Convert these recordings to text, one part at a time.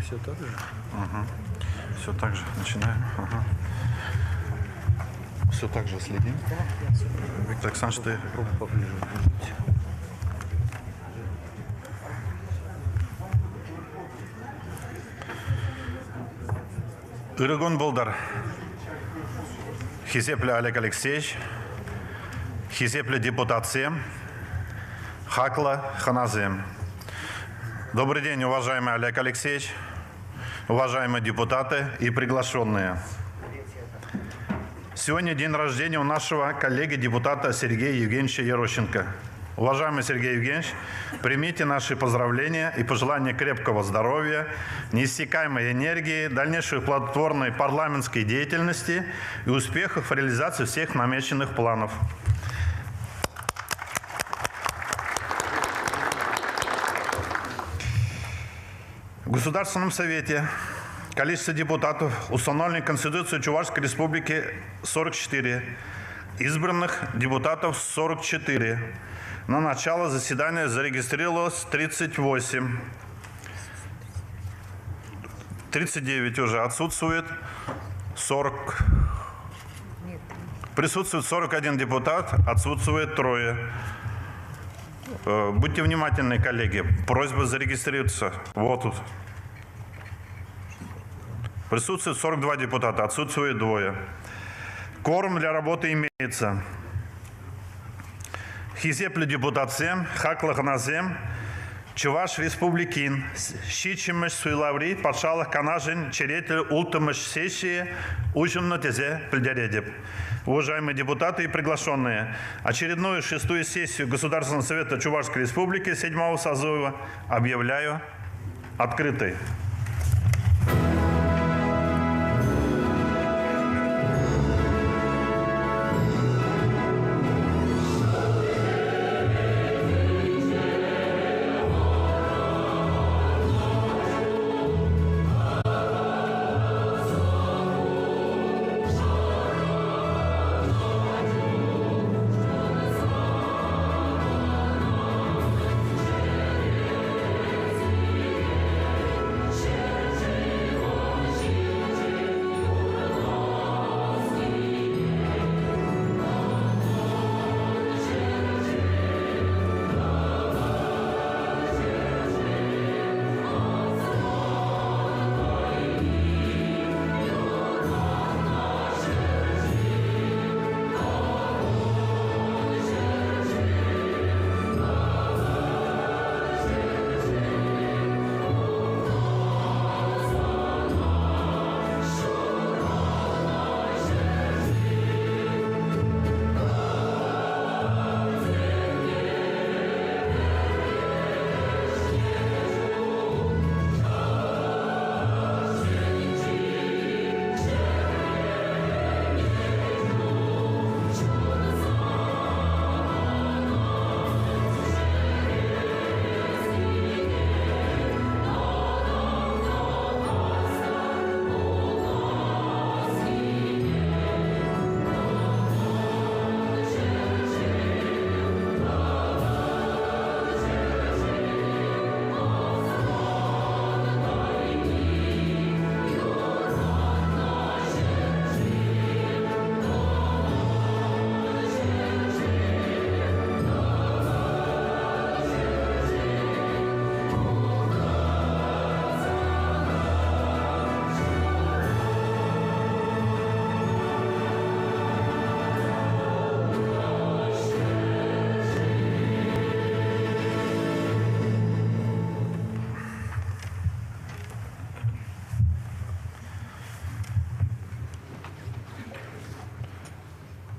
Все так же? Ага. Все так же. Начинаем. Ага. Все так же следим. Так, Саныч, ты... Поближе. Ирыгун Булдар. Хизепле Олег Алексеевич. Хизепле депутация. Хакла Ханазем. Добрый день, уважаемый Олег Алексеевич, уважаемые депутаты и приглашенные. Сегодня день рождения у нашего коллеги-депутата Сергея Евгеньевича Ерощенко. Уважаемый Сергей Евгеньевич, примите наши поздравления и пожелания крепкого здоровья, неиссякаемой энергии, дальнейшей плодотворной парламентской деятельности и успехов в реализации всех намеченных планов. В Государственном Совете количество депутатов, установленных Конституцией Чувашской Республики, 44. Избранных депутатов 44. На начало заседания зарегистрировалось 38. 39 уже отсутствует. 40. Присутствует 41 депутат, отсутствует 3. Будьте внимательны, коллеги. Просьба зарегистрироваться. Вот тут. Присутствует 42 депутата, отсутствует 2. Кворум для работы имеется. Хизепле депутатсем, Хакла Ханазем, Чуваш Республикин, Щичимеш Суйлаври, Патшалах Канажин, Черетель Ултымеш Сессии, Ужимно Тезе Пельдередеп. Уважаемые депутаты и приглашенные, очередную 6-ю сессию Государственного Совета Чувашской Республики 7-го созыва объявляю открытой.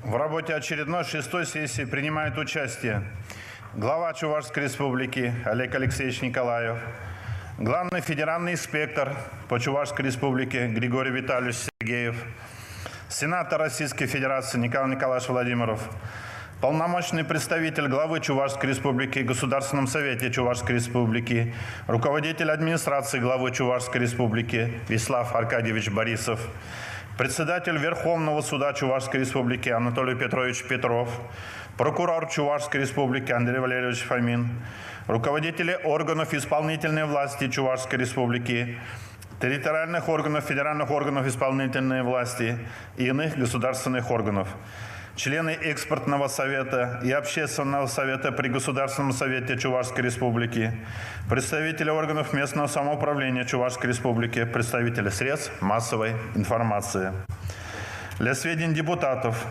В работе очередной 6-й сессии принимает участие глава Чувашской Республики Олег Алексеевич Николаев, главный федеральный инспектор по Чувашской Республике Григорий Витальевич Сергеев, сенатор Российской Федерации Николай Николаевич Владимиров, полномочный представитель главы Чувашской Республики в Государственном Совете Чувашской Республики, руководитель администрации главы Чувашской Республики Вячеслав Аркадьевич Борисов, председатель Верховного суда Чувашской Республики Анатолий Петрович Петров, прокурор Чувашской Республики Андрей Валерьевич Фомин, руководители органов исполнительной власти Чувашской Республики территориальных органов, федеральных органов исполнительной власти и иных государственных органов, члены экспертного совета и общественного совета при Государственном совете Чувашской Республики, представители органов местного самоуправления Чувашской Республики, представители средств массовой информации. Для сведения депутатов,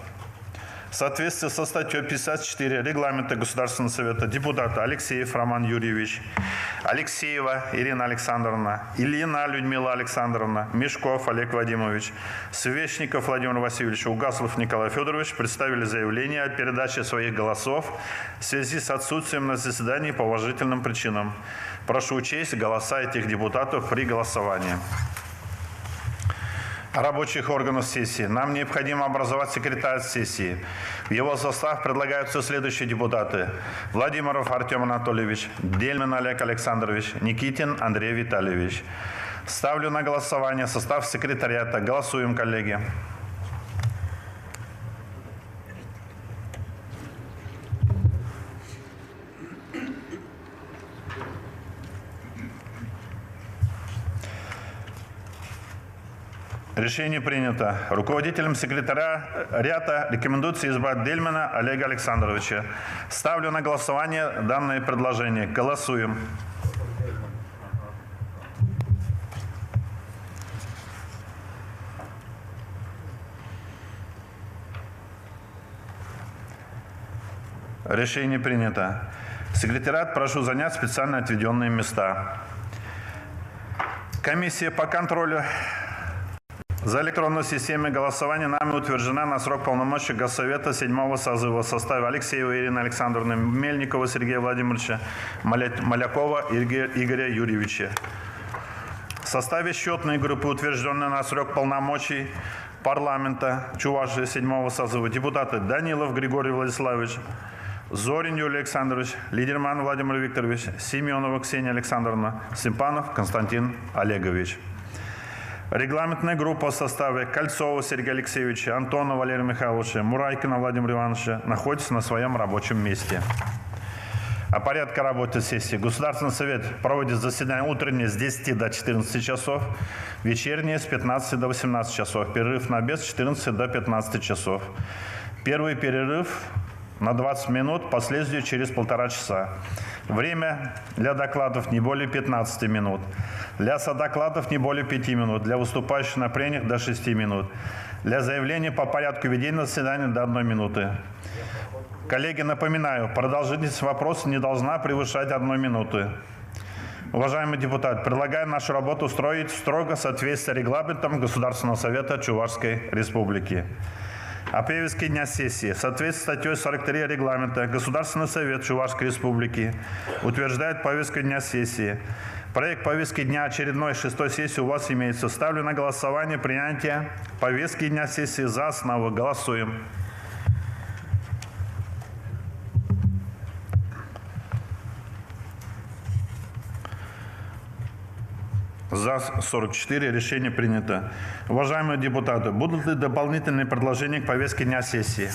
в соответствии со статьей 54 Регламента Государственного совета, депутаты Алексеев Роман Юрьевич, Алексеева Ирина Александровна, Ильина Людмила Александровна, Мешков Олег Вадимович, Свечников Владимир Васильевич, Угаслов Николай Федорович представили заявление о передаче своих голосов в связи с отсутствием на заседании по уважительным причинам. Прошу учесть голоса этих депутатов при голосовании. Рабочих органов сессии. Нам необходимо образовать секретарь сессии. В его состав предлагаются следующие депутаты: Владимиров Артем Анатольевич, Дельмин Олег Александрович, Никитин Андрей Витальевич. Ставлю на голосование состав секретариата. Голосуем, коллеги. Решение принято. Руководителем секретариата рекомендуется избрать Дельмина Олега Александровича. Ставлю на голосование данное предложение. Голосуем. Решение принято. Секретариат прошу занять специально отведенные места. Комиссия по контролю за электронной системой голосования нами утверждена на срок полномочий Госсовета 7-го созыва в составе Алексеева Ирины Александровны, Мельникова Сергея Владимировича, Малякова Игоря Юрьевича. В составе счетной группы, утвержденной на срок полномочий парламента Чувашии 7-го созыва, депутаты Данилов Григорий Владиславович, Зорин Юрий Александрович, Лидерман Владимир Викторович, Семенова Ксения Александровна, Симпанов Константин Олегович. Регламентная группа в составе Кольцова Сергея Алексеевича, Антонова Валерия Михайловича, Мурайкина Владимира Ивановича находится на своем рабочем месте. О порядке работы сессии. Государственный совет проводит заседание утреннее с 10 до 14 часов, вечернее с 15 до 18 часов, перерыв на обед с 14 до 15 часов. Первый перерыв на 20 минут, последующий через 1,5 часа. Время для докладов не более 15 минут. Для содокладов не более 5 минут. Для выступающих на прениях до 6 минут. Для заявления по порядку ведения заседания до 1 минуты. Коллеги, напоминаю, продолжительность вопроса не должна превышать 1 минуты. Уважаемый депутат, предлагаю нашу работу устроить строго в соответствии с регламентом Государственного совета Чувашской Республики. О повестке дня сессии. В соответствии с статьей 43 регламента Государственный совет Чувашской Республики утверждает повестку дня сессии. Проект повестки дня очередной 6-й сессии у вас имеется. Ставлю на голосование принятие повестки дня сессии за основу. Голосуем. За 44. Решение принято. Уважаемые депутаты, будут ли дополнительные предложения к повестке дня сессии?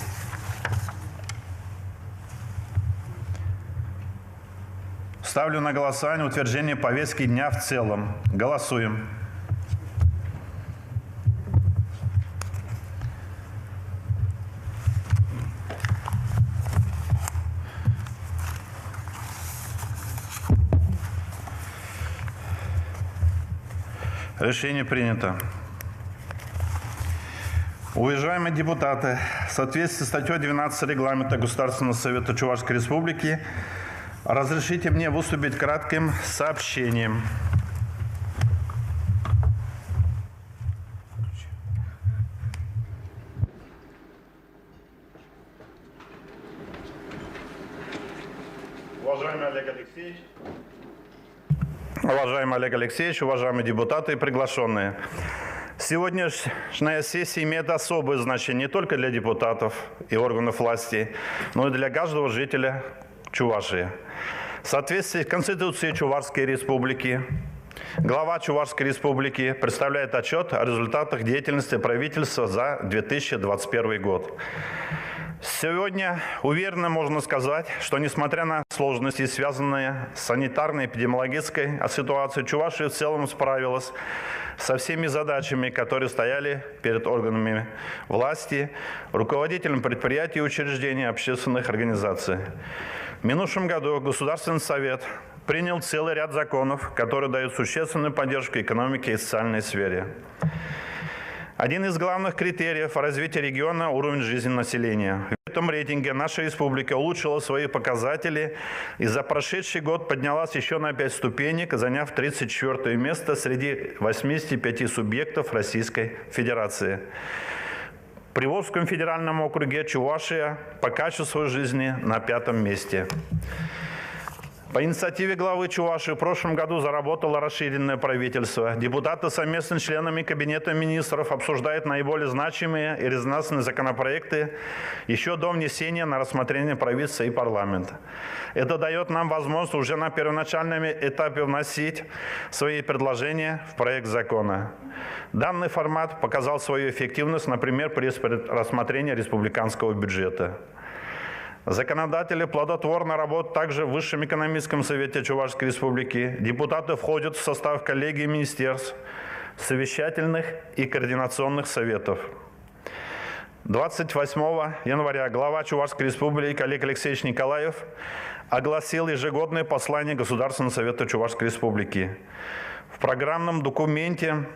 Ставлю на голосование утверждение повестки дня в целом. Голосуем. Решение принято. Уважаемые депутаты, в соответствии с статьей 12 регламента Государственного совета Чувашской Республики, разрешите мне выступить кратким сообщением. Уважаемый Олег Алексеевич, уважаемые депутаты и приглашенные. Сегодняшняя сессия имеет особое значение не только для депутатов и органов власти, но и для каждого жителя Чувашии. В соответствии с Конституцией Чувашской Республики, глава Чувашской Республики представляет отчет о результатах деятельности правительства за 2021 год. Сегодня уверенно можно сказать, что несмотря на сложности, связанные с санитарно-эпидемиологической ситуацией, Чувашия в целом справилась со всеми задачами, которые стояли перед органами власти, руководителями предприятий и учреждений общественных организаций. В минувшем году Государственный совет принял целый ряд законов, которые дают существенную поддержку экономике и социальной сфере. Один из главных критериев развития региона – уровень жизни населения. В этом рейтинге наша республика улучшила свои показатели и за прошедший год поднялась еще на 5 ступенек, заняв 34 место среди 85 субъектов Российской Федерации. В Приволжском федеральном округе Чувашия по качеству жизни на 5-м месте. По инициативе главы Чувашии в прошлом году заработало расширенное правительство. Депутаты совместно с членами Кабинета министров обсуждают наиболее значимые и резонансные законопроекты еще до внесения на рассмотрение правительства и парламента. Это дает нам возможность уже на первоначальном этапе вносить свои предложения в проект закона. Данный формат показал свою эффективность, например, при рассмотрении республиканского бюджета. Законодатели плодотворно работают также в Высшем экономическом совете Чувашской республики. Депутаты входят в состав коллегии министерств, совещательных и координационных советов. 28 января глава Чувашской республики Олег Алексеевич Николаев огласил ежегодное послание Государственного совета Чувашской республики. В программном документе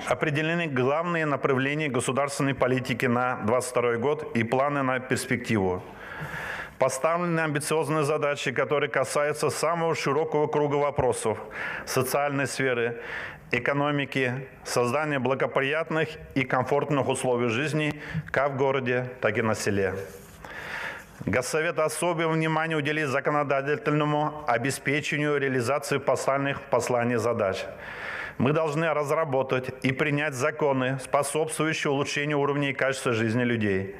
определены главные направления государственной политики на 2022 год и планы на перспективу. Поставлены амбициозные задачи, которые касаются самого широкого круга вопросов – социальной сферы, экономики, создания благоприятных и комфортных условий жизни как в городе, так и на селе. Госсовет особое внимание уделит законодательному обеспечению реализации поставленных в послании задач. Мы должны разработать и принять законы, способствующие улучшению уровня и качества жизни людей.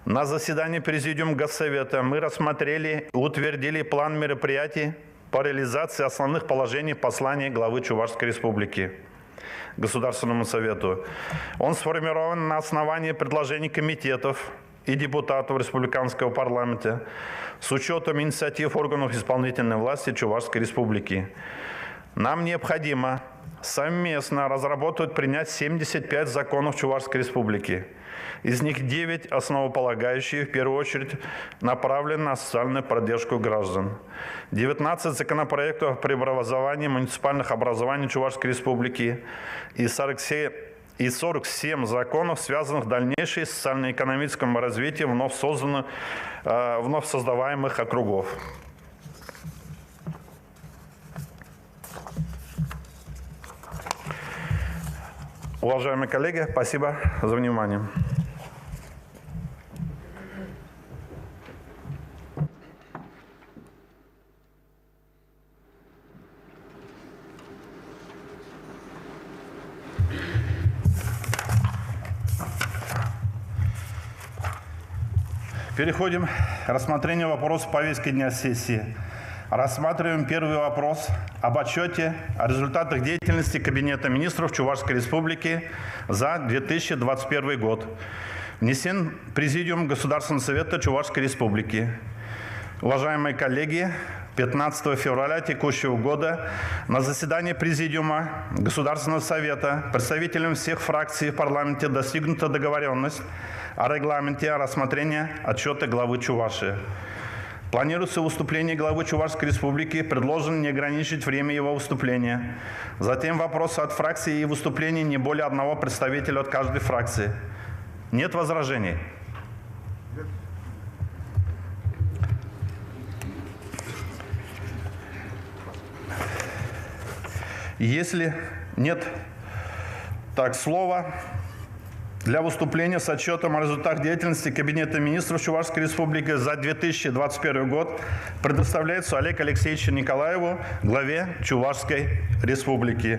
На заседании Президиума Госсовета мы рассмотрели и утвердили план мероприятий по реализации основных положений послания главы Чувашской республики Государственному совету. Он сформирован на основании предложений комитетов и депутатов республиканского парламента с учетом инициатив органов исполнительной власти Чувашской республики. Нам необходимо совместно разработать, принять 75 законов Чувашской республики. Из них 9 основополагающие, в первую очередь, направлены на социальную поддержку граждан. 19 законопроектов о преобразовании муниципальных образований Чувашской республики и 47 законов, связанных с дальнейшим социально-экономическим развитием вновь создаваемых округов. Уважаемые коллеги, спасибо за внимание. Переходим к рассмотрению вопросов повестки дня сессии. Рассматриваем первый вопрос об отчете о результатах деятельности Кабинета министров Чувашской республики за 2021 год. Внесен Президиум Государственного совета Чувашской республики. Уважаемые коллеги, 15 февраля текущего года на заседании Президиума Государственного совета представителям всех фракций в парламенте достигнута договоренность о регламенте рассмотрения отчета главы Чувашии. Планируется выступление главы Чувашской республики, предложено не ограничить время его выступления. Затем вопросы от фракции и выступление не более одного представителя от каждой фракции. Нет возражений? Если нет слова для выступления с отчетом о результатах деятельности Кабинета министров Чувашской республики за 2021 год предоставляется Олегу Алексеевичу Николаеву, главе Чувашской республики.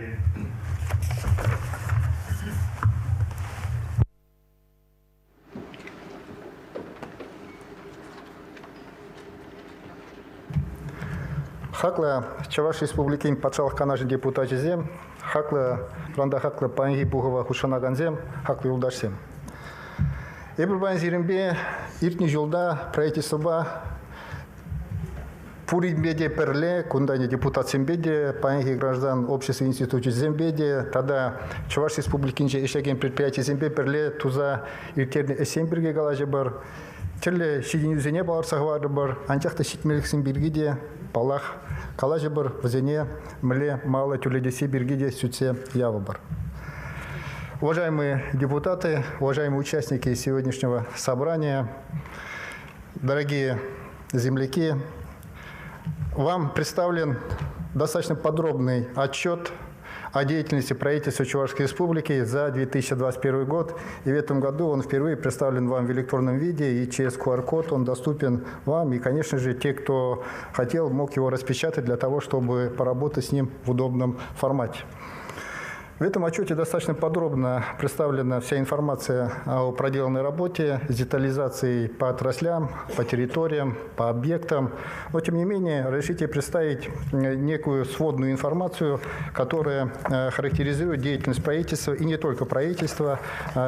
Хакла Чуваш республики патшалық канажы депутаты зем, хакла ранда хакла панги бугова хушанаганзем, хакла юлдашсем. Эбрбан Зирембе, иртни жолда правительство Пурибеде перле, кундане депутат Сембеде, паянги граждан общества институте Зембеде, тогда Чувашской республики ишеген предприятие Зембе перле туза иртерне эсемберге галажы бар, терле шидинюзене балар сағвары бар, анчақта шитмеліксін бергеде палах калажы бар, вазене мле мало тюледесе бергеде сүтсе явы бар. Уважаемые депутаты, уважаемые участники сегодняшнего собрания, дорогие земляки, вам представлен достаточно подробный отчет о деятельности правительства Чувашской Республики за 2021 год. И в этом году он впервые представлен вам в электронном виде, и через QR-код он доступен вам. И, конечно же, те, кто хотел, мог его распечатать для того, чтобы поработать с ним в удобном формате. В этом отчете достаточно подробно представлена вся информация о проделанной работе с детализацией по отраслям, по территориям, по объектам. Но, тем не менее, разрешите представить некую сводную информацию, которая характеризует деятельность правительства, и не только правительства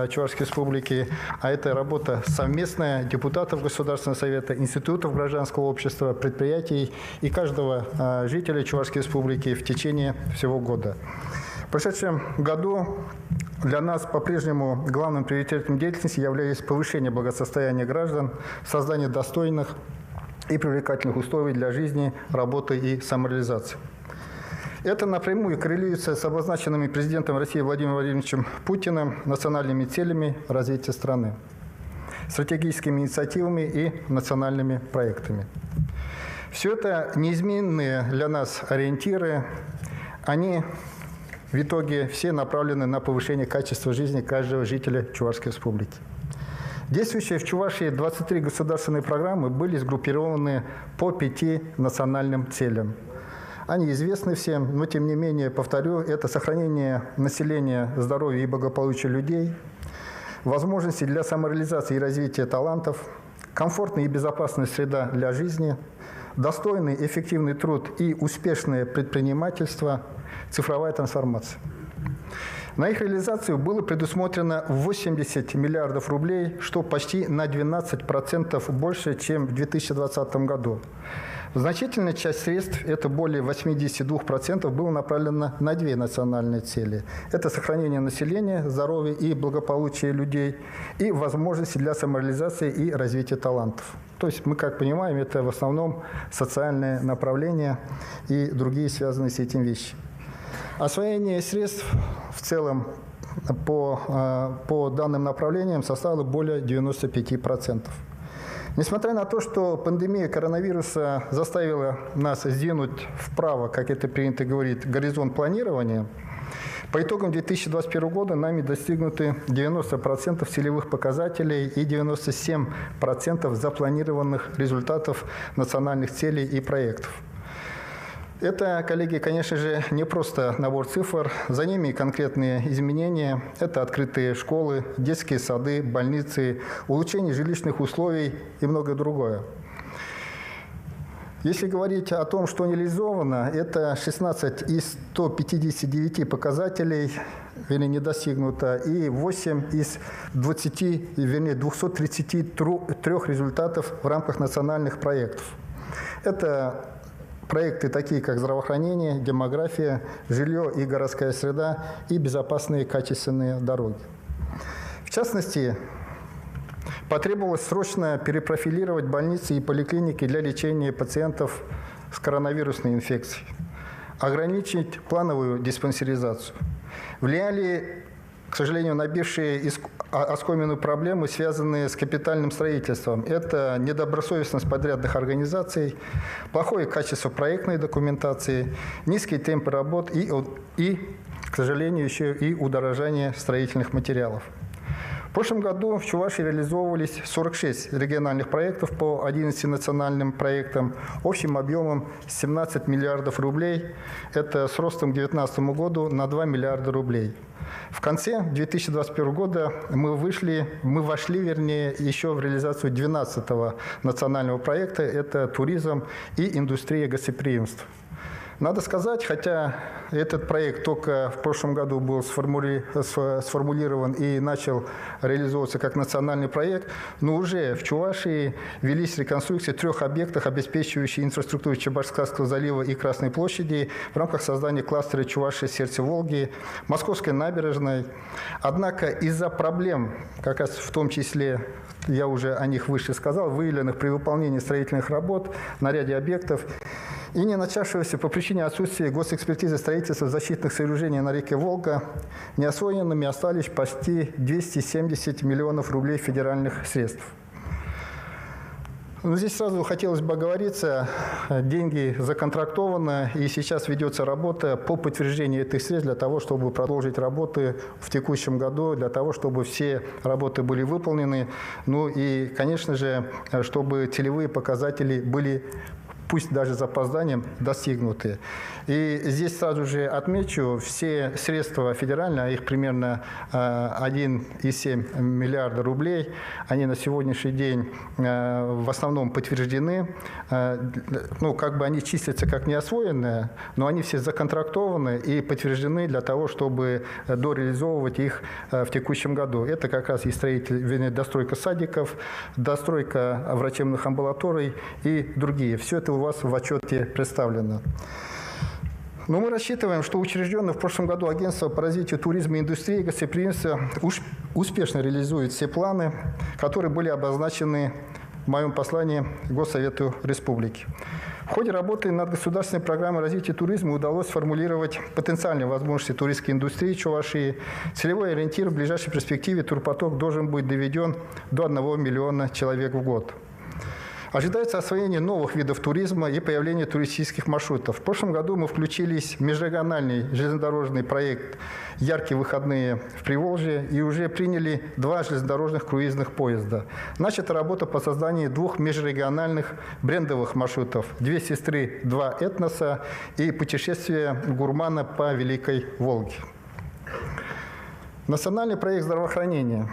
Чувашской Республики, а это работа совместная депутатов Государственного совета, институтов гражданского общества, предприятий и каждого жителя Чувашской Республики в течение всего года. В прошедшем году для нас по-прежнему главным приоритетом деятельности являлись повышение благосостояния граждан, создание достойных и привлекательных условий для жизни, работы и самореализации. Это напрямую коррелируется с обозначенными президентом России Владимиром Владимировичем Путиным национальными целями развития страны, стратегическими инициативами и национальными проектами. Все это неизменные для нас ориентиры, они в итоге все направлены на повышение качества жизни каждого жителя Чувашской Республики. Действующие в Чувашии 23 государственные программы были сгруппированы по 5 национальным целям. Они известны всем, но тем не менее, повторю, это сохранение населения, здоровья и благополучия людей, возможности для самореализации и развития талантов, комфортная и безопасная среда для жизни, достойный, эффективный труд и успешное предпринимательство, цифровая трансформация. На их реализацию было предусмотрено 80 миллиардов рублей, что почти на 12% больше, чем в 2020 году. Значительная часть средств, это более 82%, было направлено на две национальные цели. Это сохранение населения, здоровья и благополучия людей и возможности для самореализации и развития талантов. То есть мы, как понимаем, это в основном социальное направление и другие связанные с этим вещи. Освоение средств в целом по данным направлениям составило более 95%. Несмотря на то, что пандемия коронавируса заставила нас сдвинуть вправо, как это принято говорить, горизонт планирования, по итогам 2021 года нами достигнуты 90% целевых показателей и 97% запланированных результатов национальных целей и проектов. Это, коллеги, конечно же, не просто набор цифр, за ними конкретные изменения. Это открытые школы, детские сады, больницы, улучшение жилищных условий и многое другое. Если говорить о том, что не реализовано, это 16 из 159 показателей, вернее, не достигнуто, и 8 из 233 результатов в рамках национальных проектов. Это проекты такие, как здравоохранение, демография, жилье и городская среда и безопасные качественные дороги. В частности, потребовалось срочно перепрофилировать больницы и поликлиники для лечения пациентов с коронавирусной инфекцией, ограничить плановую диспансеризацию. Влияли, к сожалению, набившие оскомину проблемы, связанные с капитальным строительством. Это недобросовестность подрядных организаций, плохое качество проектной документации, низкие темпы работ и, к сожалению, еще и удорожание строительных материалов. В прошлом году в Чувашии реализовывались 46 региональных проектов по 11 национальным проектам общим объемом 17 миллиардов рублей. Это с ростом к 2019 году на 2 миллиарда рублей. В конце 2021 года мы вошли еще в реализацию 12-го национального проекта. Это туризм и индустрия гостеприимства. Надо сказать, хотя этот проект только в прошлом году был сформулирован и начал реализовываться как национальный проект, но уже в Чувашии велись реконструкции 3 объектов, обеспечивающих инфраструктуру Чебоксарского залива и Красной площади в рамках создания кластера Чувашия «Сердце Волги», Московской набережной. Однако из-за проблем, как раз в том числе, я уже о них выше сказал, выявленных при выполнении строительных работ на ряде объектов, и не начавшегося по причине отсутствия госэкспертизы строительства защитных сооружений на реке Волга, неосвоенными остались почти 270 миллионов рублей федеральных средств. Но здесь сразу хотелось бы оговориться, деньги законтрактованы, и сейчас ведется работа по подтверждению этих средств для того, чтобы продолжить работы в текущем году, для того, чтобы все работы были выполнены, ну и, конечно же, чтобы целевые показатели были, пусть даже с запозданием, достигнуты. И здесь сразу же отмечу, все средства федеральные, а их примерно 1,7 миллиарда рублей, они на сегодняшний день в основном подтверждены. Ну, как бы они числятся как неосвоенные, но они все законтрактованы и подтверждены для того, чтобы дореализовывать их в текущем году. Это как раз и достройка садиков, достройка врачебных амбулаторий и другие. Все это у вас в отчете представлено. Но мы рассчитываем, что учрежденное в прошлом году Агентство по развитию туризма и индустрии гостеприимства успешно реализует все планы, которые были обозначены в моем послании Госсовету Республики. В ходе работы над государственной программой развития туризма удалось сформулировать потенциальные возможности туристской индустрии Чувашии. Целевой ориентир в ближайшей перспективе турпоток должен быть доведен до 1 миллиона человек в год. Ожидается освоение новых видов туризма и появление туристических маршрутов. В прошлом году мы включились в межрегиональный железнодорожный проект «Яркие выходные» в Приволжье и уже приняли 2 железнодорожных круизных поезда. Начата работа по созданию 2 межрегиональных брендовых маршрутов «Две сестры, 2 этноса» и «Путешествие гурмана по Великой Волге». Национальный проект здравоохранения.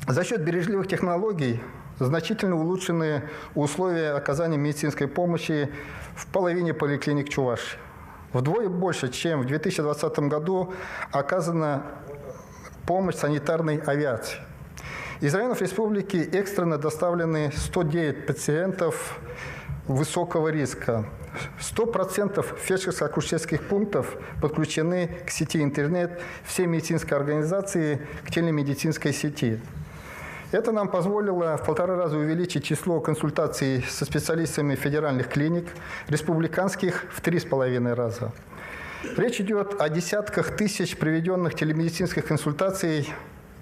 За счет бережливых технологий значительно улучшены условия оказания медицинской помощи в половине поликлиник Чувашии. Вдвое больше, чем в 2020 году, оказана помощь санитарной авиации. Из районов республики экстренно доставлены 109 пациентов высокого риска. 100% фельдшерско-акушерских пунктов подключены к сети интернет, все медицинские организации к телемедицинской сети. Это нам позволило в 1,5 раза увеличить число консультаций со специалистами федеральных клиник, республиканских в 3,5 раза. Речь идет о десятках тысяч проведенных телемедицинских консультаций,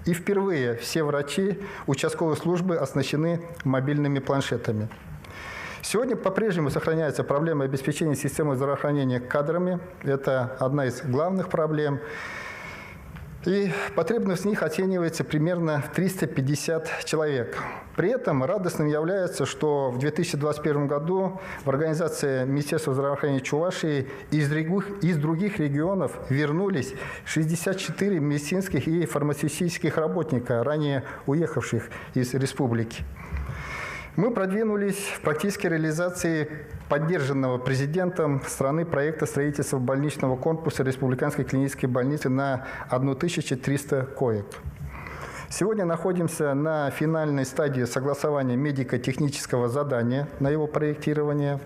и впервые все врачи участковой службы оснащены мобильными планшетами. Сегодня по-прежнему сохраняется проблема обеспечения системы здравоохранения кадрами. Это одна из главных проблем. И потребность в них оценивается примерно в 350 человек. При этом радостным является, что в 2021 году в организации Министерства здравоохранения Чувашии из других регионов вернулись 64 медицинских и фармацевтических работника, ранее уехавших из республики. Мы продвинулись в практической реализации поддержанного президентом страны проекта строительства больничного корпуса Республиканской клинической больницы на 1300 коек. Сегодня находимся на финальной стадии согласования медико-технического задания на его проектирование.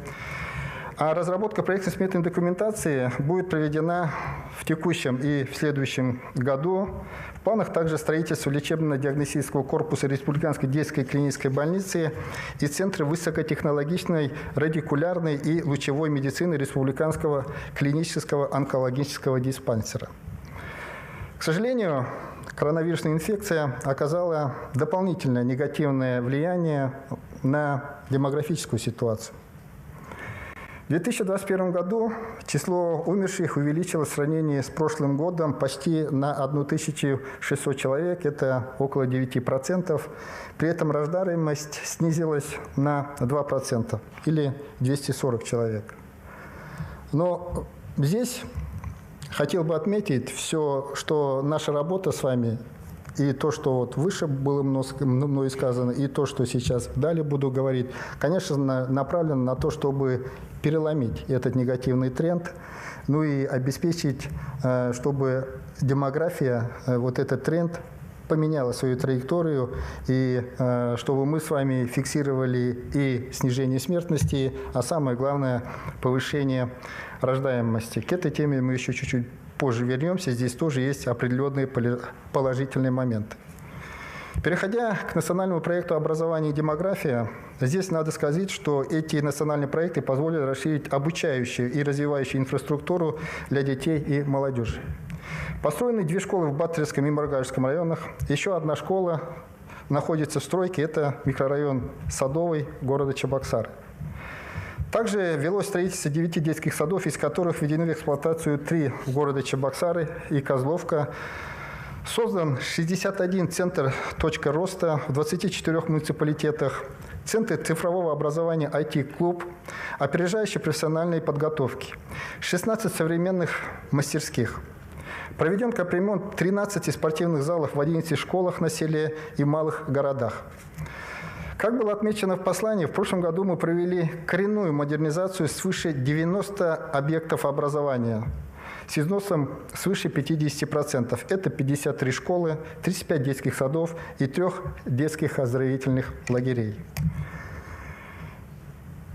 А разработка проектно-сметной документации будет проведена в текущем и в следующем году. В планах также строительство лечебно-диагностического корпуса Республиканской детской клинической больницы и Центра высокотехнологичной радикулярной и лучевой медицины Республиканского клинического онкологического диспансера. К сожалению, коронавирусная инфекция оказала дополнительное негативное влияние на демографическую ситуацию. В 2021 году число умерших увеличилось в сравнении с прошлым годом почти на 1600 человек, это около 9%. При этом рождаемость снизилась на 2%, или 240 человек. Но здесь хотел бы отметить все, что наша работа с вами и то, что вот выше было мной сказано, и то, что сейчас далее буду говорить, конечно, направлено на то, чтобы переломить этот негативный тренд, ну и обеспечить, чтобы демография, вот этот тренд, поменяла свою траекторию, и чтобы мы с вами фиксировали и снижение смертности, а самое главное – повышение рождаемости. К этой теме мы еще чуть-чуть позже вернемся. Здесь тоже есть определенные положительные моменты. Переходя к национальному проекту «Образование и демография», здесь надо сказать, что эти национальные проекты позволят расширить обучающую и развивающую инфраструктуру для детей и молодежи. Построены 2 школы в Батыревском и Маргашевском районах. Еще одна школа находится в стройке. Это микрорайон Садовый города Чебоксары. Также велось строительство 9 детских садов, из которых введены в эксплуатацию 3 в городе Чебоксары и Козловка. Создан 61 центр «Точка роста» в 24 муниципалитетах, центр цифрового образования IT-клуб, опережающей профессиональной подготовки, 16 современных мастерских. Проведен капремонт 13 спортивных залов в 11 школах на селе и малых городах. Как было отмечено в послании, в прошлом году мы провели коренную модернизацию свыше 90 объектов образования с износом свыше 50%. Это 53 школы, 35 детских садов и 3 детских оздоровительных лагерей.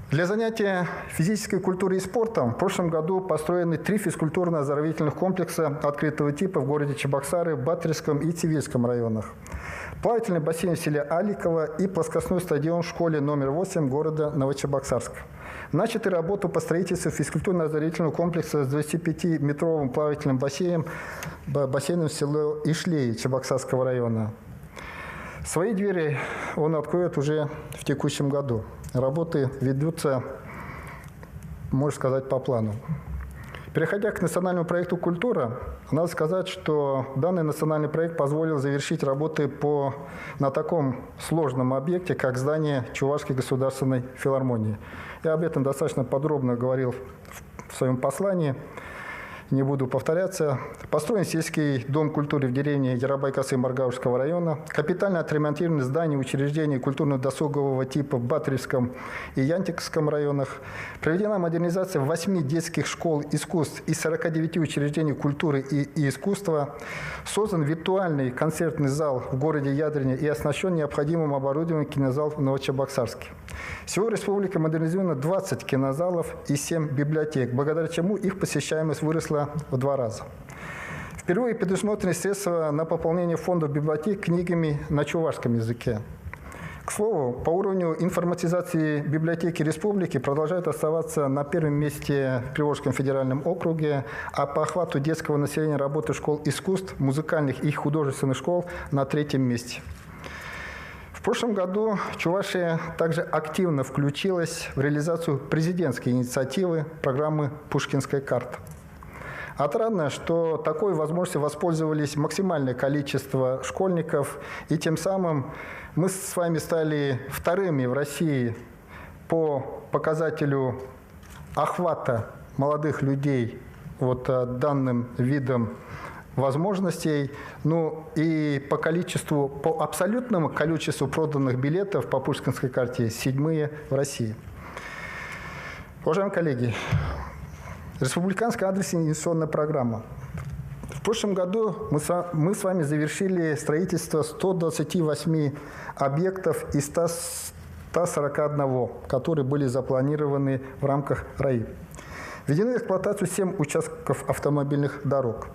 Для занятия физической культурой и спортом в прошлом году построены 3 физкультурно-оздоровительных комплекса открытого типа в городе Чебоксары, Батыревском и Цивильском районах. Плавательный бассейн в селе Аликово и плоскостной стадион в школе номер 8 города Новочебоксарск. Начаты работу по строительству физкультурно-оздоровительного комплекса с 25-метровым плавательным бассейном в село Ишлей Чебоксарского района. Свои двери он откроет уже в текущем году. Работы ведутся, можно сказать, по плану. Переходя к национальному проекту «Культура», надо сказать, что данный национальный проект позволил завершить работы на таком сложном объекте, как здание Чувашской государственной филармонии. Я об этом достаточно подробно говорил в своем послании, не буду повторяться. Построен сельский дом культуры в деревне Ярабай-Косы Маргаушского района. Капитально отремонтированы здания учреждений культурно-досугового типа в Батыревском и Янтикском районах. Проведена модернизация 8 детских школ искусств и 49 учреждений культуры и искусства. Создан виртуальный концертный зал в городе Ядрине и оснащен необходимым оборудованием кинозал в Новочебоксарске. Всего в республике модернизировано 20 кинозалов и 7 библиотек, благодаря чему их посещаемость выросла в 2 раза. Впервые предусмотрены средства на пополнение фондов библиотек книгами на чувашском языке. К слову, по уровню информатизации библиотеки республики продолжают оставаться на первом месте в Приволжском федеральном округе, а по охвату детского населения работы школ искусств, музыкальных и художественных школ на 3-м месте. В прошлом году Чувашия также активно включилась в реализацию президентской инициативы программы «Пушкинская карта». Отрадно, что такой возможностью воспользовались максимальное количество школьников, и тем самым мы с вами стали вторыми в России по показателю охвата молодых людей данным видом возможностей, ну и по абсолютному количеству проданных билетов по Пушкинской карте 7-е в России. Уважаемые коллеги, республиканская адресная инвестиционная программа. В прошлом году мы с вами завершили строительство 128 объектов из 141, которые были запланированы в рамках РАИ. Введены в эксплуатацию 7 участков автомобильных дорог.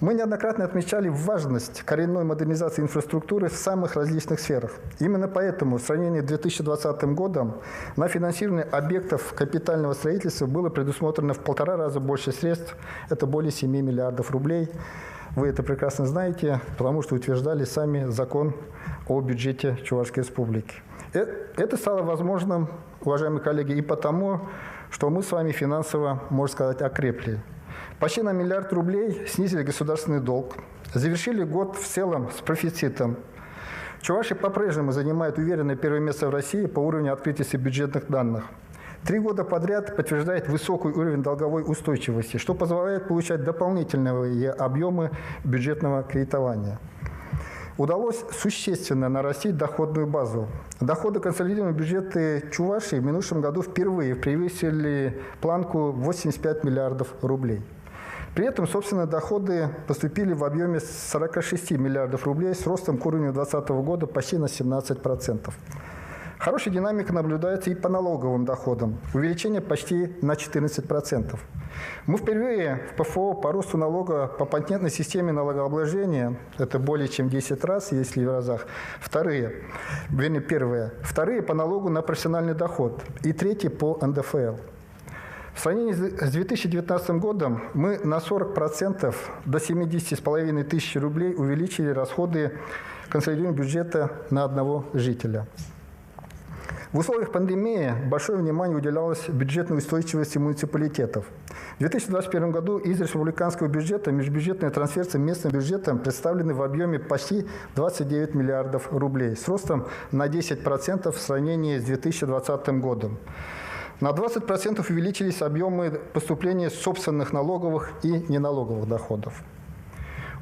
Мы неоднократно отмечали важность коренной модернизации инфраструктуры в самых различных сферах. Именно поэтому в сравнении с 2020 годом на финансирование объектов капитального строительства было предусмотрено в 1,5 раза больше средств. Это более 7 миллиардов рублей. Вы это прекрасно знаете, потому что утверждали сами закон о бюджете Чувашской республики. Это стало возможным, уважаемые коллеги, и потому, что мы с вами финансово, можно сказать, окрепли. Почти на 1 миллиард рублей снизили государственный долг, завершили год в целом с профицитом. Чувашия по-прежнему занимает уверенное первое место в России по уровню открытости бюджетных данных. 3 года подряд подтверждает высокий уровень долговой устойчивости, что позволяет получать дополнительные объемы бюджетного кредитования. удалось существенно нарастить доходную базу. Доходы консолидированного бюджета Чувашии в минувшем году впервые превысили планку 85 миллиардов рублей. При этом собственные доходы поступили в объеме 46 миллиардов рублей с ростом к уровню 2020 года почти на 17%. Хорошая динамика наблюдается и по налоговым доходам. Увеличение почти на 14%. Мы впервые в ПФО по росту налога по патентной системе налогообложения, это более чем 10 раз, если в разах, первые, вторые по налогу на профессиональный доход и третьи по НДФЛ. В сравнении с 2019 годом мы на 40% до 70,5 тысяч рублей увеличили расходы консолидированного бюджета на одного жителя. В условиях пандемии большое внимание уделялось бюджетной устойчивости муниципалитетов. В 2021 году из республиканского бюджета межбюджетные трансферты местным бюджетам представлены в объеме почти 29 миллиардов рублей с ростом на 10% в сравнении с 2020 годом. На 20% увеличились объемы поступления собственных налоговых и неналоговых доходов.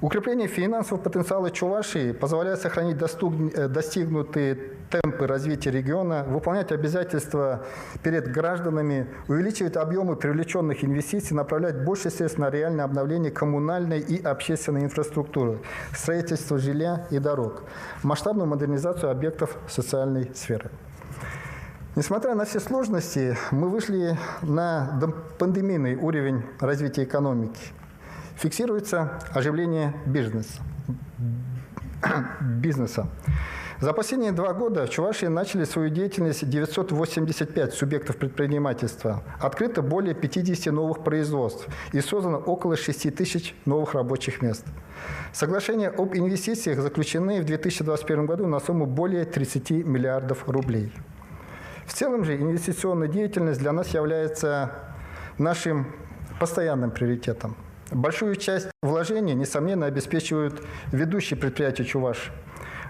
Укрепление финансового потенциала Чувашии позволяет сохранить достигнутые темпы развития региона, выполнять обязательства перед гражданами, увеличивать объемы привлеченных инвестиций, направлять больше средств на реальное обновление коммунальной и общественной инфраструктуры, строительство жилья и дорог, масштабную модернизацию объектов социальной сферы. Несмотря на все сложности, мы вышли на пандемийный уровень развития экономики. Фиксируется оживление бизнеса. За последние 2 года в Чувашии начали свою деятельность 985 субъектов предпринимательства. Открыто более 50 новых производств и создано около 6 тысяч новых рабочих мест. Соглашения об инвестициях заключены в 2021 году на сумму более 30 миллиардов рублей. В целом же инвестиционная деятельность для нас является нашим постоянным приоритетом. Большую часть вложений, несомненно, обеспечивают ведущие предприятия Чувашии.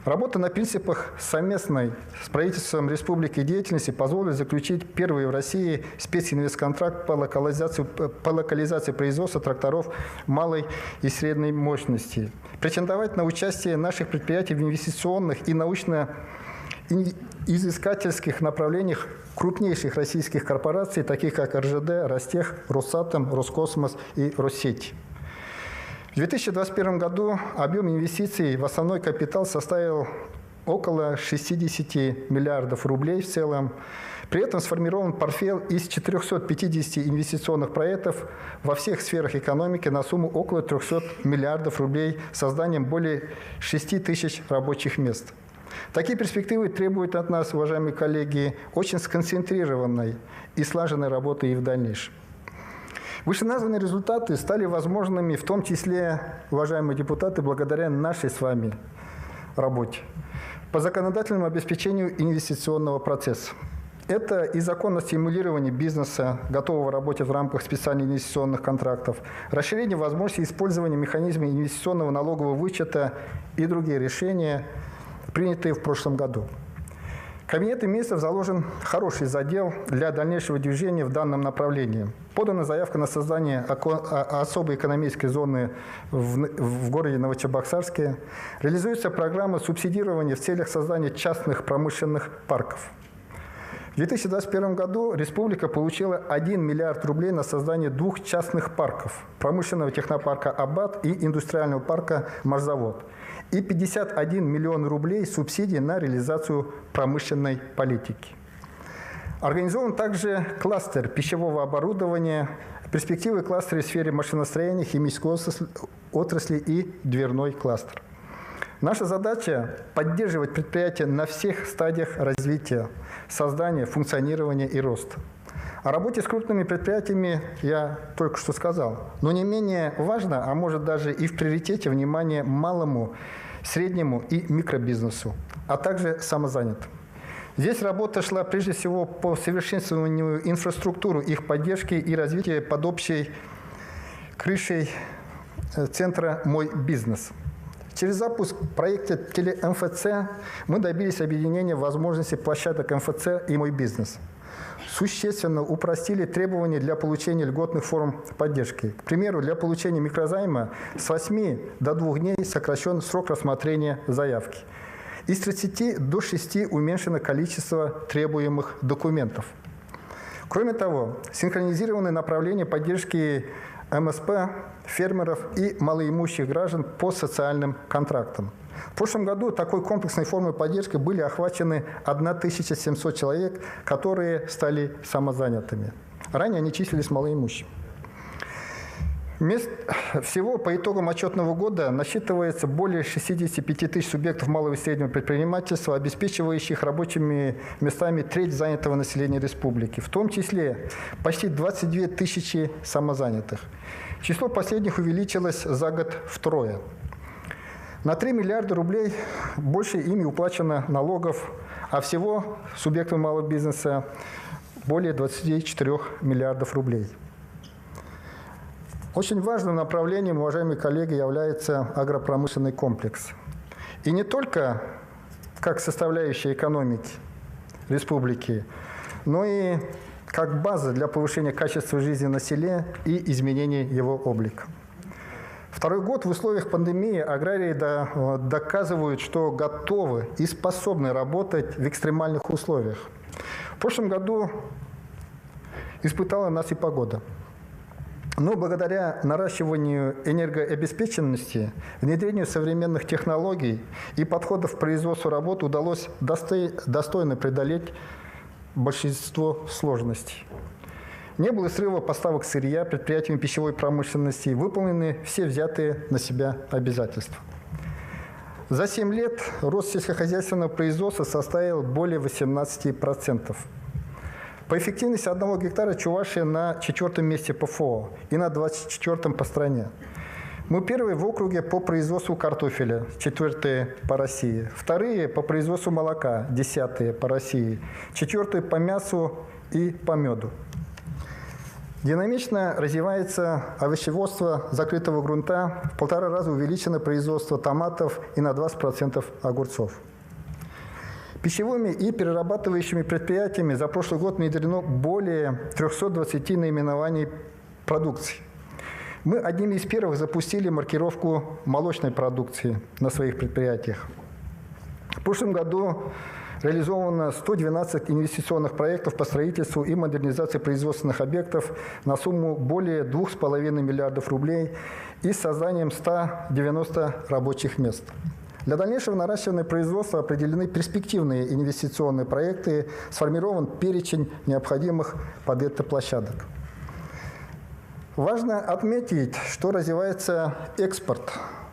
Работа на принципах совместной с правительством республики деятельности позволит заключить первый в России специнвестконтракт по локализации производства тракторов малой и средней мощности. Претендовать на участие наших предприятий в инвестиционных и научно-изыскательских направлениях крупнейших российских корпораций, таких как РЖД, Ростех, Росатом, Роскосмос и Россеть. В 2021 году объем инвестиций в основной капитал составил около 60 миллиардов рублей в целом. При этом сформирован портфель из 450 инвестиционных проектов во всех сферах экономики на сумму около 300 миллиардов рублей с созданием более 6 тысяч рабочих мест. Такие перспективы требуют от нас, уважаемые коллеги, очень сконцентрированной и слаженной работы и в дальнейшем. Вышеназванные результаты стали возможными, в том числе, уважаемые депутаты, благодаря нашей с вами работе по законодательному обеспечению инвестиционного процесса. Это и закон о стимулировании бизнеса, готового работать в рамках специальных инвестиционных контрактов, расширение возможностей использования механизма инвестиционного налогового вычета и другие решения, принятые в прошлом году. Кабинетом министров заложен хороший задел для дальнейшего движения в данном направлении. Подана заявка на создание особой экономической зоны в городе Новочебоксарске. Реализуется программа субсидирования в целях создания частных промышленных парков. В 2021 году республика получила 1 миллиард рублей на создание 2 частных парков – промышленного технопарка «Абат» и индустриального парка «Машзавод», и 51 миллион рублей субсидий на реализацию промышленной политики. Организован также кластер пищевого оборудования, перспективы кластера в сфере машиностроения, химической отрасли и дверной кластер. Наша задача – поддерживать предприятия на всех стадиях развития, создания, функционирования и роста. О работе с крупными предприятиями я только что сказал. Но не менее важно, а может даже и в приоритете, внимание малому, среднему и микробизнесу, а также самозанятым. Здесь работа шла прежде всего по совершенствованию инфраструктуры, их поддержки и развития под общей крышей центра «Мой бизнес». Через запуск проекта ТелеМФЦ мы добились объединения возможностей площадок МФЦ и «Мой бизнес». существенно упростили требования для получения льготных форм поддержки. К примеру, для получения микрозайма с 8 до 2 дней сокращен срок рассмотрения заявки. Из 30 до 6 уменьшено количество требуемых документов. Кроме того, синхронизированы направления поддержки МСП, фермеров и малоимущих граждан по социальным контрактам. В прошлом году такой комплексной формой поддержки были охвачены 1700 человек, которые стали самозанятыми. Ранее они числились малоимущими. Всего по итогам отчетного года насчитывается более 65 тысяч субъектов малого и среднего предпринимательства, обеспечивающих рабочими местами треть занятого населения республики, в том числе почти 22 тысячи самозанятых. Число последних увеличилось за год втрое. На 3 миллиарда рублей больше ими уплачено налогов, а всего субъектам малого бизнеса более 24 миллиардов рублей. Очень важным направлением, уважаемые коллеги, является агропромышленный комплекс. И не только как составляющая экономики республики, но и как база для повышения качества жизни на селе и изменения его облика. Второй год в условиях пандемии аграрии доказывают, что готовы и способны работать в экстремальных условиях. В прошлом году испытала нас и погода. Но благодаря наращиванию энергообеспеченности, внедрению современных технологий и подходов к производству работ удалось достойно преодолеть большинство сложностей. Не было срыва поставок сырья предприятиями пищевой промышленности, выполнены все взятые на себя обязательства. За 7 лет рост сельскохозяйственного производства составил более 18%. По эффективности 1 гектара Чувашия на 4-м месте ПФО и на 24-м по стране. Мы первые в округе по производству картофеля, 4-е по России. Вторые по производству молока, 10-е по России. 4-е по мясу и по меду. Динамично развивается овощеводство закрытого грунта, в 1,5 раза увеличено производство томатов и на 20% огурцов. Пищевыми и перерабатывающими предприятиями за прошлый год внедрено более 320 наименований продукции. Мы одними из первых запустили маркировку молочной продукции на своих предприятиях. В прошлом году реализовано 112 инвестиционных проектов по строительству и модернизации производственных объектов на сумму более 2,5 миллиардов рублей и с созданием 190 рабочих мест. Для дальнейшего наращивания производства определены перспективные инвестиционные проекты, сформирован перечень необходимых под это площадок. Важно отметить, что развивается экспорт,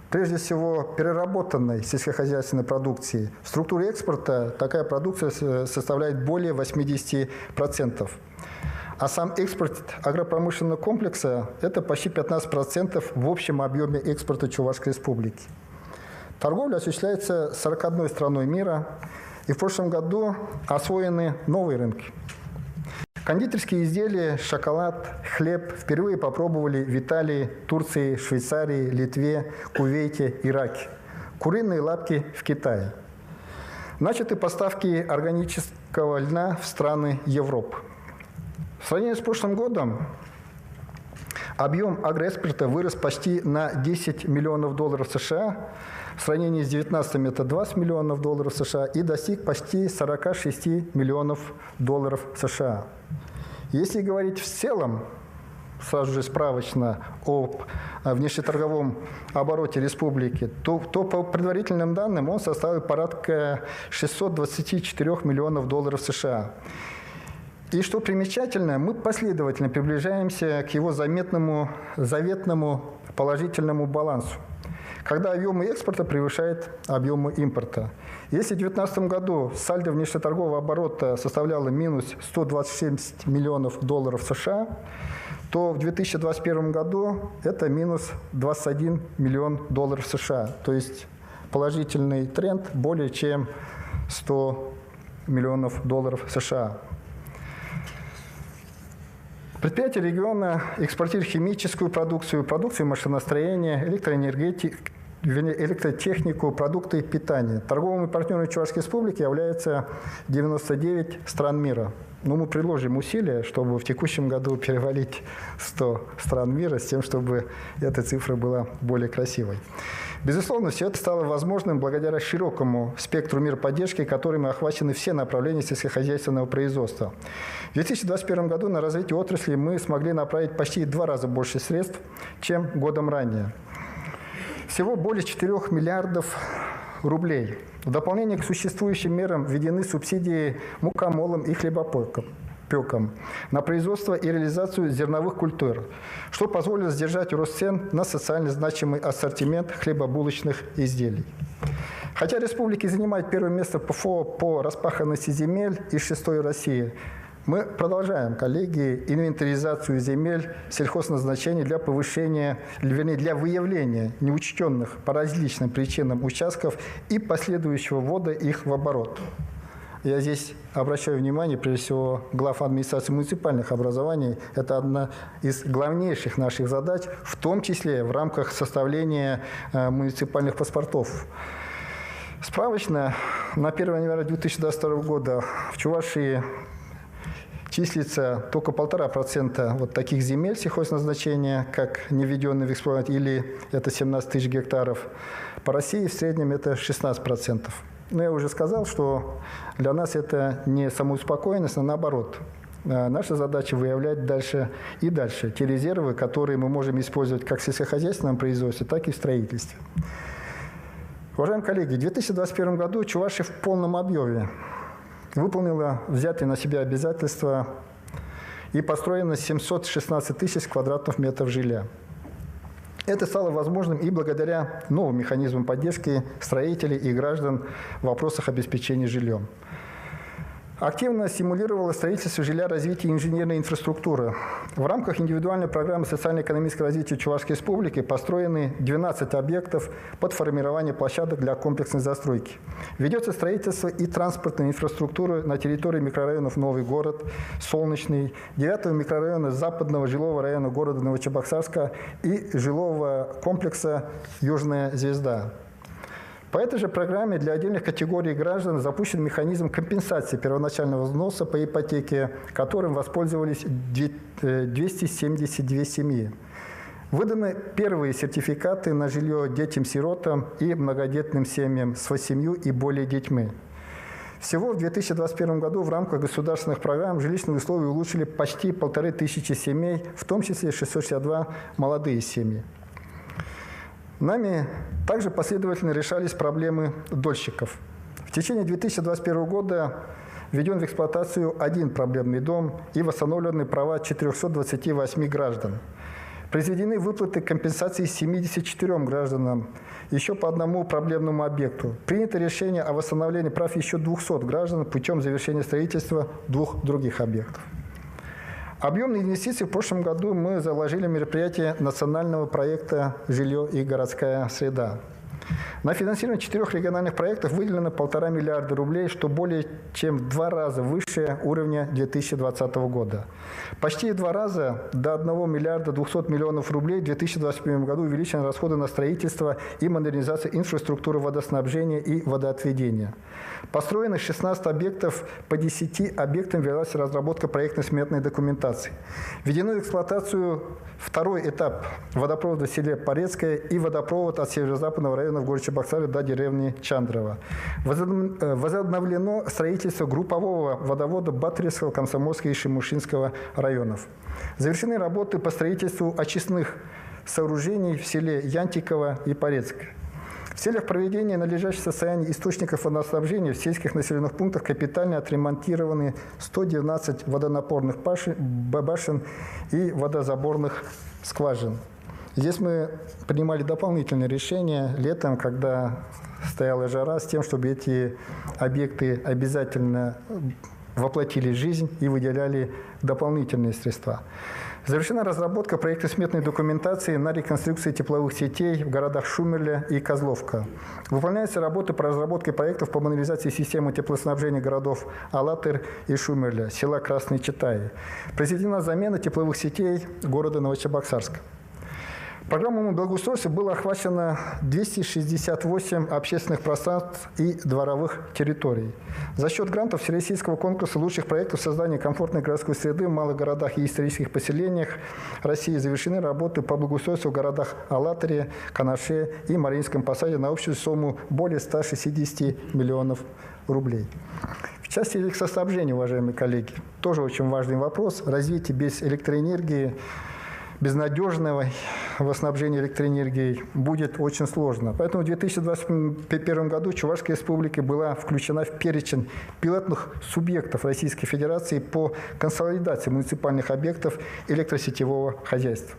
прежде всего переработанной сельскохозяйственной продукции. В структуре экспорта такая продукция составляет более 80%. А сам экспорт агропромышленного комплекса – это почти 15% в общем объеме экспорта Чувашской республики. Торговля осуществляется 41 страной мира, и в прошлом году освоены новые рынки. Кондитерские изделия, шоколад, хлеб впервые попробовали в Италии, Турции, Швейцарии, Литве, Кувейте, Ираке. Куриные лапки в Китае. Начаты поставки органического льна в страны Европы. В сравнении с прошлым годом объем агроэкспорта вырос почти на 10 миллионов долларов США, в сравнении с 2019 это 20 миллионов долларов США и достиг почти 46 миллионов долларов США. Если говорить в целом, сразу же справочно о внешнеторговом обороте республики, то по предварительным данным он составил порядка 624 миллионов долларов США. И что примечательно, мы последовательно приближаемся к его заветному положительному балансу, когда объемы экспорта превышают объемы импорта. Если в 2019 году сальдо внешнеторгового оборота составляло минус 126 миллионов долларов США, то в 2021 году это минус 21 миллион долларов США. То есть положительный тренд более чем 100 миллионов долларов США. Предприятия региона экспортируют химическую продукцию, продукцию машиностроения, электротехнику, продукты питания. Торговыми партнерами Чувашской республики являются 99 стран мира. но мы приложим усилия, чтобы в текущем году перевалить 100 стран мира с тем, чтобы эта цифра была более красивой. Безусловно, все это стало возможным благодаря широкому спектру мер поддержки, которыми охвачены все направления сельскохозяйственного производства. В 2021 году на развитие отрасли мы смогли направить почти в 2 раза больше средств, чем годом ранее. Всего более 4 миллиардов рублей. В дополнение к существующим мерам введены субсидии мукомолам и хлебопекам на производство и реализацию зерновых культур, что позволило сдержать рост цен на социально значимый ассортимент хлебобулочных изделий. Хотя республики занимают первое место ПФО по распаханности земель из 6-й России, мы продолжаем, коллеги, инвентаризацию земель сельхозназначений для повышения, вернее, для выявления неучтенных по различным причинам участков и последующего ввода их в оборот. Я здесь обращаю внимание, прежде всего, глав администрации муниципальных образований. Это одна из главнейших наших задач, в том числе в рамках составления муниципальных паспортов. Справочно, на 1 января 2022 года в Чувашии числится только 1,5% вот таких земель сельхозназначения, как не введенные в эксплуатацию, или это 17 тысяч гектаров. По России в среднем это 16%. Но я уже сказал, что для нас это не самоуспокоенность, а наоборот. Наша задача выявлять дальше и дальше те резервы, которые мы можем использовать как в сельскохозяйственном производстве, так и в строительстве. Уважаемые коллеги, в 2021 году Чувашия в полном объеме выполнила взятые на себя обязательства и построено 716 тысяч квадратных метров жилья. Это стало возможным и благодаря новым механизмам поддержки строителей и граждан в вопросах обеспечения жильем. Активно стимулировало строительство жилья развитие инженерной инфраструктуры. В рамках индивидуальной программы социально-экономического развития Чувашской республики построены 12 объектов под формирование площадок для комплексной застройки. Ведется строительство и транспортной инфраструктуры на территории микрорайонов Новый город, Солнечный, 9-го микрорайона западного жилого района города Новочебоксарска и жилого комплекса «Южная звезда». По этой же программе для отдельных категорий граждан запущен механизм компенсации первоначального взноса по ипотеке, которым воспользовались 272 семьи. Выданы первые сертификаты на жилье детям-сиротам и многодетным семьям с 8 и более детьми. Всего в 2021 году в рамках государственных программ жилищные условия улучшили почти 1500 семей, в том числе 662 молодые семьи. Нами также последовательно решались проблемы дольщиков. В течение 2021 года введен в эксплуатацию 1 проблемный дом и восстановлены права 428 граждан. Произведены выплаты компенсации 74 гражданам, еще по 1 проблемному объекту. Принято решение о восстановлении прав еще 200 граждан путем завершения строительства 2 других объектов. Объемные инвестиции в прошлом году мы заложили в мероприятие национального проекта «Жилье и городская среда». На финансирование 4 региональных проектов выделено 1,5 миллиарда рублей, что более чем в 2 раза выше уровня 2020 года. Почти в 2 раза, до 1 миллиарда 200 миллионов рублей, в 2021 году увеличены расходы на строительство и модернизацию инфраструктуры водоснабжения и водоотведения. Построено 16 объектов, по 10 объектам велась разработка проектно-сметной документации. Введено в эксплуатацию 2-й этап водопровода в селе Порецкое и водопровод от северо-западного района в городе Чебоксары до деревни Чандрово. Возобновлено строительство группового водовода Батыревского, Комсомольского и Шимушинского районов. Завершены работы по строительству очистных сооружений в селе Янтиково и Порецкое. В целях проведения надлежащего состояния источников водоснабжения в сельских населенных пунктах капитально отремонтированы 112 водонапорных башен и водозаборных скважин. Здесь мы принимали дополнительные решения летом, когда стояла жара, с тем, чтобы эти объекты обязательно воплотили в жизнь и выделяли дополнительные средства. Завершена разработка проектно-сметной документации на реконструкцию тепловых сетей в городах Шумерля и Козловка. Выполняются работы по разработке проектов по модернизации системы теплоснабжения городов Алатырь и Шумерля, села Красные Читаи. Произведена замена тепловых сетей города Новочебоксарска. Программой благоустройства было охвачено 268 общественных пространств и дворовых территорий. За счет грантов Всероссийского конкурса лучших проектов создания комфортной городской среды в малых городах и исторических поселениях России завершены работы по благоустройству в городах Алатыре, Канаше и Мариинском Посаде на общую сумму более 160 миллионов рублей. В части электроснабжения, уважаемые коллеги, тоже очень важный вопрос. Развитие без электроэнергии, безнадежного снабжения электроэнергией будет очень сложно. Поэтому в 2021 году Чувашская республика была включена в перечень пилотных субъектов Российской Федерации по консолидации муниципальных объектов электросетевого хозяйства.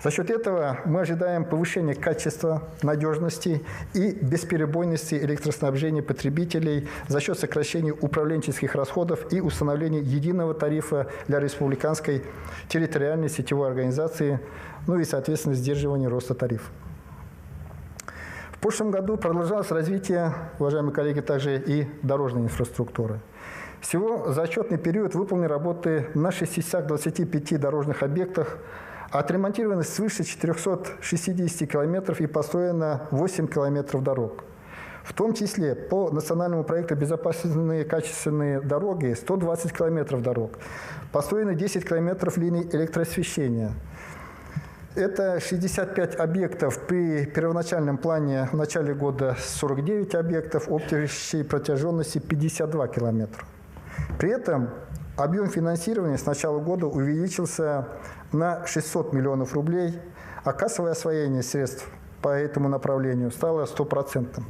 За счет этого мы ожидаем повышения качества, надежности и бесперебойности электроснабжения потребителей за счет сокращения управленческих расходов и установления единого тарифа для республиканской территориальной сетевой организации, ну и, соответственно, сдерживания роста тарифа. В прошлом году продолжалось развитие, уважаемые коллеги, также и дорожной инфраструктуры. Всего за отчетный период выполнены работы на 625 дорожных объектах, отремонтировано свыше 460 километров и построено 8 километров дорог. В том числе по национальному проекту «Безопасные качественные дороги» 120 километров дорог. Построено 10 километров линий электроосвещения. Это 65 объектов при первоначальном плане в начале года 49 объектов, общей протяженностью 52 километра. При этом объем финансирования с начала года увеличился на 600 миллионов рублей, а кассовое освоение средств по этому направлению стало 100%.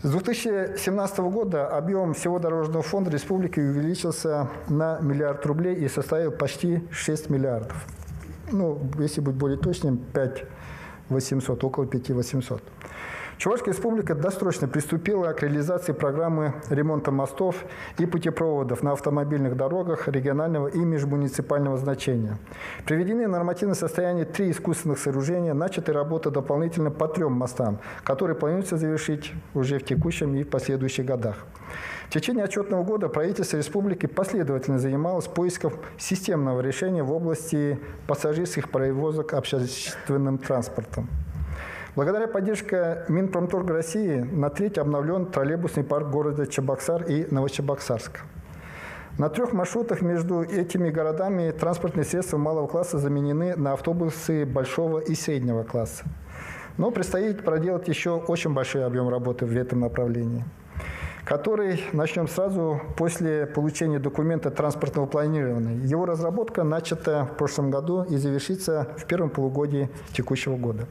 С 2017 года объем всего дорожного фонда республики увеличился на 1 миллиард рублей и составил почти 6 миллиардов. Ну, если быть более точным, 5 800, около 5 800. Чувашская республика досрочно приступила к реализации программы ремонта мостов и путепроводов на автомобильных дорогах регионального и межмуниципального значения. Приведены в нормативное состояние 3 искусственных сооружения, начаты работы дополнительно по 3 мостам, которые планируется завершить уже в текущем и в последующих годах. В течение отчетного года правительство республики последовательно занималось поиском системного решения в области пассажирских перевозок общественным транспортом. Благодаря поддержке Минпромторга России на треть обновлен троллейбусный парк города Чебоксар и Новочебоксарск. На 3 маршрутах между этими городами транспортные средства малого класса заменены на автобусы большого и среднего класса. Но предстоит проделать еще очень большой объем работы в этом направлении, который начнем сразу после получения документа транспортного планирования. Его разработка начата в прошлом году и завершится в первом полугодии текущего года.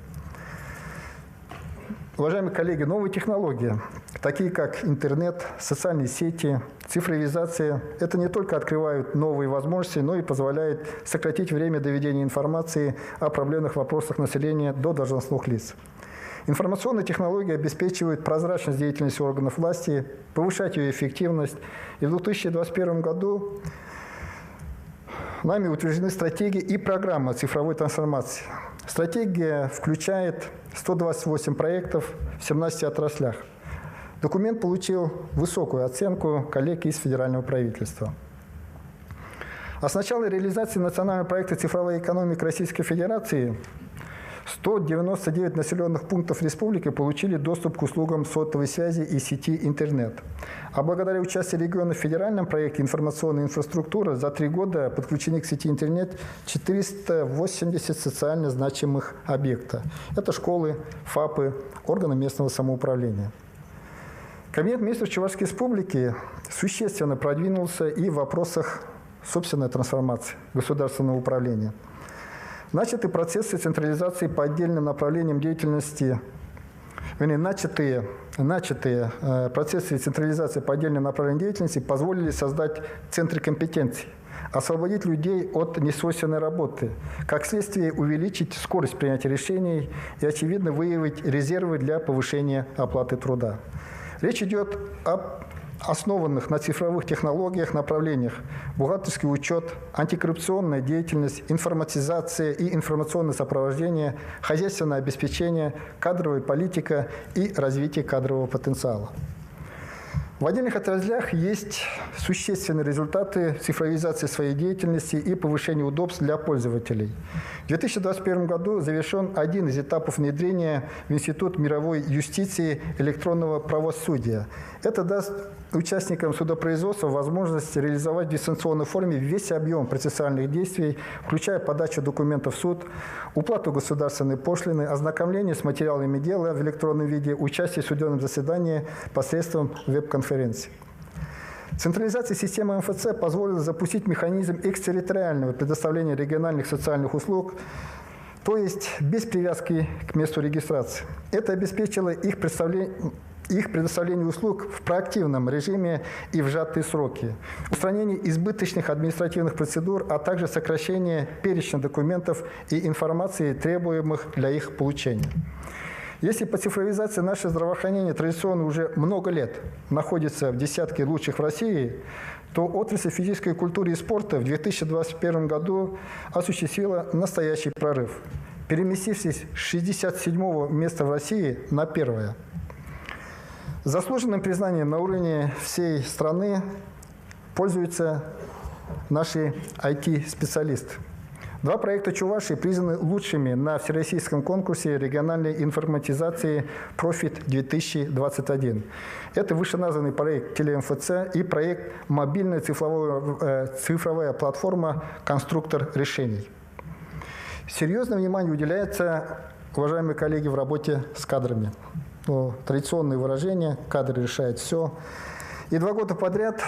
Уважаемые коллеги, новые технологии, такие как интернет, социальные сети, цифровизация, это не только открывают новые возможности, но и позволяет сократить время доведения информации о проблемных вопросах населения до должностных лиц. Информационные технологии обеспечивают прозрачность деятельности органов власти, повышать ее эффективность. И в 2021 году нами утверждены стратегии и программа цифровой трансформации. Стратегия включает 128 проектов в 17 отраслях. Документ получил высокую оценку коллег из федерального правительства. А с начала реализации национального проекта «Цифровая экономика Российской Федерации» 199 населенных пунктов республики получили доступ к услугам сотовой связи и сети интернет. А благодаря участию регионов в федеральном проекте «Информационная инфраструктура» за 3 года подключены к сети интернет 480 социально значимых объектов. Это школы, ФАПы, органы местного самоуправления. Кабинет министров Чувашской республики существенно продвинулся и в вопросах собственной трансформации государственного управления. Начаты процессы централизации по отдельным направлениям деятельности, начатые процессы централизации по отдельным направлениям деятельности позволили создать центры компетенций, освободить людей от несвойственной работы, как следствие увеличить скорость принятия решений и, очевидно, выявить резервы для повышения оплаты труда. Речь идет об основанных на цифровых технологиях направлениях: бухгалтерский учет, антикоррупционная деятельность, информатизация и информационное сопровождение, хозяйственное обеспечение, кадровая политика и развитие кадрового потенциала. В отдельных отраслях есть существенные результаты цифровизации своей деятельности и повышения удобств для пользователей. В 2021 году завершен один из этапов внедрения в Институт мировой юстиции электронного правосудия. Это даст участникам судопроизводства возможность реализовать в дистанционной форме весь объем процессуальных действий, включая подачу документов в суд, уплату государственной пошлины, ознакомление с материалами дела в электронном виде, участие в судебном заседании посредством веб-конференции. Централизация системы МФЦ позволила запустить механизм экстерриториального предоставления региональных социальных услуг, то есть без привязки к месту регистрации. Это обеспечило их предоставление услуг в проактивном режиме и в сжатые сроки, устранение избыточных административных процедур, а также сокращение перечня документов и информации, требуемых для их получения. Если по цифровизации наше здравоохранение традиционно уже много лет находится в десятке лучших в России, то отрасль физической культуры и спорта в 2021 году осуществила настоящий прорыв, переместившись с 67-го места в России на 1-е. Заслуженным признанием на уровне всей страны пользуются наши IT-специалисты. 2 проекта Чувашии признаны лучшими на всероссийском конкурсе региональной информатизации «Профит-2021». Это вышеназванный проект ТелеМФЦ и проект «Мобильная цифровая платформа «Конструктор решений». Серьезное внимание уделяется, уважаемые коллеги, в работе с кадрами. Традиционные выражения «кадры решают все». И 2 года подряд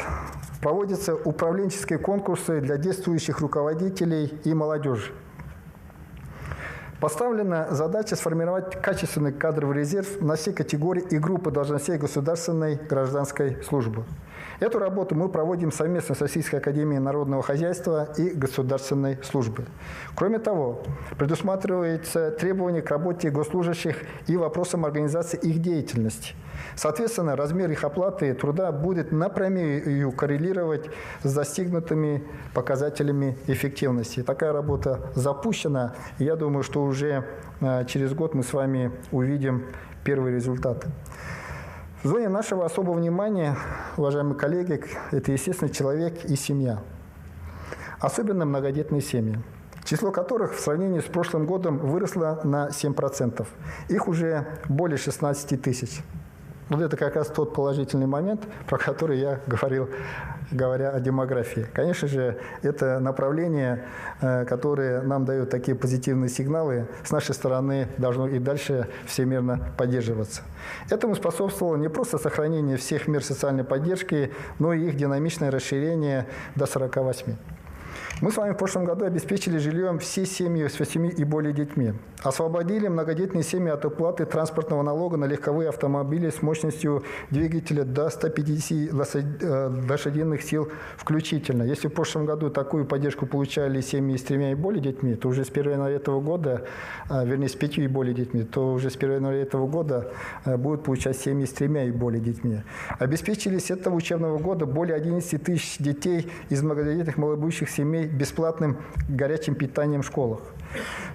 проводятся управленческие конкурсы для действующих руководителей и молодежи. Поставлена задача сформировать качественный кадровый резерв на все категории и группы должностей государственной гражданской службы. Эту работу мы проводим совместно с Российской академией народного хозяйства и государственной службы. Кроме того, предусматривается требование к работе госслужащих и вопросам организации их деятельности. Соответственно, размер их оплаты труда будет напрямую коррелировать с достигнутыми показателями эффективности. Такая работа запущена, и я думаю, что уже через год мы с вами увидим первые результаты. В зоне нашего особого внимания, уважаемые коллеги, это, естественно, человек и семья. Особенно многодетные семьи, число которых в сравнении с прошлым годом выросло на 7%. Их уже более 16 тысяч. Вот это как раз тот положительный момент, про который я говорил, говоря о демографии. Конечно же, это направление, которое нам дает такие позитивные сигналы, с нашей стороны должно и дальше всемирно поддерживаться. Этому способствовало не просто сохранение всех мер социальной поддержки, но и их динамичное расширение до 48. Мы с вами в прошлом году обеспечили жильем все семьи с 8 и более детьми. Освободили многодетные семьи от уплаты транспортного налога на легковые автомобили с мощностью двигателя до 150 лошадиных сил включительно. Если в прошлом году такую поддержку получали семьи с 3 и более детьми, то уже с 1 января этого года, вернее, с 5 и более детьми, то уже с 1 января этого года будут получать семьи с 3 и более детьми. Обеспечили с этого учебного года более 11 тысяч детей из многодетных малоимущих семей бесплатным горячим питанием в школах.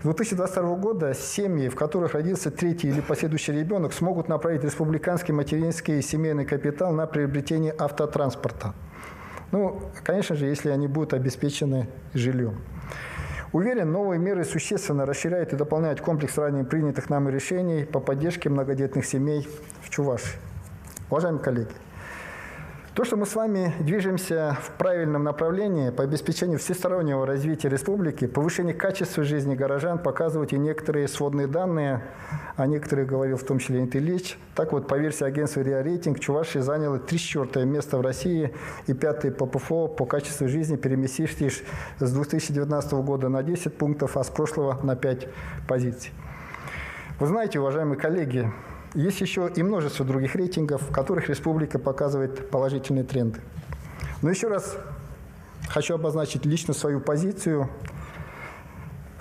С 2022 года семьи, в которых родился 3-й или последующий ребенок, смогут направить республиканский материнский и семейный капитал на приобретение автотранспорта. Конечно же, если они будут обеспечены жильем. Уверен, новые меры существенно расширяют и дополняют комплекс ранее принятых нами решений по поддержке многодетных семей в Чувашии. Уважаемые коллеги, то, что мы с вами движемся в правильном направлении по обеспечению всестороннего развития республики, повышению качества жизни горожан, показывают и некоторые сводные данные, о некоторых говорил в том числе Леонид Ильич. Так вот, по версии агентства «Риа Рейтинг», Чувашия заняла 34-е место в России и 5-е по ПФО по качеству жизни, переместившись с 2019 года на 10 пунктов, а с прошлого на 5 позиций. Вы знаете, уважаемые коллеги, есть еще и множество других рейтингов, в которых республика показывает положительные тренды. Но еще раз хочу обозначить лично свою позицию,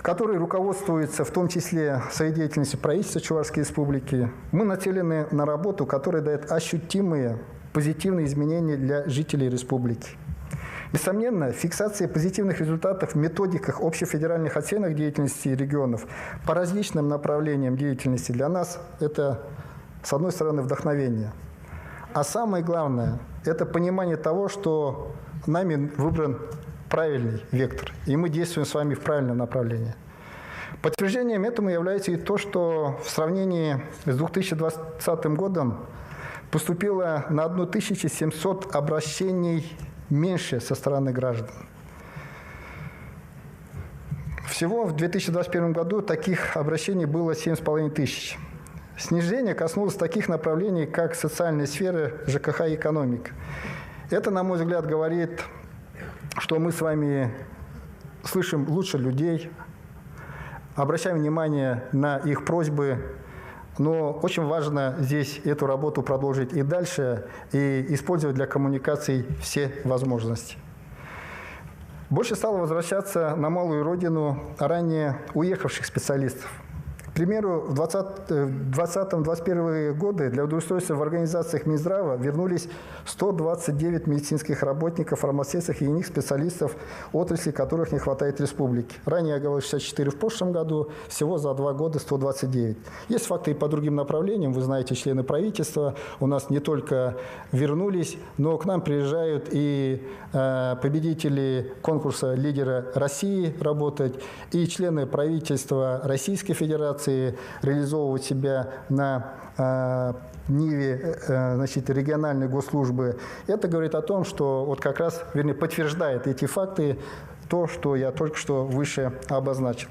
которой руководствуется в том числе своей деятельностью правительства Чувашской республики. Мы нацелены на работу, которая дает ощутимые позитивные изменения для жителей республики. Несомненно, фиксация позитивных результатов в методиках общефедеральных оценок деятельности регионов по различным направлениям деятельности для нас – это, с одной стороны, вдохновение. А самое главное – это понимание того, что нами выбран правильный вектор, и мы действуем с вами в правильном направлении. Подтверждением этому является и то, что в сравнении с 2020 годом поступило на 1700 обращений меньше со стороны граждан. Всего в 2021 году таких обращений было 7500. Снижение коснулось таких направлений, как социальная сфера, ЖКХ и экономика. Это, на мой взгляд, говорит, что мы с вами слышим лучше людей, обращаем внимание на их просьбы, но очень важно здесь эту работу продолжить и дальше, и использовать для коммуникаций все возможности. Больше стало возвращаться на малую родину ранее уехавших специалистов. К примеру, в 2020-2021 годы для удостоверства в организациях Минздрава вернулись 129 медицинских работников, фармацевтов и иных специалистов, отрасли которых не хватает в республике. Ранее я говорил 64 в прошлом году, всего за 2 года 129. Есть факты и по другим направлениям. Вы знаете, члены правительства у нас не только вернулись, но к нам приезжают и победители конкурса «Лидера России» работать, и члены правительства Российской Федерации реализовывать себя на ниве региональной госслужбы. Это говорит о том, что вот как раз, вернее, подтверждает эти факты, то, что я только что выше обозначил.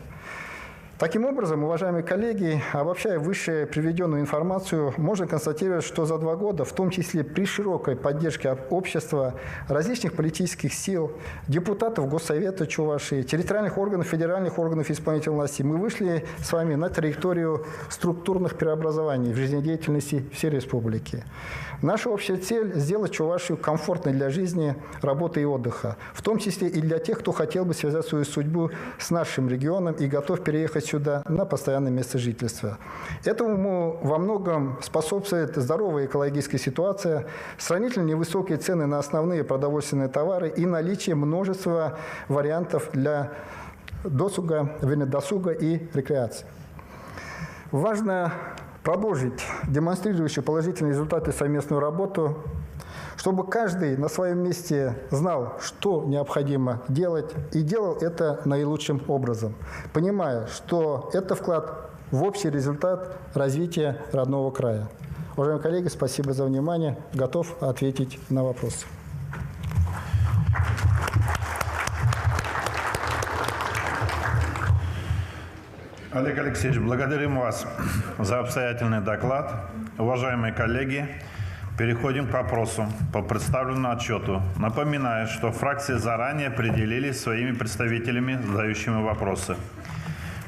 Таким образом, уважаемые коллеги, обобщая выше приведенную информацию, можно констатировать, что за 2 года, в том числе при широкой поддержке общества, различных политических сил, депутатов Госсовета Чувашии, территориальных органов, федеральных органов исполнительной власти, мы вышли с вами на траекторию структурных преобразований в жизнедеятельности всей республики. Наша общая цель – сделать Чувашию комфортной для жизни, работы и отдыха, в том числе и для тех, кто хотел бы связать свою судьбу с нашим регионом и готов переехать сюда на постоянное место жительства. Этому во многом способствует здоровая экологическая ситуация, сравнительно невысокие цены на основные продовольственные товары и наличие множества вариантов для досуга и рекреации. Важно продолжить демонстрирующую положительные результаты совместную работу, чтобы каждый на своем месте знал, что необходимо делать, и делал это наилучшим образом, понимая, что это вклад в общий результат развития родного края. Уважаемые коллеги, спасибо за внимание. Готов ответить на вопросы. Олег Алексеевич, благодарим вас за обстоятельный доклад. Уважаемые коллеги, переходим к вопросу по представленному отчету. Напоминаю, что фракции заранее определились своими представителями, задающими вопросы.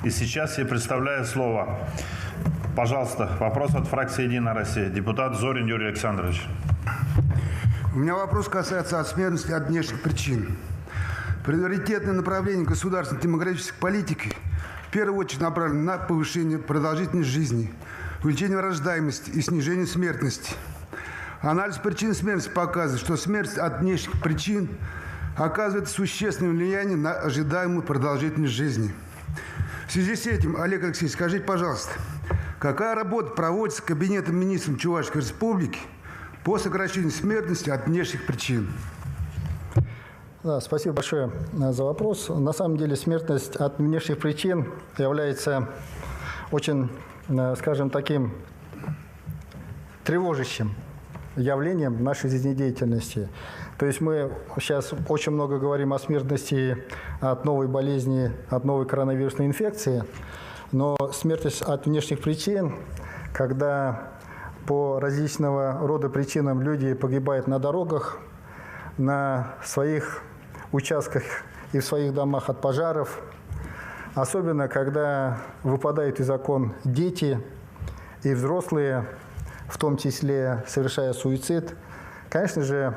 И сейчас я предоставляю слово. Пожалуйста, вопрос от фракции «Единая Россия». Депутат Зорин Юрий Александрович. У меня вопрос касается смертности от внешних причин. Приоритетное направление государственной демографической политики в первую очередь направлено на повышение продолжительности жизни, увеличение рождаемости и снижение смертности. Анализ причин смерти показывает, что смерть от внешних причин оказывает существенное влияние на ожидаемую продолжительность жизни. В связи с этим, Олег Алексеевич, скажите, пожалуйста, какая работа проводится Кабинетом министров Чувашской Республики по сокращению смертности от внешних причин? Да, спасибо большое за вопрос. На самом деле смертность от внешних причин является очень, скажем, таким тревожащим явлением нашей жизнедеятельности. То есть мы сейчас очень много говорим о смертности от новой болезни, от новой коронавирусной инфекции, но смертность от внешних причин, когда по различного рода причинам люди погибают на дорогах, на своих участках и в своих домах от пожаров, особенно когда выпадают из окон дети и взрослые, в том числе совершая суицид, конечно же,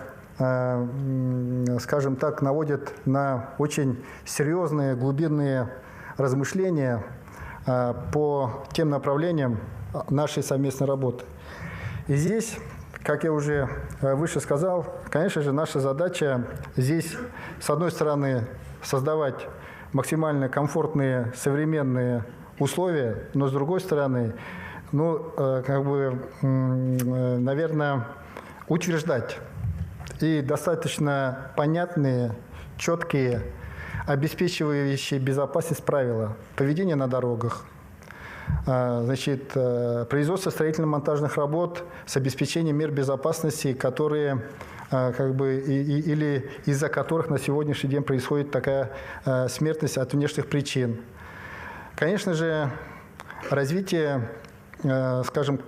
скажем так, наводят на очень серьезные глубинные размышления по тем направлениям нашей совместной работы. И здесь, как я уже выше сказал, конечно же, наша задача здесь, с одной стороны, создавать максимально комфортные современные условия, но с другой стороны, наверное, утверждать и достаточно понятные, четкие, обеспечивающие безопасность правила поведения на дорогах, значит, производство строительно-монтажных работ с обеспечением мер безопасности, которые или из-за которых на сегодняшний день происходит такая смертность от внешних причин. Конечно же, развитие, скажем,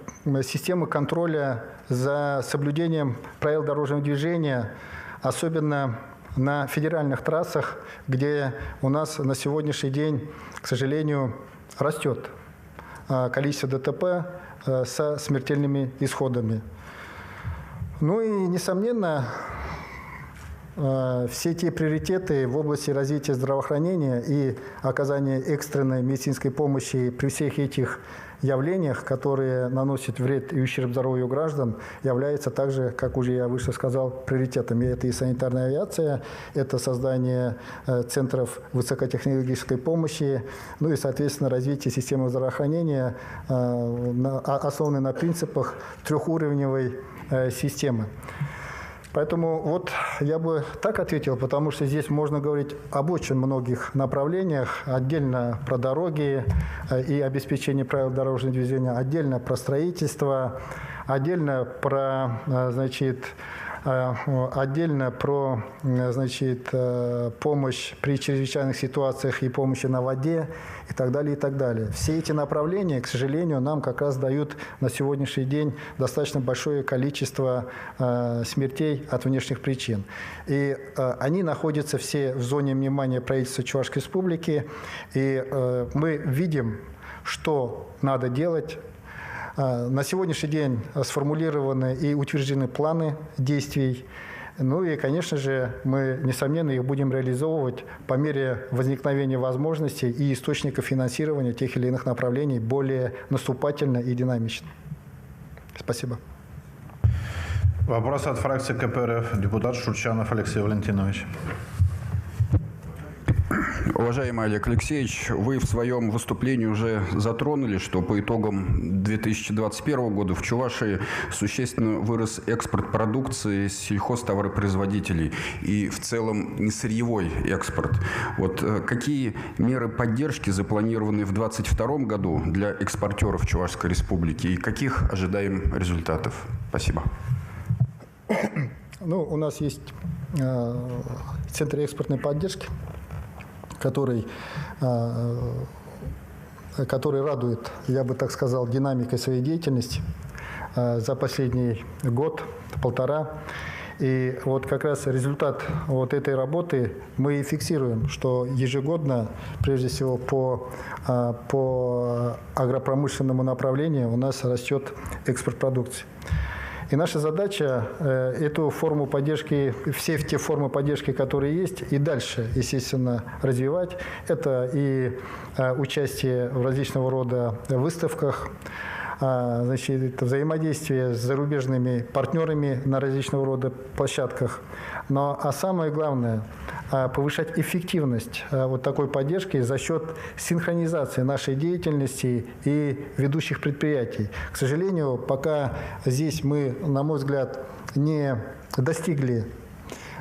системы контроля за соблюдением правил дорожного движения, особенно на федеральных трассах, где у нас на сегодняшний день, к сожалению, растет количество ДТП со смертельными исходами. Ну и, несомненно, все те приоритеты в области развития здравоохранения и оказания экстренной медицинской помощи при всех этих явлениях, которые наносят вред и ущерб здоровью граждан, являются также, как уже я выше сказал, приоритетами. Это и санитарная авиация, это создание центров высокотехнологической помощи, ну и, соответственно, развитие системы здравоохранения, основанной на принципах трехуровневой системы. Поэтому вот я бы так ответил, потому что здесь можно говорить об очень многих направлениях, отдельно про дороги и обеспечение правил дорожного движения, отдельно про строительство, отдельно про, значит, помощь при чрезвычайных ситуациях и помощи на воде и так далее, и так далее. Все эти направления, к сожалению, нам как раз дают на сегодняшний день достаточно большое количество смертей от внешних причин. И они находятся все в зоне внимания правительства Чувашской Республики, и мы видим, что надо делать. На сегодняшний день сформулированы и утверждены планы действий. Ну и, конечно же, мы, несомненно, их будем реализовывать по мере возникновения возможностей и источников финансирования тех или иных направлений более наступательно и динамично. Спасибо. Вопрос от фракции КПРФ. Депутат Шурчанов Алексей Валентинович. Уважаемый Олег Алексеевич, вы в своем выступлении уже затронули, что по итогам 2021 года в Чувашии существенно вырос экспорт продукции сельхозтоваропроизводителей и в целом несырьевой экспорт. Вот какие меры поддержки запланированы в 2022 году для экспортеров Чувашской Республики и каких ожидаем результатов? Спасибо. Ну, у нас есть Центр экспортной поддержки, который радует, я бы так сказал, динамикой своей деятельности за последний год, полтора. И вот как раз результат вот этой работы мы и фиксируем, что ежегодно, прежде всего по агропромышленному направлению, у нас растет экспорт продукции. И наша задача эту форму поддержки, все те формы поддержки, которые есть, и дальше, естественно, развивать. Это и участие в различного рода выставках, значит, взаимодействие с зарубежными партнерами на различного рода площадках. А самое главное – повышать эффективность вот такой поддержки за счет синхронизации нашей деятельности и ведущих предприятий. К сожалению, пока здесь мы, на мой взгляд, не достигли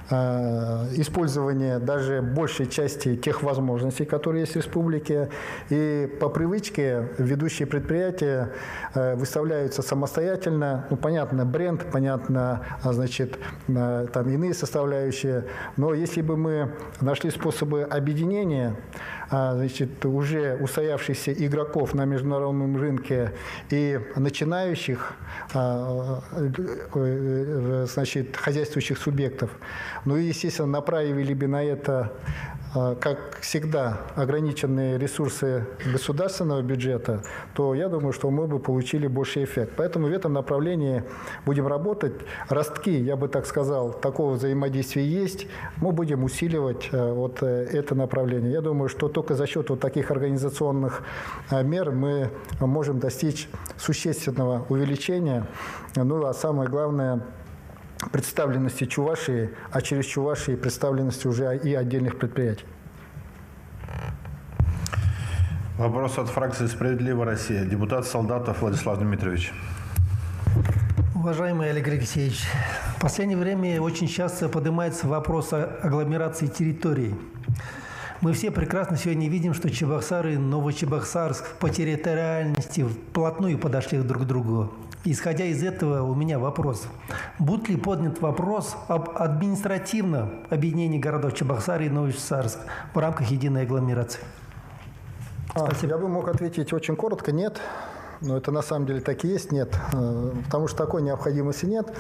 использование даже большей части тех возможностей, которые есть в республике. И по привычке ведущие предприятия выставляются самостоятельно. Ну, понятно, бренд, понятно, значит, там иные составляющие. Но если бы мы нашли способы объединения, значит, уже устоявшихся игроков на международном рынке и начинающих, значит, хозяйствующих субъектов, ну и, естественно, направили бы на это, как всегда, ограниченные ресурсы государственного бюджета, то я думаю, что мы бы получили больший эффект. Поэтому в этом направлении будем работать. Ростки, я бы так сказал, такого взаимодействия есть. Мы будем усиливать вот это направление. Я думаю, что только за счет вот таких организационных мер мы можем достичь существенного увеличения. Ну а самое главное – представленности Чувашии, а через Чувашии представленности уже и отдельных предприятий. Вопрос от фракции «Справедливая Россия». Депутат Солдатов Владислав Дмитриевич. Уважаемый Олег Алексеевич, в последнее время очень часто поднимается вопрос о агломерации территорий. Мы все прекрасно сегодня видим, что Чебоксары и Новочебоксарск по территориальности вплотную подошли друг к другу. Исходя из этого, у меня вопрос. Будет ли поднят вопрос об административном объединении городов Чебоксары и Новочебоксарск в рамках единой агломерации? Спасибо. Я бы мог ответить очень коротко: нет. Но это на самом деле так и есть, нет. Потому что такой необходимости нет.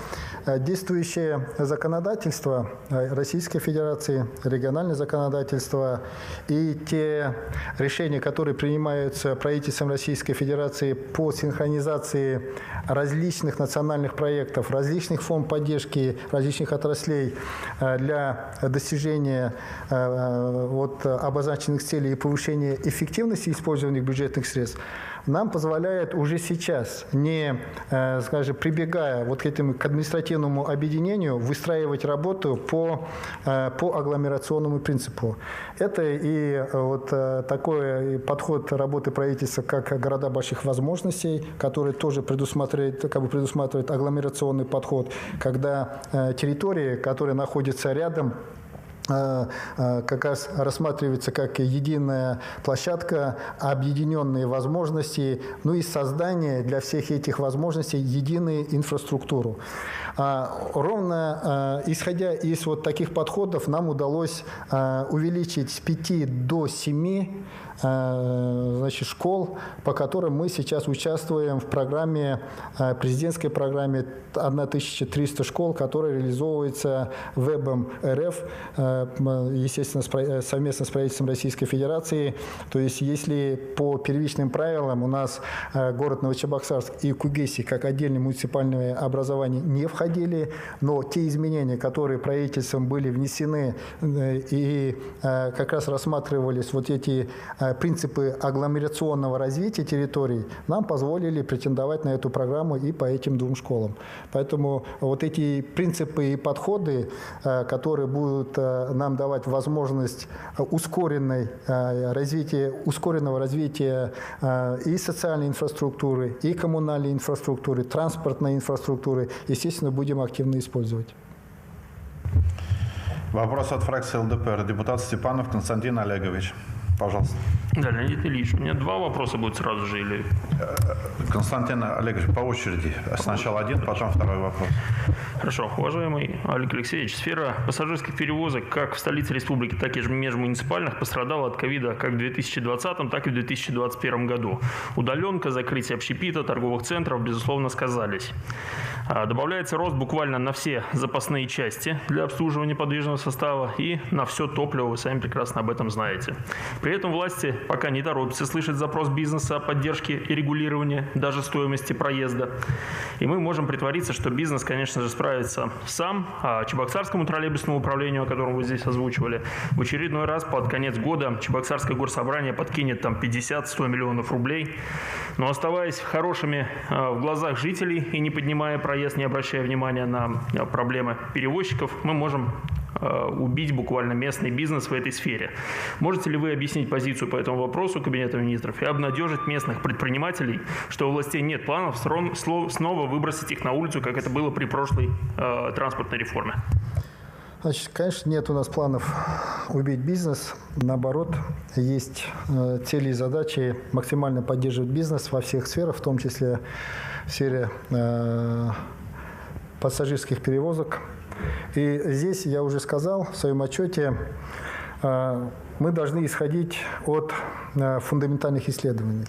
Действующее законодательство Российской Федерации, региональное законодательство и те решения, которые принимаются правительством Российской Федерации по синхронизации различных национальных проектов, различных форм поддержки различных отраслей для достижения обозначенных целей и повышения эффективности использования бюджетных средств, нам позволяет уже сейчас, не, скажем, прибегая к этому к административному объединению, выстраивать работу по агломерационному принципу. Это и такой подход работы правительства, как города больших возможностей, который тоже предусматривает агломерационный подход, когда территории, которые находятся рядом, как раз рассматривается как единая площадка, объединенные возможности, и создание для всех этих возможностей единой инфраструктуры. Ровно исходя из таких подходов нам удалось увеличить с 5 до 7 школ, по которым мы сейчас участвуем в программе, президентской программе 1300 школ, которая реализовывается ВЭБом РФ, естественно, совместно с правительством Российской Федерации. То есть, если по первичным правилам у нас город Новочебоксарск и Кугеси как отдельные муниципальные образования не входили, но те изменения, которые правительством были внесены и как раз рассматривались эти принципы агломерационного развития территорий, нам позволили претендовать на эту программу и по этим 2 школам. Поэтому эти принципы и подходы, которые будут нам давать возможность ускоренного развития и социальной инфраструктуры, и коммунальной инфраструктуры, транспортной инфраструктуры, естественно, будем активно использовать. Вопрос от фракции ЛДПР. Депутат Степанов Константин Олегович. Пожалуйста. Да, Леонид Ильич, у меня 2 вопроса будет сразу же. Или... Константин Олегович, по очереди. Сначала один, потом 2 вопрос. Хорошо. Уважаемый Олег Алексеевич, сфера пассажирских перевозок как в столице республики, так и межмуниципальных пострадала от ковида как в 2020, так и в 2021 году. Удаленка, закрытие общепита, торговых центров, безусловно, сказались. Добавляется рост буквально на все запасные части для обслуживания подвижного состава и на все топливо, вы сами прекрасно об этом знаете. При этом власти пока не торопятся слышать запрос бизнеса о поддержке и регулировании даже стоимости проезда. И мы можем притвориться, что бизнес, конечно же, справится сам, а Чебоксарскому троллейбусному управлению, о котором вы здесь озвучивали, в очередной раз под конец года Чебоксарское горсобрание подкинет 50-100 миллионов рублей. Но оставаясь хорошими в глазах жителей и не поднимая проезд, не обращая внимания на проблемы перевозчиков, мы можем убить буквально местный бизнес в этой сфере. Можете ли вы объяснить позицию по этому вопросу Кабинета министров и обнадежить местных предпринимателей, что у властей нет планов снова выбросить их на улицу, как это было при прошлой транспортной реформе? Значит, конечно, нет у нас планов убить бизнес. Наоборот, есть цели и задачи максимально поддерживать бизнес во всех сферах, в том числе в сфере пассажирских перевозок. И здесь, я уже сказал в своем отчете, мы должны исходить от фундаментальных исследований.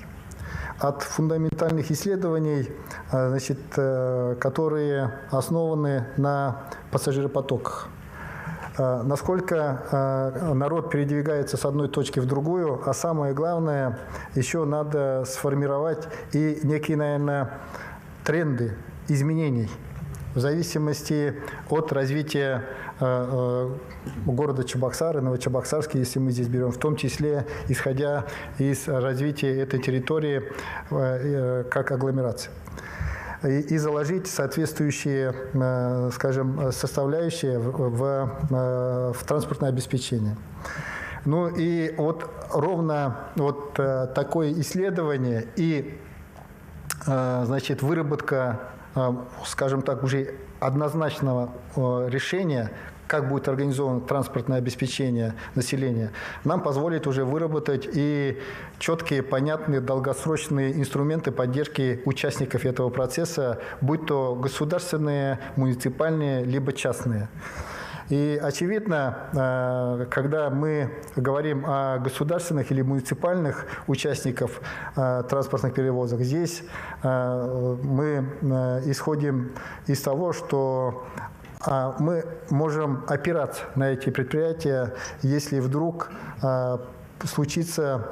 От фундаментальных исследований, которые основаны на пассажиропотоках. Насколько народ передвигается с одной точки в другую, а самое главное, еще надо сформировать и некие, наверное, тренды изменений в зависимости от развития города Чебоксары, Новочебоксарска, если мы здесь берем, в том числе исходя из развития этой территории как агломерации. И заложить соответствующие, скажем, составляющие в транспортное обеспечение. Ну и ровно такое исследование и, выработка, скажем так, уже однозначного решения, как будет организовано транспортное обеспечение населения, нам позволит уже выработать и четкие, понятные, долгосрочные инструменты поддержки участников этого процесса, будь то государственные, муниципальные, либо частные. И очевидно, когда мы говорим о государственных или муниципальных участниках транспортных перевозок, здесь мы исходим из того, что мы можем опираться на эти предприятия, если вдруг случится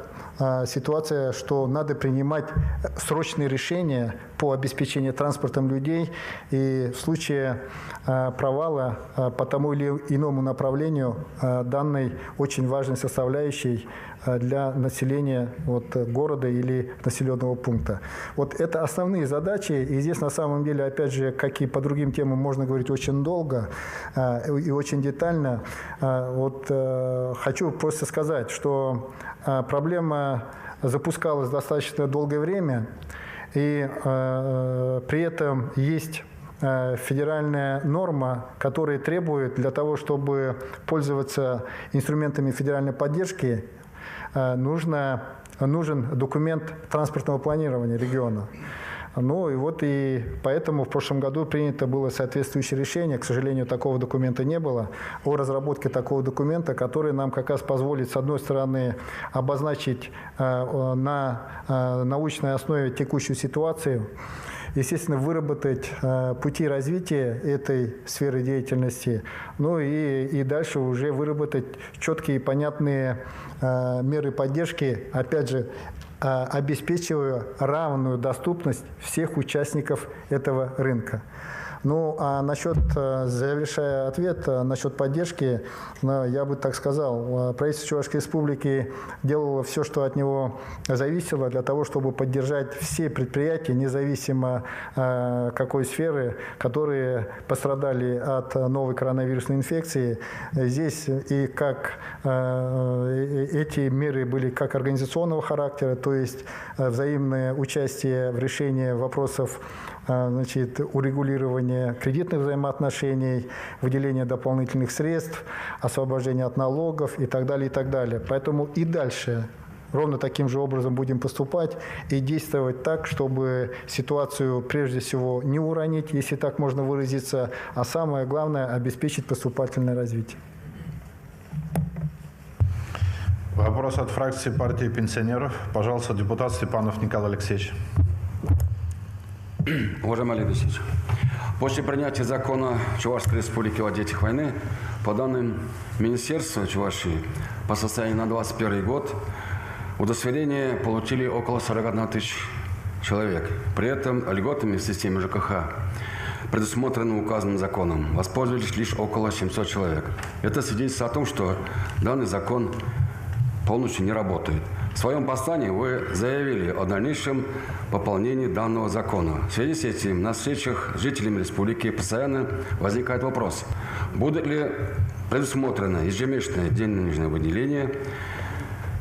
ситуация, что надо принимать срочные решения по обеспечению транспортом людей, и в случае провала по тому или иному направлению данной очень важной составляющей для населения города или населенного пункта. Вот это основные задачи, и здесь на самом деле, опять же, как и по другим темам, можно говорить очень долго и очень детально. Хочу просто сказать, что проблема запускалась достаточно долгое время, и при этом есть федеральная норма, которая требует для того, чтобы пользоваться инструментами федеральной поддержки, нужен документ транспортного планирования региона. И поэтому в прошлом году принято было соответствующее решение. К сожалению, такого документа не было. О разработке такого документа, который нам как раз позволит, с одной стороны, обозначить на научной основе текущую ситуацию, естественно, выработать пути развития этой сферы деятельности, и дальше уже выработать четкие и понятные меры поддержки, опять же, обеспечивая равную доступность всех участников этого рынка. Завершая ответ насчет поддержки, я бы так сказал, правительство Чувашской Республики делало все, что от него зависело, для того, чтобы поддержать все предприятия, независимо какой сферы, которые пострадали от новой коронавирусной инфекции. Здесь и эти меры были как организационного характера, то есть взаимное участие в решении вопросов урегулирования кредитных взаимоотношений, выделения дополнительных средств, освобождения от налогов и так далее, и так далее. Поэтому и дальше ровно таким же образом будем поступать и действовать так, чтобы ситуацию прежде всего не уронить, если так можно выразиться, а самое главное – обеспечить поступательное развитие. Вопрос от фракции партии пенсионеров. Пожалуйста, депутат Степанов Николай Алексеевич. Уважаемый Олег Алексеевич, после принятия закона Чувашской Республики о детях войны, по данным Министерства Чувашии, по состоянию на 2021 год, удостоверение получили около 41 тысяч человек. При этом льготами в системе ЖКХ, предусмотренным указанным законом, воспользовались лишь около 700 человек. Это свидетельствует о том, что данный закон полностью не работает. В своем послании вы заявили о дальнейшем пополнении данного закона. В связи с этим на встречах с жителями республики постоянно возникает вопрос, будет ли предусмотрено ежемесячное денежное выделение,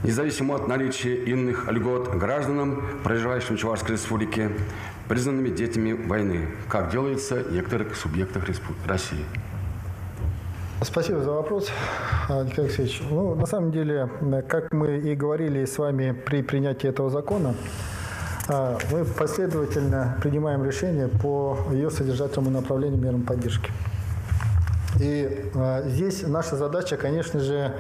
независимо от наличия иных льгот, гражданам, проживающим в Чувашской республике, признанными детьми войны, как делается в некоторых субъектах России. Спасибо за вопрос, Николай Алексеевич. На самом деле, как мы и говорили с вами при принятии этого закона, мы последовательно принимаем решения по ее содержательному направлению мерам поддержки. И здесь наша задача, конечно же,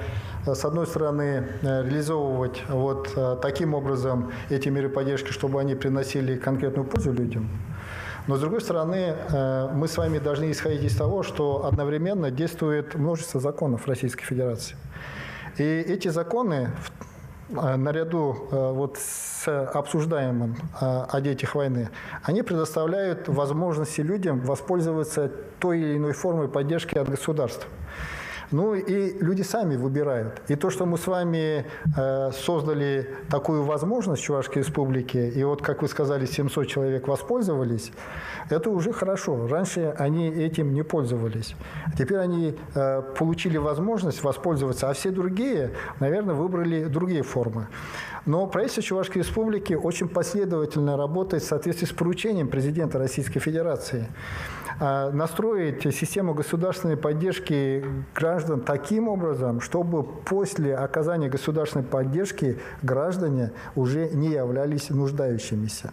с одной стороны, реализовывать таким образом эти меры поддержки, чтобы они приносили конкретную пользу людям. Но, с другой стороны, мы с вами должны исходить из того, что одновременно действует множество законов Российской Федерации. И эти законы, наряду с обсуждаемым о детях войны, они предоставляют возможности людям воспользоваться той или иной формой поддержки от государства. И люди сами выбирают. И то, что мы с вами создали такую возможность в Чувашской Республике, и как вы сказали, 700 человек воспользовались, это уже хорошо. Раньше они этим не пользовались. Теперь они получили возможность воспользоваться, а все другие, наверное, выбрали другие формы. Но правительство Чувашской Республики очень последовательно работает в соответствии с поручением президента Российской Федерации настроить систему государственной поддержки граждан таким образом, чтобы после оказания государственной поддержки граждане уже не являлись нуждающимися.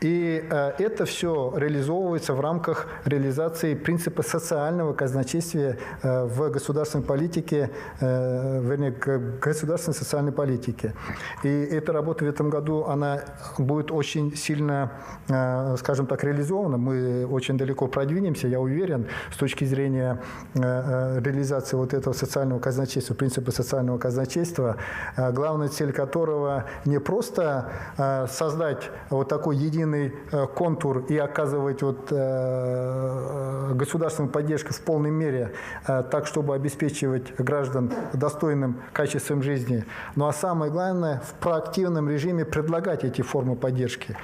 И это все реализовывается в рамках реализации принципа социального казначействия в государственной политике, вернее, государственной социальной политике. И эта работа в этом году, она будет очень сильно, скажем так, реализована. Мы очень далеко продвинемся, я уверен, с точки зрения реализации вот этого социального казначейства, принципа социального казначейства, главная цель которого не просто создать вот такой единый контур и оказывать вот, государственную поддержку в полной мере, так, чтобы обеспечивать граждан достойным качеством жизни. Ну а самое главное, в проактивном режиме предлагать эти формы поддержки.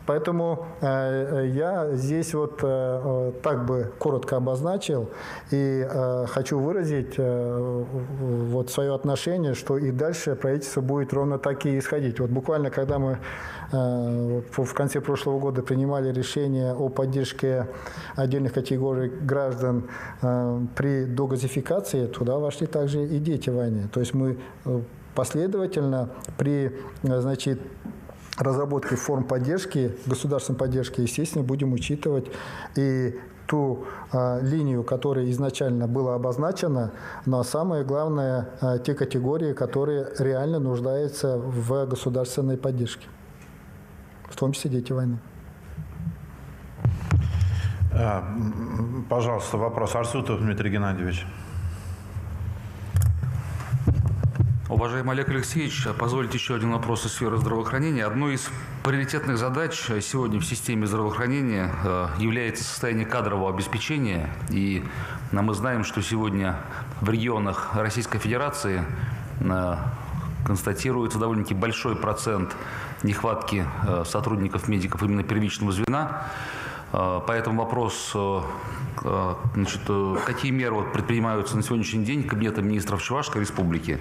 Поэтому я здесь вот так бы коротко обозначил и хочу выразить вот свое отношение, что и дальше правительство будет ровно так и исходить. Вот буквально, когда мы в конце прошлого года принимали решение о поддержке отдельных категорий граждан при догазификации, туда вошли также и дети войны. То есть мы последовательно при, значит, разработки форм поддержки, государственной поддержки, естественно, будем учитывать и ту линию, которая изначально была обозначена, но самое главное, те категории, которые реально нуждаются в государственной поддержке, в том числе дети войны. Пожалуйста, вопрос. Арсутов Дмитрий Геннадьевич. Уважаемый Олег Алексеевич, позвольте еще один вопрос из сферы здравоохранения. Одной из приоритетных задач сегодня в системе здравоохранения является состояние кадрового обеспечения. И мы знаем, что сегодня в регионах Российской Федерации констатируется довольно-таки большой процент нехватки сотрудников, медиков именно первичного звена. Поэтому вопрос, значит, какие меры предпринимаются на сегодняшний день Кабинетом министров Чувашской Республики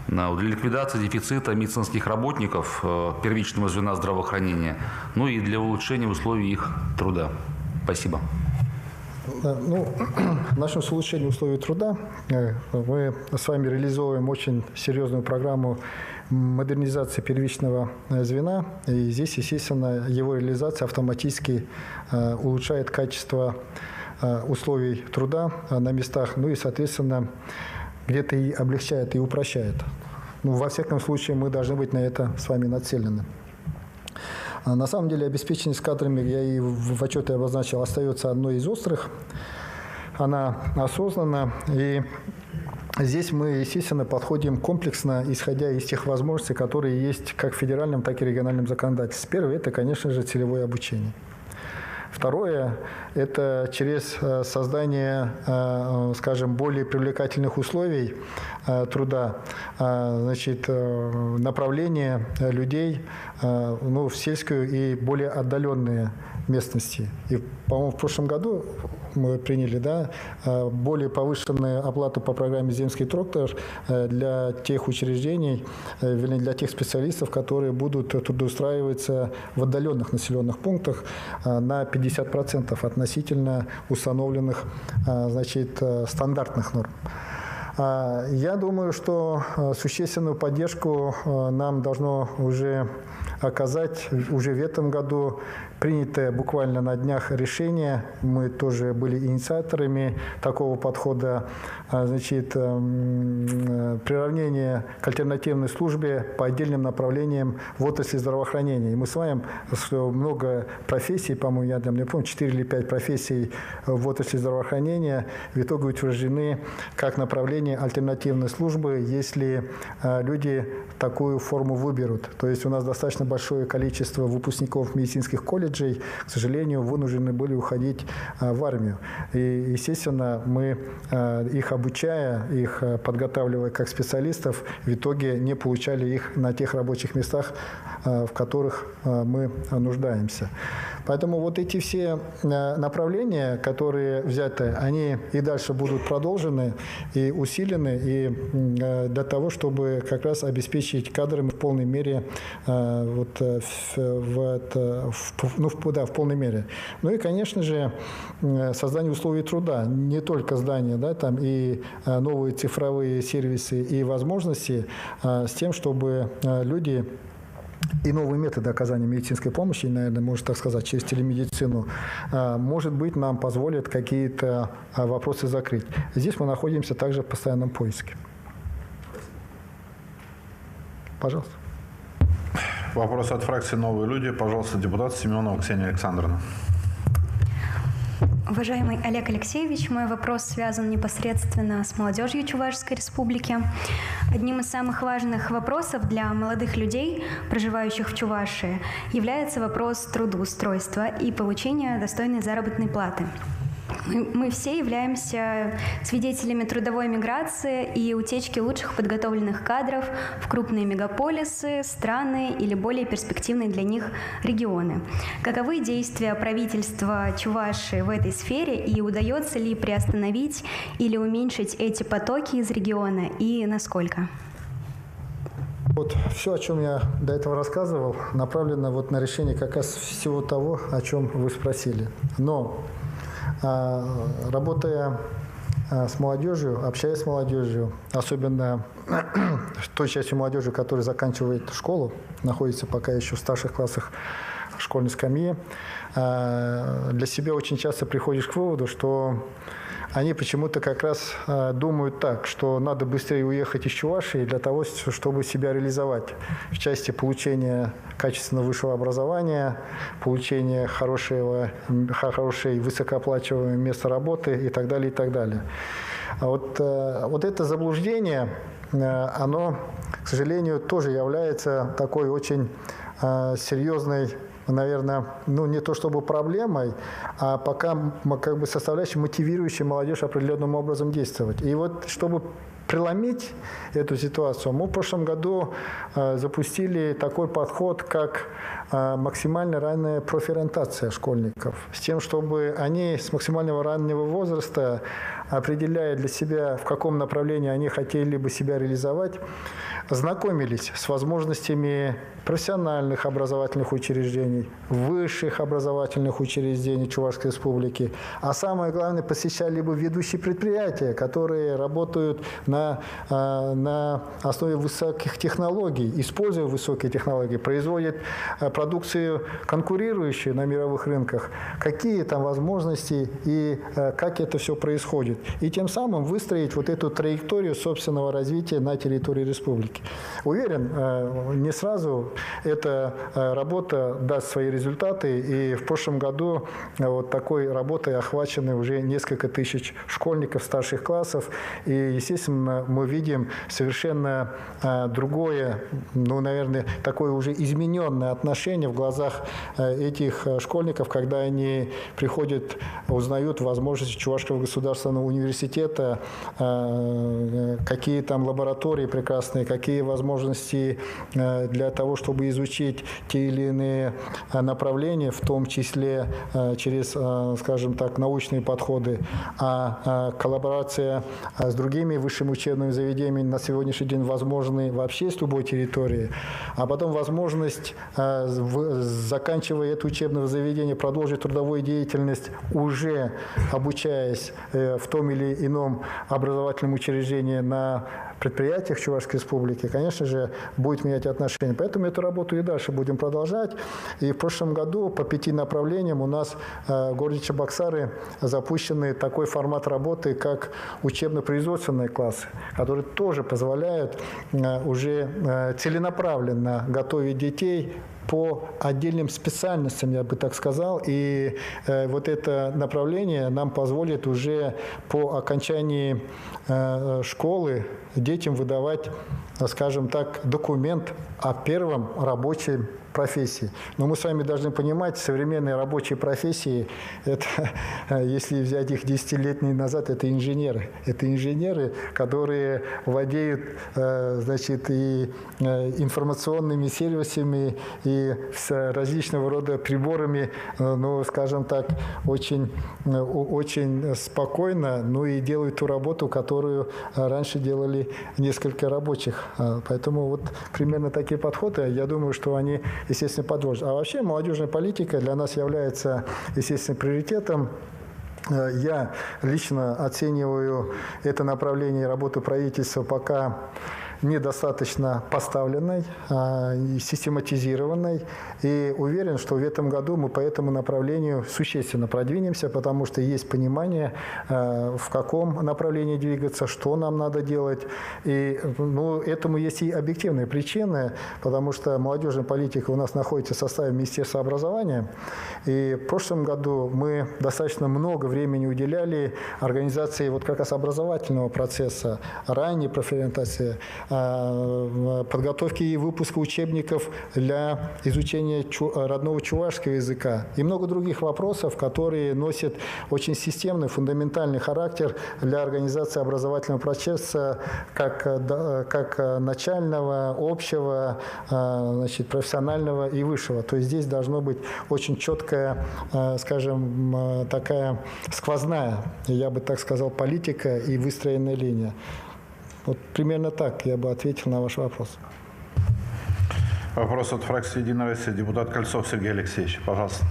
для ликвидации дефицита медицинских работников первичного звена здравоохранения, ну и для улучшения условий их труда. Спасибо. Ну, в нашем улучшении условий труда мы с вами реализовываем очень серьезную программу модернизации первичного звена. И здесь, естественно, его реализация автоматически улучшает качество условий труда на местах, ну и, соответственно, где-то и облегчает, и упрощает. Ну, во всяком случае, мы должны быть на это с вами нацелены. На самом деле, обеспечение с кадрами, я и в отчете обозначил, остается одной из острых. Она осознанна, и здесь мы, естественно, подходим комплексно, исходя из тех возможностей, которые есть как в федеральном, так и региональном законодательстве. Первое – это, конечно же, целевое обучение. Второе – это через создание, скажем, более привлекательных условий труда, значит, направление людей в сельскую и более отдаленные местности. И, по-моему, в прошлом году мы приняли, да, более повышенную оплату по программе «Земский трактор» для тех учреждений, вернее, для тех специалистов, которые будут трудоустраиваться в отдаленных населенных пунктах на 50% относительно установленных, значит, стандартных норм. Я думаю, что существенную поддержку нам должно уже оказать уже в этом году принятое буквально на днях решение. Мы тоже были инициаторами такого подхода. Значит, приравнение к альтернативной службе по отдельным направлениям в отрасли здравоохранения. И мы с вами много профессий, по-моему, я не помню, 4 или 5 профессий в отрасли здравоохранения в итоге утверждены как направление альтернативной службы, если люди такую форму выберут. То есть у нас достаточно большое количество выпускников медицинских колледжей, к сожалению, вынуждены были уходить в армию. И, естественно, мы их обучая, их подготавливая как специалистов, в итоге не получали их на тех рабочих местах, в которых мы нуждаемся. Поэтому вот эти все направления, которые взяты, они и дальше будут продолжены и усилены, и для того, чтобы как раз обеспечить кадрами в полной мере, в полной мере. Ну и, конечно же, создание условий труда, не только здания, да, там и новые цифровые сервисы и возможности с тем, чтобы люди и новые методы оказания медицинской помощи, наверное, можно так сказать, через телемедицину, может быть, нам позволят какие-то вопросы закрыть. Здесь мы находимся также в постоянном поиске. Пожалуйста. Вопрос от фракции «Новые люди». Пожалуйста, депутат Семенова Ксения Александровна. Уважаемый Олег Алексеевич, мой вопрос связан непосредственно с молодежью Чувашской Республики. Одним из самых важных вопросов для молодых людей, проживающих в Чувашии, является вопрос трудоустройства и получения достойной заработной платы. Мы все являемся свидетелями трудовой миграции и утечки лучших подготовленных кадров в крупные мегаполисы, страны или более перспективные для них регионы. Каковы действия правительства Чувашии в этой сфере и удается ли приостановить или уменьшить эти потоки из региона и насколько? Вот все, о чем я до этого рассказывал, направлено вот на решение как раз всего того, о чем вы спросили. Но работая с молодежью, общаясь с молодежью, особенно той частью молодежи, которая заканчивает школу, находится пока еще в старших классах школьной скамьи, для себя очень часто приходишь к выводу, что они почему-то как раз думают так, что надо быстрее уехать из Чувашии для того, чтобы себя реализовать в части получения качественного высшего образования, получения хорошей высокооплачиваемого места работы и так далее, и так далее. Вот это заблуждение, оно, к сожалению, тоже является такой очень серьезной, наверное, не то чтобы проблемой, а пока как бы составляющей, мотивирующей молодежь определенным образом действовать. И вот чтобы преломить эту ситуацию, мы в прошлом году запустили такой подход, как максимально ранняя профориентация школьников, с тем, чтобы они с максимально раннего возраста, определяя для себя, в каком направлении они хотели бы себя реализовать, знакомились с возможностями профессиональных образовательных учреждений, высших образовательных учреждений Чувашской Республики, а самое главное, посещали либо ведущие предприятия, которые работают на основе высоких технологий, используя высокие технологии, производят продукцию, конкурирующую на мировых рынках, какие там возможности и как это все происходит. И тем самым выстроить вот эту траекторию собственного развития на территории республики. Уверен, не сразу эта работа даст свои результаты, и в прошлом году вот такой работой охвачены уже несколько тысяч школьников старших классов, и, естественно, мы видим совершенно другое, наверное, такое уже измененное отношение в глазах этих школьников, когда они приходят, узнают возможности Чувашского государственного университета, какие там лаборатории прекрасные, какие возможности для того, чтобы изучить те или иные направления, в том числе через, скажем так, научные подходы, а коллаборация с другими высшими учебными заведениями на сегодняшний день возможны вообще с любой территории, а потом возможность, заканчивая это учебное заведение, продолжить трудовую деятельность, уже обучаясь в том или ином образовательном учреждении на предприятиях Чувашской Республики, конечно же, будет менять отношения. Поэтому эту работу и дальше будем продолжать. И в прошлом году по 5 направлениям у нас в городе Чебоксары запущены такой формат работы, как учебно-производственные классы, которые тоже позволяют уже целенаправленно готовить детей по отдельным специальностям, я бы так сказал. И вот это направление нам позволит уже по окончании школы детям выдавать, скажем так, документ о первом рабочем профессий. Но мы с вами должны понимать, современные рабочие профессии, это, если взять их десятилетние назад, это инженеры. Это инженеры, которые владеют, значит, и информационными сервисами, и с различного рода приборами, ну, скажем так, очень спокойно, ну и делают ту работу, которую раньше делали несколько рабочих. Поэтому вот примерно такие подходы, я думаю, что они, естественно, подводят. А вообще молодежная политика для нас является, естественно, приоритетом. Я лично оцениваю это направление работы правительства пока недостаточно поставленной, систематизированной. И уверен, что в этом году мы по этому направлению существенно продвинемся, потому что есть понимание, в каком направлении двигаться, что нам надо делать. И ну, этому есть и объективные причины, потому что молодежная политика у нас находится в составе Министерства образования. И в прошлом году мы достаточно много времени уделяли организации вот как раз образовательного процесса, ранней профориентации, подготовки и выпуска учебников для изучения родного чувашского языка и много других вопросов, которые носят очень системный, фундаментальный характер для организации образовательного процесса как начального, общего, значит, профессионального и высшего. То есть здесь должно быть очень четкая, скажем, такая сквозная, я бы так сказал, политика и выстроенная линия. Вот примерно так я бы ответил на ваш вопрос. Вопрос от фракции «Единая Россия». Депутат Кольцов Сергей Алексеевич, пожалуйста.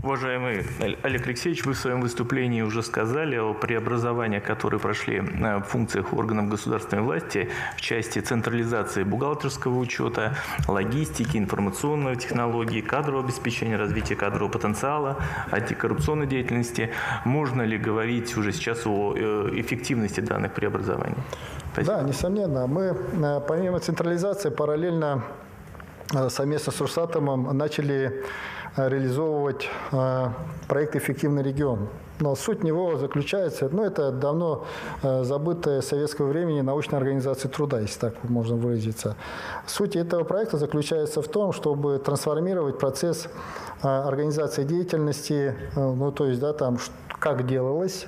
Уважаемый Олег Алексеевич, вы в своем выступлении уже сказали о преобразованиях, которые прошли в функциях органов государственной власти в части централизации бухгалтерского учета, логистики, информационной технологии, кадрового обеспечения, развития кадрового потенциала, антикоррупционной деятельности. Можно ли говорить уже сейчас о эффективности данных преобразований? Спасибо. Да, несомненно. Мы помимо централизации параллельно совместно с Росатомом начали реализовывать проект «Эффективный регион». Но суть него заключается, ну, это давно забытая с советского времени научная организация труда, если так можно выразиться. Суть этого проекта заключается в том, чтобы трансформировать процесс организации деятельности, ну, то есть, да, там, как делалось,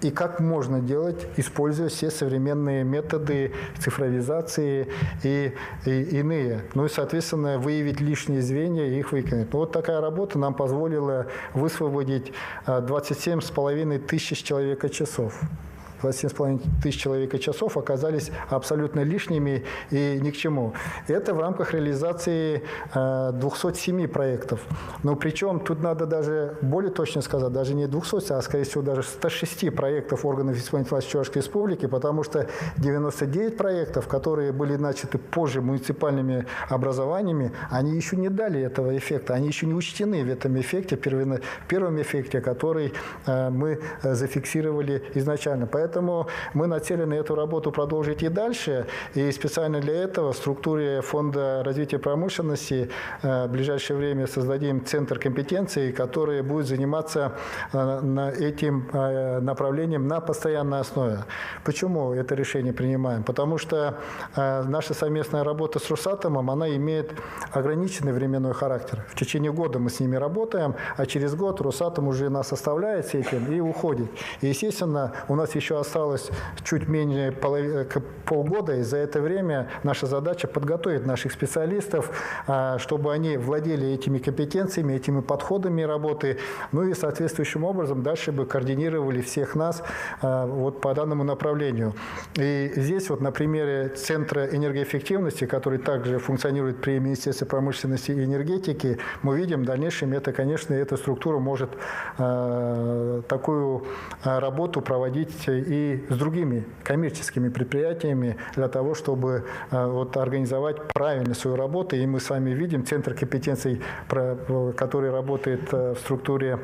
и как можно делать, используя все современные методы цифровизации и иные. Ну и, соответственно, выявить лишние звенья и их выкинуть. Вот такая работа нам позволила высвободить 27,5 тысяч человека-часов. 27,5 тысяч человека-часов оказались абсолютно лишними и ни к чему. Это в рамках реализации 207 проектов. Но причем тут надо даже более точно сказать, даже не 200, а скорее всего даже 106 проектов органов исполнительной власти Чувашской Республики, потому что 99 проектов, которые были начаты позже муниципальными образованиями, они еще не дали этого эффекта, они еще не учтены в этом эффекте, в первом эффекте, который мы зафиксировали изначально. Поэтому мы нацелены эту работу продолжить и дальше. И специально для этого в структуре Фонда развития промышленности в ближайшее время создадим центр компетенций, который будет заниматься этим направлением на постоянной основе. Почему это решение принимаем? Потому что наша совместная работа с Росатомом, она имеет ограниченный временной характер. В течение года мы с ними работаем, а через год Росатом уже нас оставляет с этим и уходит. И, естественно, у нас еще осталось чуть менее полгода, и за это время наша задача подготовить наших специалистов, чтобы они владели этими компетенциями, этими подходами работы, ну и соответствующим образом дальше бы координировали всех нас вот по данному направлению. И здесь вот на примере Центра энергоэффективности, который также функционирует при Министерстве промышленности и энергетики, мы видим в дальнейшем, это, конечно, эта структура может такую работу проводить и с другими коммерческими предприятиями для того, чтобы вот, организовать правильно свою работу. И мы с вами видим Центр компетенций, который работает в структуре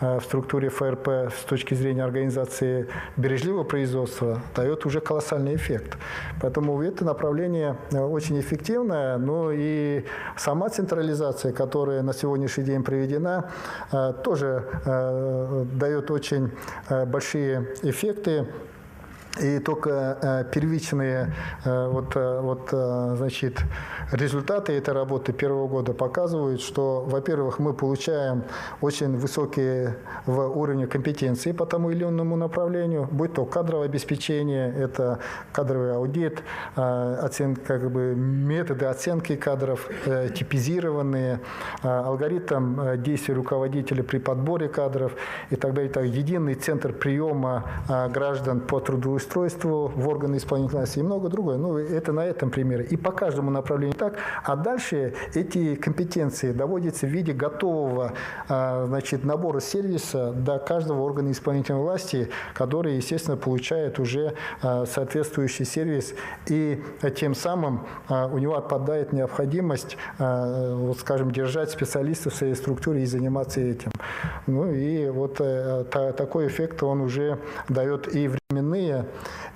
ФРП с точки зрения организации бережливого производства, дает уже колоссальный эффект. Поэтому это направление очень эффективное, но и сама централизация, которая на сегодняшний день проведена, тоже дает очень большие эффекты. И только первичные значит, результаты этой работы первого года показывают, что, во-первых, мы получаем очень высокие уровни компетенции по тому или иному направлению, будь то кадровое обеспечение, это кадровый аудит, методы оценки кадров, типизированные, алгоритм действий руководителя при подборе кадров и так далее. Единый центр приема граждан по трудоустройству в органы исполнительной власти и много другое. Ну, это на этом примере. И по каждому направлению так. А дальше эти компетенции доводятся в виде готового значит, набора сервиса до каждого органа исполнительной власти, который, естественно, получает уже соответствующий сервис. И тем самым у него отпадает необходимость, вот, скажем, держать специалистов в своей структуре и заниматься этим. Ну и вот такой эффект он уже дает и временные,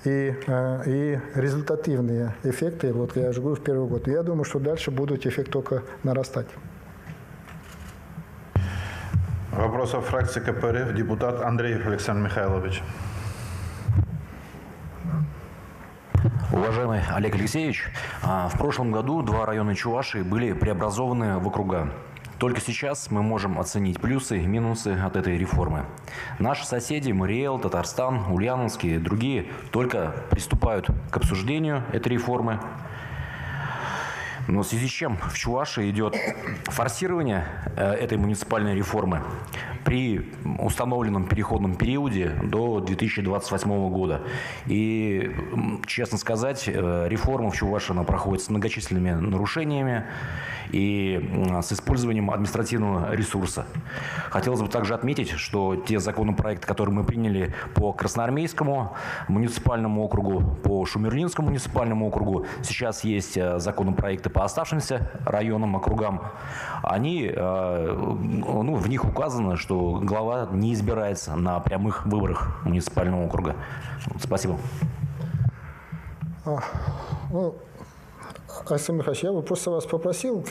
и результативные эффекты, вот я же говорю, в первый год. Я думаю, что дальше будут эффекты только нарастать. Вопрос о фракции КПРФ. Депутат Андреев Александр Михайлович. Уважаемый Олег Алексеевич, в прошлом году 2 района Чувашии были преобразованы в округа. Только сейчас мы можем оценить плюсы и минусы от этой реформы. Наши соседи Мариэл, Татарстан, Ульяновск и другие только приступают к обсуждению этой реформы. Но в связи с чем в Чувашии идет форсирование этой муниципальной реформы при установленном переходном периоде до 2028 года. И, честно сказать, реформа в Чувашии она проходит с многочисленными нарушениями и с использованием административного ресурса. Хотелось бы также отметить, что те законопроекты, которые мы приняли по Красноармейскому муниципальному округу, по Шумерлинскому муниципальному округу, сейчас есть законопроекты по оставшимся районам, округам, они, в них указано, что глава не избирается на прямых выборах муниципального округа. Спасибо. Александр Михайлович, я бы просто вас попросил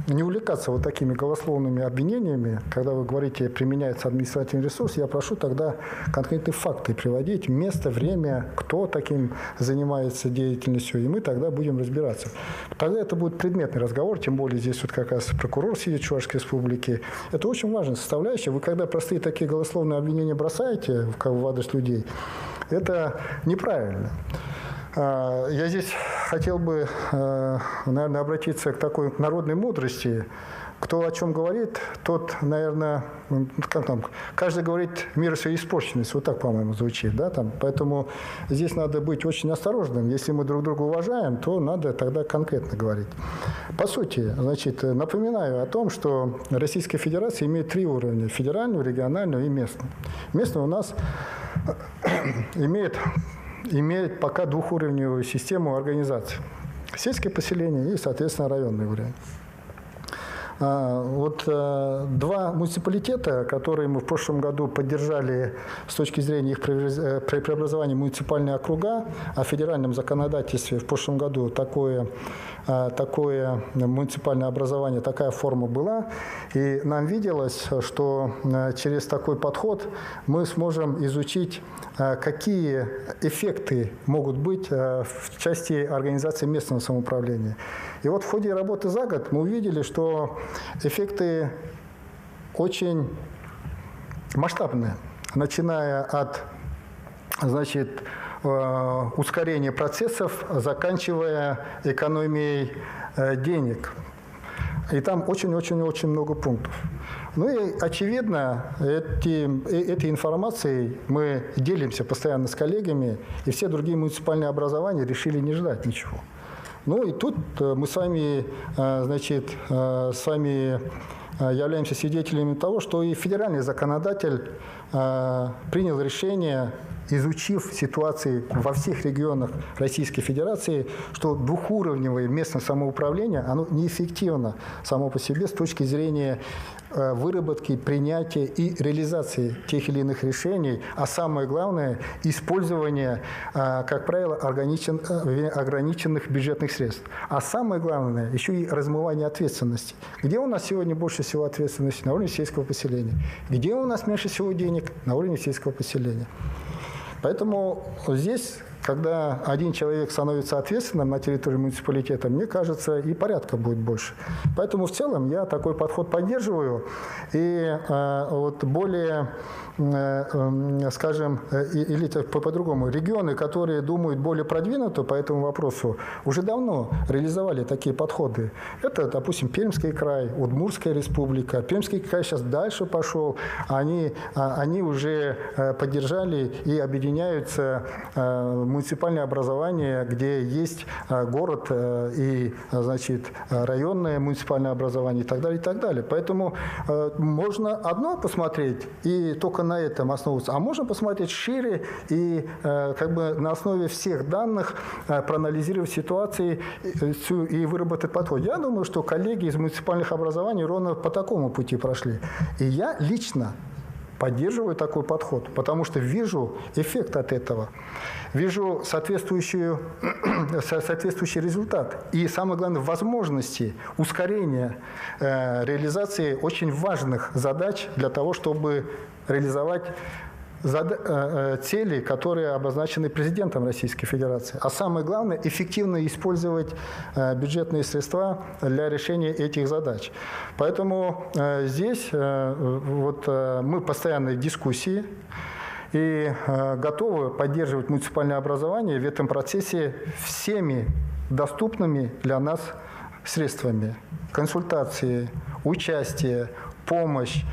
не увлекаться вот такими голословными обвинениями. Когда вы говорите, применяется административный ресурс, я прошу тогда конкретные факты приводить, место, время, кто таким занимается деятельностью, и мы тогда будем разбираться. Тогда это будет предметный разговор, тем более здесь вот как раз прокурор сидит Чувашской республики. Это очень важная составляющая. Вы когда простые такие голословные обвинения бросаете в адрес людей, это неправильно. Я здесь хотел бы, наверное, обратиться к такой народной мудрости. Кто о чем говорит, тот, наверное, каждый говорит в меру своей испорченности. Вот так, по-моему, звучит. Да, там. Поэтому здесь надо быть очень осторожным. Если мы друг друга уважаем, то надо тогда конкретно говорить. По сути, значит, напоминаю о том, что Российская Федерация имеет 3 уровня. Федеральную, региональную и местную. Местная у нас имеет пока 2-уровневую систему организации. Сельское поселение и, соответственно, районный уровень. Вот 2 муниципалитета, которые мы в прошлом году поддержали с точки зрения их преобразования в муниципальные округа, а в федеральном законодательстве в прошлом году такое муниципальное образование, такая форма была. И нам виделось, что через такой подход мы сможем изучить, какие эффекты могут быть в части организации местного самоуправления. И вот в ходе работы за год мы увидели, что эффекты очень масштабные, начиная от, значит, ускорения процессов, заканчивая экономией денег. И там очень-очень-очень много пунктов. Ну и, очевидно, этой информацией мы делимся постоянно с коллегами, и все другие муниципальные образования решили не ждать ничего. Ну и тут мы с вами, значит, являемся свидетелями того, что и федеральный законодатель принял решение, изучив ситуации во всех регионах Российской Федерации, что 2-уровневое местное самоуправление, оно неэффективно само по себе с точки зрения выработки, принятия и реализации тех или иных решений, а самое главное – использования, как правило, ограниченных бюджетных средств. А самое главное – еще и размывание ответственности. Где у нас сегодня больше всего ответственности? На уровне сельского поселения. Где у нас меньше всего денег? На уровне сельского поселения. Поэтому здесь, когда один человек становится ответственным на территории муниципалитета, мне кажется, и порядка будет больше. Поэтому в целом я такой подход поддерживаю. И вот более, скажем, или по-другому, регионы, которые думают более продвинуто по этому вопросу, уже давно реализовали такие подходы. Это, допустим, Пермский край, Удмуртская республика. Пермский край сейчас дальше пошел. Они уже поддержали и объединяются муниципальное образование, где есть город и, значит, районное муниципальное образование и так далее, и так далее. Поэтому можно одно посмотреть и только на этом основываться, а можно посмотреть шире и как бы на основе всех данных проанализировать ситуацию и выработать подход. Я думаю, что коллеги из муниципальных образований ровно по такому пути прошли. И я лично поддерживаю такой подход, потому что вижу эффект от этого, вижу соответствующий результат и, самое главное, возможности ускорения реализации очень важных задач для того, чтобы реализовать цели, которые обозначены президентом Российской Федерации. А самое главное, эффективно использовать бюджетные средства для решения этих задач. Поэтому здесь вот мы постоянно в дискуссии и готовы поддерживать муниципальное образование в этом процессе всеми доступными для нас средствами. Консультации, участие, помощь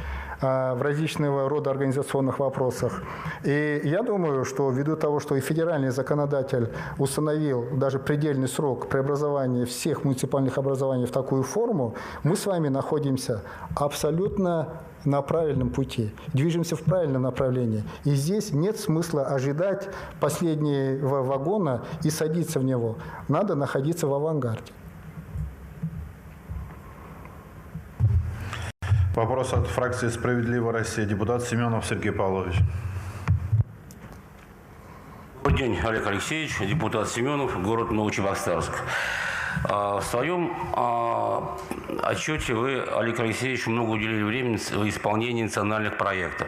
в различного рода организационных вопросах. И я думаю, что ввиду того, что и федеральный законодатель установил даже предельный срок преобразования всех муниципальных образований в такую форму, мы с вами находимся абсолютно на правильном пути, движемся в правильном направлении. И здесь нет смысла ожидать последнего вагона и садиться в него. Надо находиться в авангарде. Вопрос от фракции «Справедливая Россия». Депутат Семенов Сергей Павлович. Добрый день, Олег Алексеевич, депутат Семенов, город Новочебоксарск. В своем отчете вы, Олег Алексеевич, много уделили времени в исполнении национальных проектов.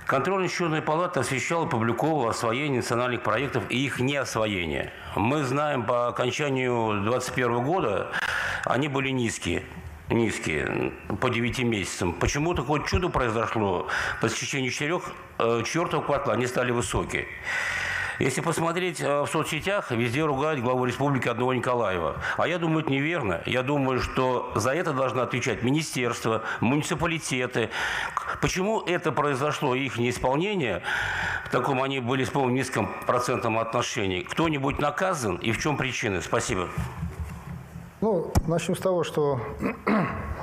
Контрольно-счетная палата освещала и публиковала освоение национальных проектов и их неосвоение. Мы знаем, по окончанию 2021 года они были низкие по 9 месяцам. Почему такое чудо произошло? По истечении 4-го квартала они стали высокие. Если посмотреть в соцсетях, везде ругают главу республики одного Николаева. А я думаю, это неверно. Я думаю, что за это должны отвечать министерства, муниципалитеты. Почему это произошло, их неисполнение, в таком они были с полным низким процентом отношений? Кто-нибудь наказан и в чем причины? Спасибо. Ну, начнем с того, что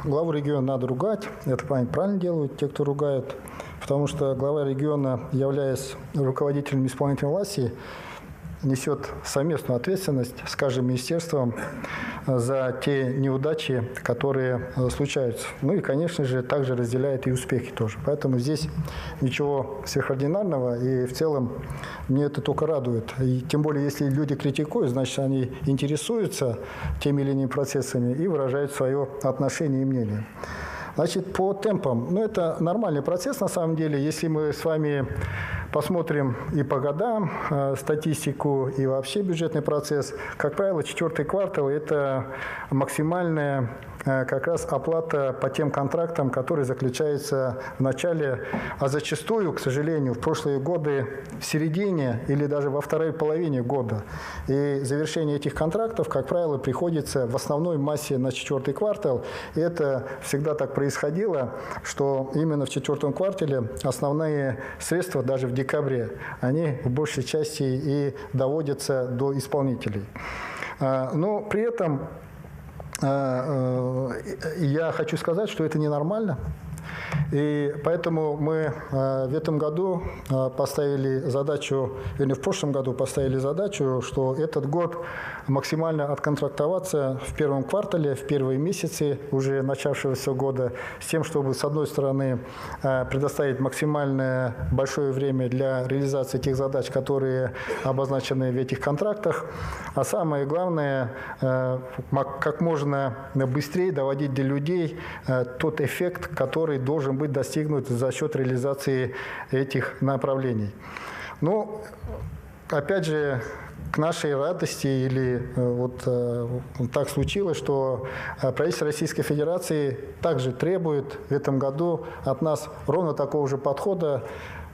главу региона надо ругать. Это правильно делают те, кто ругает. Потому что глава региона, являясь руководителем исполнительной власти, несет совместную ответственность с каждым министерством за те неудачи, которые случаются. Ну и, конечно же, также разделяет и успехи тоже. Поэтому здесь ничего сверхординарного, и в целом мне это только радует. И тем более, если люди критикуют, значит, они интересуются теми или иными процессами и выражают свое отношение и мнение. Значит, по темпам, ну, это нормальный процесс на самом деле. Если мы с вами посмотрим и по годам статистику, и вообще бюджетный процесс, как правило, 4-й квартал – это максимальная как раз оплата по тем контрактам, которые заключаются в начале, а зачастую, к сожалению, в прошлые годы в середине или даже во второй половине года. И завершение этих контрактов, как правило, приходится в основной массе на 4-й квартал. И это всегда так происходило, что именно в 4-м квартале основные средства даже в декабре, они в большей части и доводятся до исполнителей. Но при этом я хочу сказать, что это ненормально. И поэтому мы в этом году поставили задачу, или в прошлом году поставили задачу, что этот год максимально отконтрактоваться в первом квартале, в первые месяцы уже начавшегося года, с тем, чтобы, с одной стороны, предоставить максимально большое время для реализации тех задач, которые обозначены в этих контрактах, а самое главное, как можно быстрее доводить до людей тот эффект, который должен быть достигнут за счет реализации этих направлений. Ну, опять же, к нашей радости или вот так случилось, что правительство Российской Федерации также требует в этом году от нас ровно такого же подхода,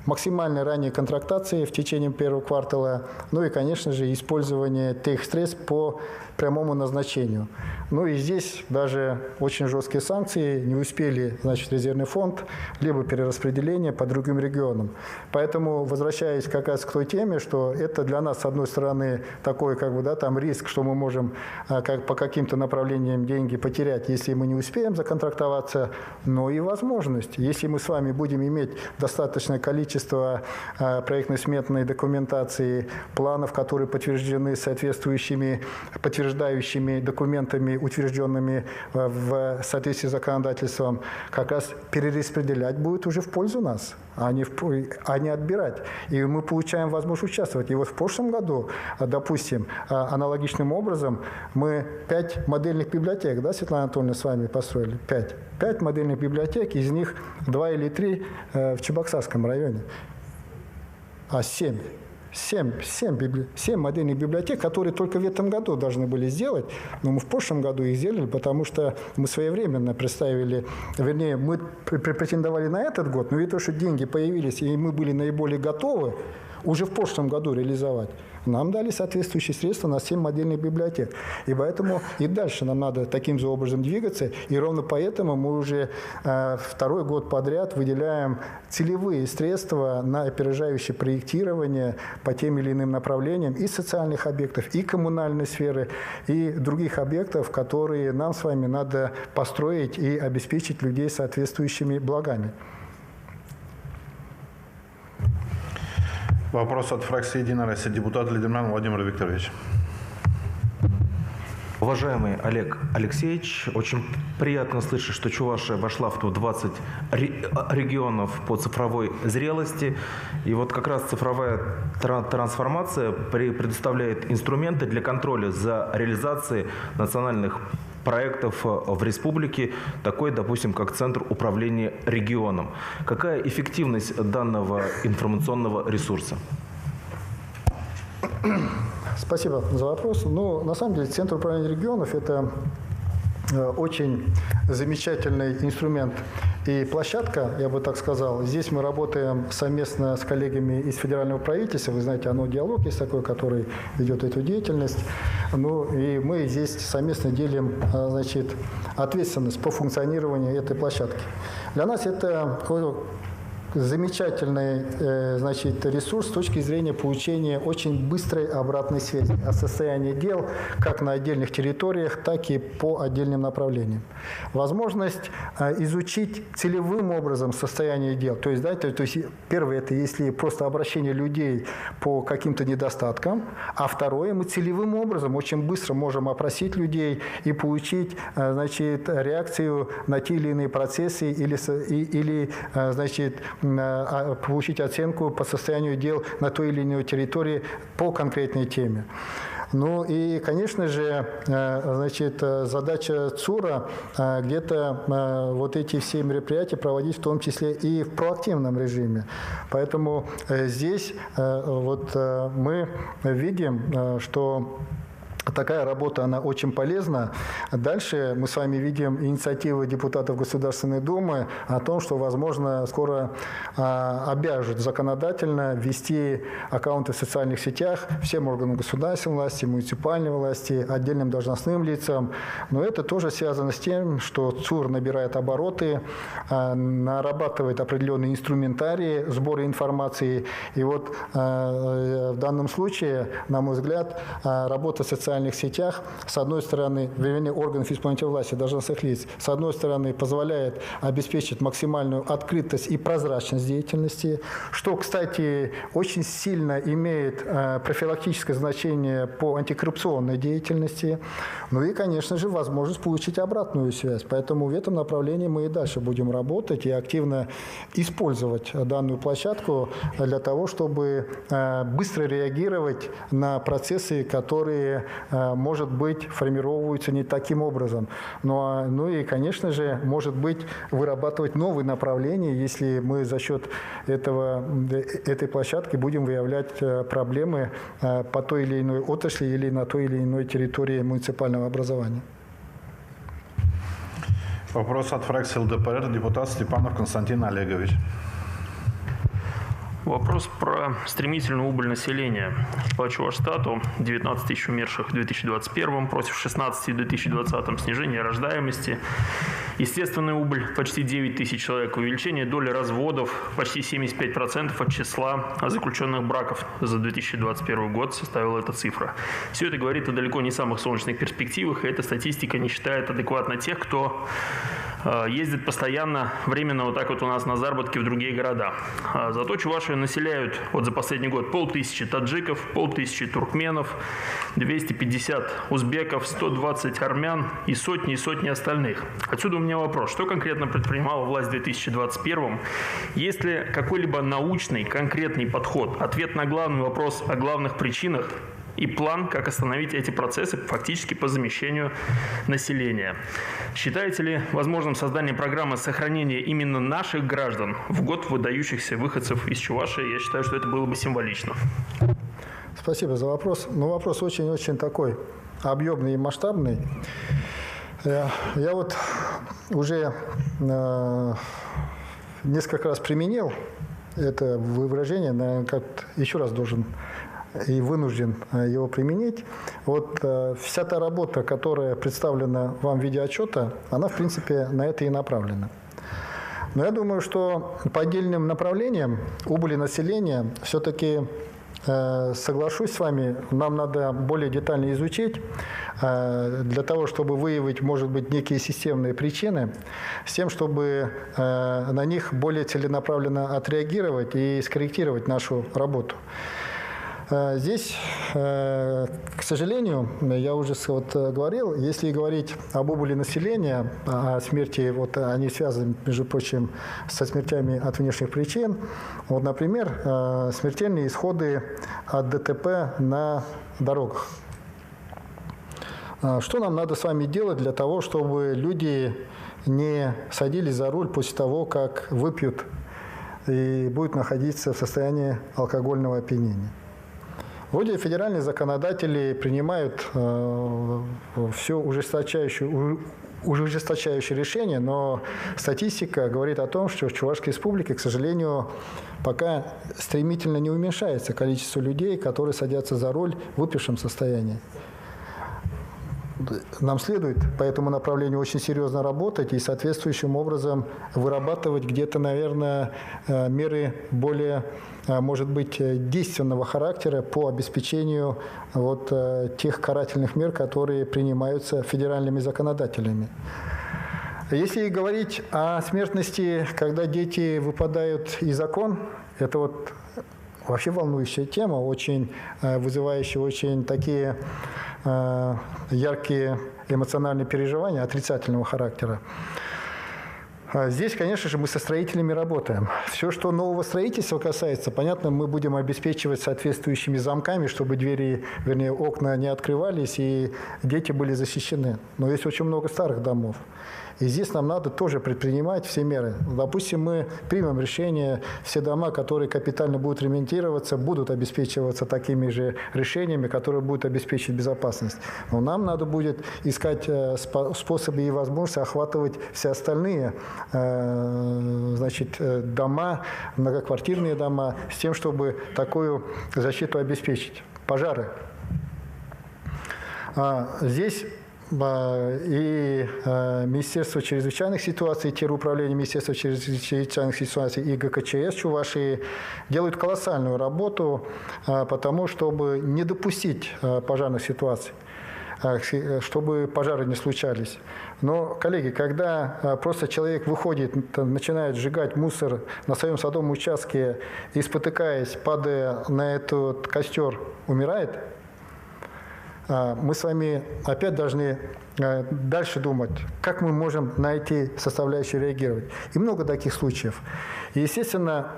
максимальной ранней контрактации в течение первого квартала, ну и, конечно же, использование техсредств по прямому назначению. Ну и здесь даже очень жесткие санкции, не успели, значит, резервный фонд, либо перераспределение по другим регионам. Поэтому, возвращаясь как раз к той теме, что это для нас, с одной стороны, такой, как бы, да, там риск, что мы можем по каким-то направлениям деньги потерять, если мы не успеем законтрактоваться, но и возможность. Если мы с вами будем иметь достаточное количество проектно-сметной документации, планов, которые подтверждены соответствующими подтверждающими документами, утвержденными в соответствии с законодательством, как раз перераспределять будет уже в пользу нас, а не отбирать. И мы получаем возможность участвовать. И вот в прошлом году, допустим, аналогичным образом мы 5 модельных библиотек, да, Светлана Анатольевна, с вами построили? 5 модельных библиотек, из них 2 или 3 в Чебоксарском районе, а 7 модельных библиотек, которые только в этом году должны были сделать, но мы в прошлом году их сделали, потому что мы своевременно представили, вернее, мы претендовали на этот год, но ведь то, что деньги появились, и мы были наиболее готовы уже в прошлом году реализовать, нам дали соответствующие средства на 7 модельных библиотек. И поэтому и дальше нам надо таким же образом двигаться. И ровно поэтому мы уже второй год подряд выделяем целевые средства на опережающее проектирование по тем или иным направлениям и социальных объектов, и коммунальной сферы, и других объектов, которые нам с вами надо построить и обеспечить людей соответствующими благами. Вопрос от фракции «Единая Россия». Депутат Лидерман Владимир Викторович. Уважаемый Олег Алексеевич, очень приятно слышать, что Чувашия вошла в топ-20 регионов по цифровой зрелости. И вот как раз цифровая трансформация предоставляет инструменты для контроля за реализацией национальных проектов в республике, такой, допустим, как Центр управления регионом. Какая эффективность данного информационного ресурса? Спасибо за вопрос. Ну, на самом деле, Центр управления регионов – это очень замечательный инструмент и площадка, я бы так сказал. Здесь мы работаем совместно с коллегами из федерального правительства. Вы знаете, оно диалог есть такой, который ведет эту деятельность. Ну, и мы здесь совместно делим, значит, ответственность по функционированию этой площадки. Для нас это замечательный, значит, ресурс с точки зрения получения очень быстрой обратной связи о состоянии дел как на отдельных территориях, так и по отдельным направлениям. Возможность изучить целевым образом состояние дел. То есть, да, то есть первое – это если просто обращение людей по каким-то недостаткам, а второе – мы целевым образом очень быстро можем опросить людей и получить, значит, реакцию на те или иные процессы или значит, получить оценку по состоянию дел на той или иной территории по конкретной теме. Ну и, конечно же, значит, задача ЦУРа где-то вот эти все мероприятия проводить в том числе и в проактивном режиме. Поэтому здесь вот мы видим, что такая работа, она очень полезна. Дальше мы с вами видим инициативы депутатов Государственной Думы о том, что, возможно, скоро обяжут законодательно ввести аккаунты в социальных сетях всем органам государственной власти, муниципальной власти, отдельным должностным лицам. Но это тоже связано с тем, что ЦУР набирает обороты, нарабатывает определенные инструментарии сбора информации. И вот в данном случае, на мой взгляд, работа социальных сетях, с одной стороны, вернее, органов исполнительной власти, должностных лиц, с одной стороны, позволяет обеспечить максимальную открытость и прозрачность деятельности, что, кстати, очень сильно имеет профилактическое значение по антикоррупционной деятельности. Ну и, конечно же, возможность получить обратную связь. Поэтому в этом направлении мы и дальше будем работать и активно использовать данную площадку для того, чтобы быстро реагировать на процессы, которые может быть, формировываются не таким образом. Ну и, конечно же, может быть, вырабатывать новые направления, если мы за счет этой площадки будем выявлять проблемы по той или иной отрасли или на той или иной территории муниципального образования. Вопрос от фракции ЛДПР, депутат Степанов Константин Олегович. Вопрос про стремительную убыль населения. По Чувашстату 19 тысяч умерших в 2021, против 16 в 2020, снижение рождаемости, естественная убыль почти 9 тысяч человек, увеличение доли разводов почти 75% от числа заключенных браков за 2021 год составила эта цифра. Все это говорит о далеко не самых солнечных перспективах, и эта статистика не считает адекватно тех, кто ездит постоянно, временно вот так вот у нас на заработки в другие города. Зато Чувашию населяют вот за последний год 500 таджиков, 500 туркменов, 250 узбеков, 120 армян и сотни остальных. Отсюда у меня вопрос, что конкретно предпринимала власть в 2021? Есть ли какой-либо научный, конкретный подход, ответ на главный вопрос о главных причинах и план, как остановить эти процессы фактически по замещению населения? Считаете ли возможным создание программы сохранения именно наших граждан в год выдающихся выходцев из Чувашии? Я считаю, что это было бы символично. Спасибо за вопрос. Но вопрос очень-очень такой объемный и масштабный. Я вот уже несколько раз применил это выражение, наверное, как еще раз должен и вынужден его применить. Вот вся та работа, которая представлена вам в виде отчета, она, в принципе, на это и направлена. Но я думаю, что по отдельным направлениям убыли населения все-таки, соглашусь с вами, нам надо более детально изучить, для того, чтобы выявить, может быть, некие системные причины, с тем, чтобы на них более целенаправленно отреагировать и скорректировать нашу работу. Здесь, к сожалению, я уже говорил, если говорить об убыли населения, о смерти, вот они связаны, между прочим, со смертями от внешних причин. Вот, например, смертельные исходы от ДТП на дорогах. Что нам надо с вами делать для того, чтобы люди не садились за руль после того, как выпьют и будут находиться в состоянии алкогольного опьянения? Вроде федеральные законодатели принимают все ужесточающие решения, но статистика говорит о том, что в Чувашской республике, к сожалению, пока стремительно не уменьшается количество людей, которые садятся за руль в выпившем состоянии. Нам следует по этому направлению очень серьезно работать и соответствующим образом вырабатывать где-то, наверное, меры более, может быть, действенного характера по обеспечению вот тех карательных мер, которые принимаются федеральными законодателями. Если говорить о смертности, когда дети выпадают из окон, это вот вообще волнующая тема, очень вызывающая очень такие яркие эмоциональные переживания отрицательного характера. Здесь, конечно же, мы со строителями работаем. Все, что нового строительства касается, понятно, мы будем обеспечивать соответствующими замками, чтобы двери, вернее, окна не открывались и дети были защищены. Но есть очень много старых домов. И здесь нам надо тоже предпринимать все меры. Допустим, мы примем решение, все дома, которые капитально будут ремонтироваться, будут обеспечиваться такими же решениями, которые будут обеспечить безопасность. Но нам надо будет искать способы и возможности охватывать все остальные дома, многоквартирные дома, с тем, чтобы такую защиту обеспечить. Пожары. Здесь и Министерство чрезвычайных ситуаций, теруправление Министерства чрезвычайных ситуаций и ГКЧС Чувашии делают колоссальную работу по тому, чтобы не допустить пожарных ситуаций, чтобы пожары не случались. Но, коллеги, когда просто человек выходит, начинает сжигать мусор на своем садовом участке и, спотыкаясь, падая на этот костер, умирает, мы с вами опять должны дальше думать, как мы можем на эти составляющие реагировать. И много таких случаев. И, естественно,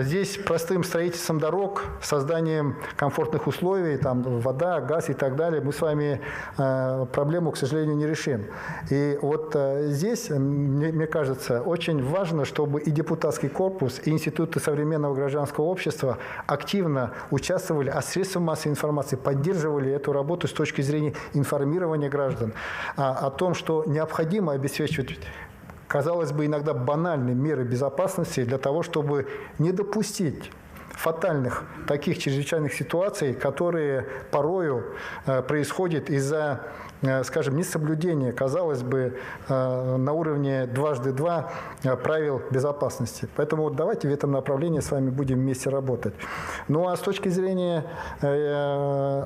здесь простым строительством дорог, созданием комфортных условий, там вода, газ и так далее, мы с вами проблему, к сожалению, не решим. И вот здесь, мне кажется, очень важно, чтобы и депутатский корпус, и институты современного гражданского общества активно участвовали, а средства массовой информации поддерживали эту работу с точки зрения информирования граждан о том, что необходимо обеспечивать, казалось бы, иногда банальные меры безопасности для того, чтобы не допустить фатальных таких чрезвычайных ситуаций, которые порою происходят из-за, скажем, несоблюдения, казалось бы, на уровне дважды два правил безопасности. Поэтому вот давайте в этом направлении с вами будем вместе работать. Ну а с точки зрения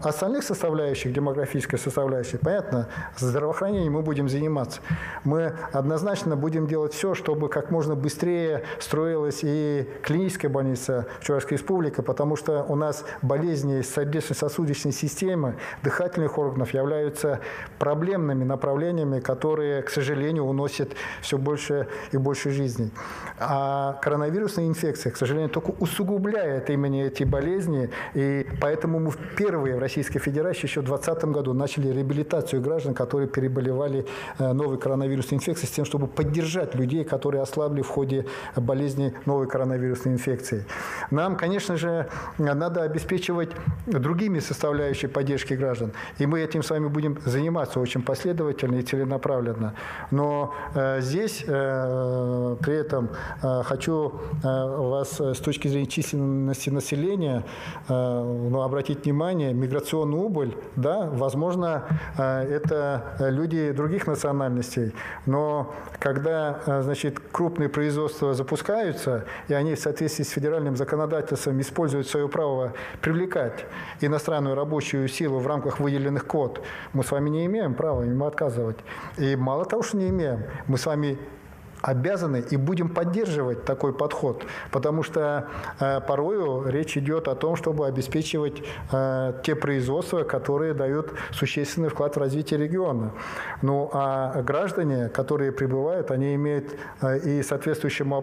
остальных составляющих, демографической составляющей, понятно, здравоохранением мы будем заниматься. Мы однозначно будем делать все, чтобы как можно быстрее строилась и клиническая больница в Чувашской Республике, потому что у нас болезни сердечно-сосудистой системы, дыхательных органов являются проблемными направлениями, которые, к сожалению, уносят все больше и больше жизней. А коронавирусная инфекция, к сожалению, только усугубляет именно эти болезни, и поэтому мы впервые в Российской Федерации еще в 2020 году начали реабилитацию граждан, которые переболевали новой коронавирусной инфекцией, с тем, чтобы поддержать людей, которые ослабли в ходе болезни новой коронавирусной инфекции. Нам, конечно же, надо обеспечивать другими составляющими поддержки граждан, и мы этим с вами будем заниматься очень последовательно и целенаправленно. Но здесь при этом хочу вас с точки зрения численности населения обратить внимание, миграционную убыль, да, возможно, это люди других национальностей, но когда, значит, крупные производства запускаются, и они в соответствии с федеральным законодательством используют свое право привлекать иностранную рабочую силу в рамках выделенных квот, мы с вами не имеем права им отказывать. И мало того, что не имеем, мы с вами обязаны и будем поддерживать такой подход, потому что порою речь идет о том, чтобы обеспечивать те производства, которые дают существенный вклад в развитие региона. Ну а граждане, которые прибывают, они имеют и соответствующим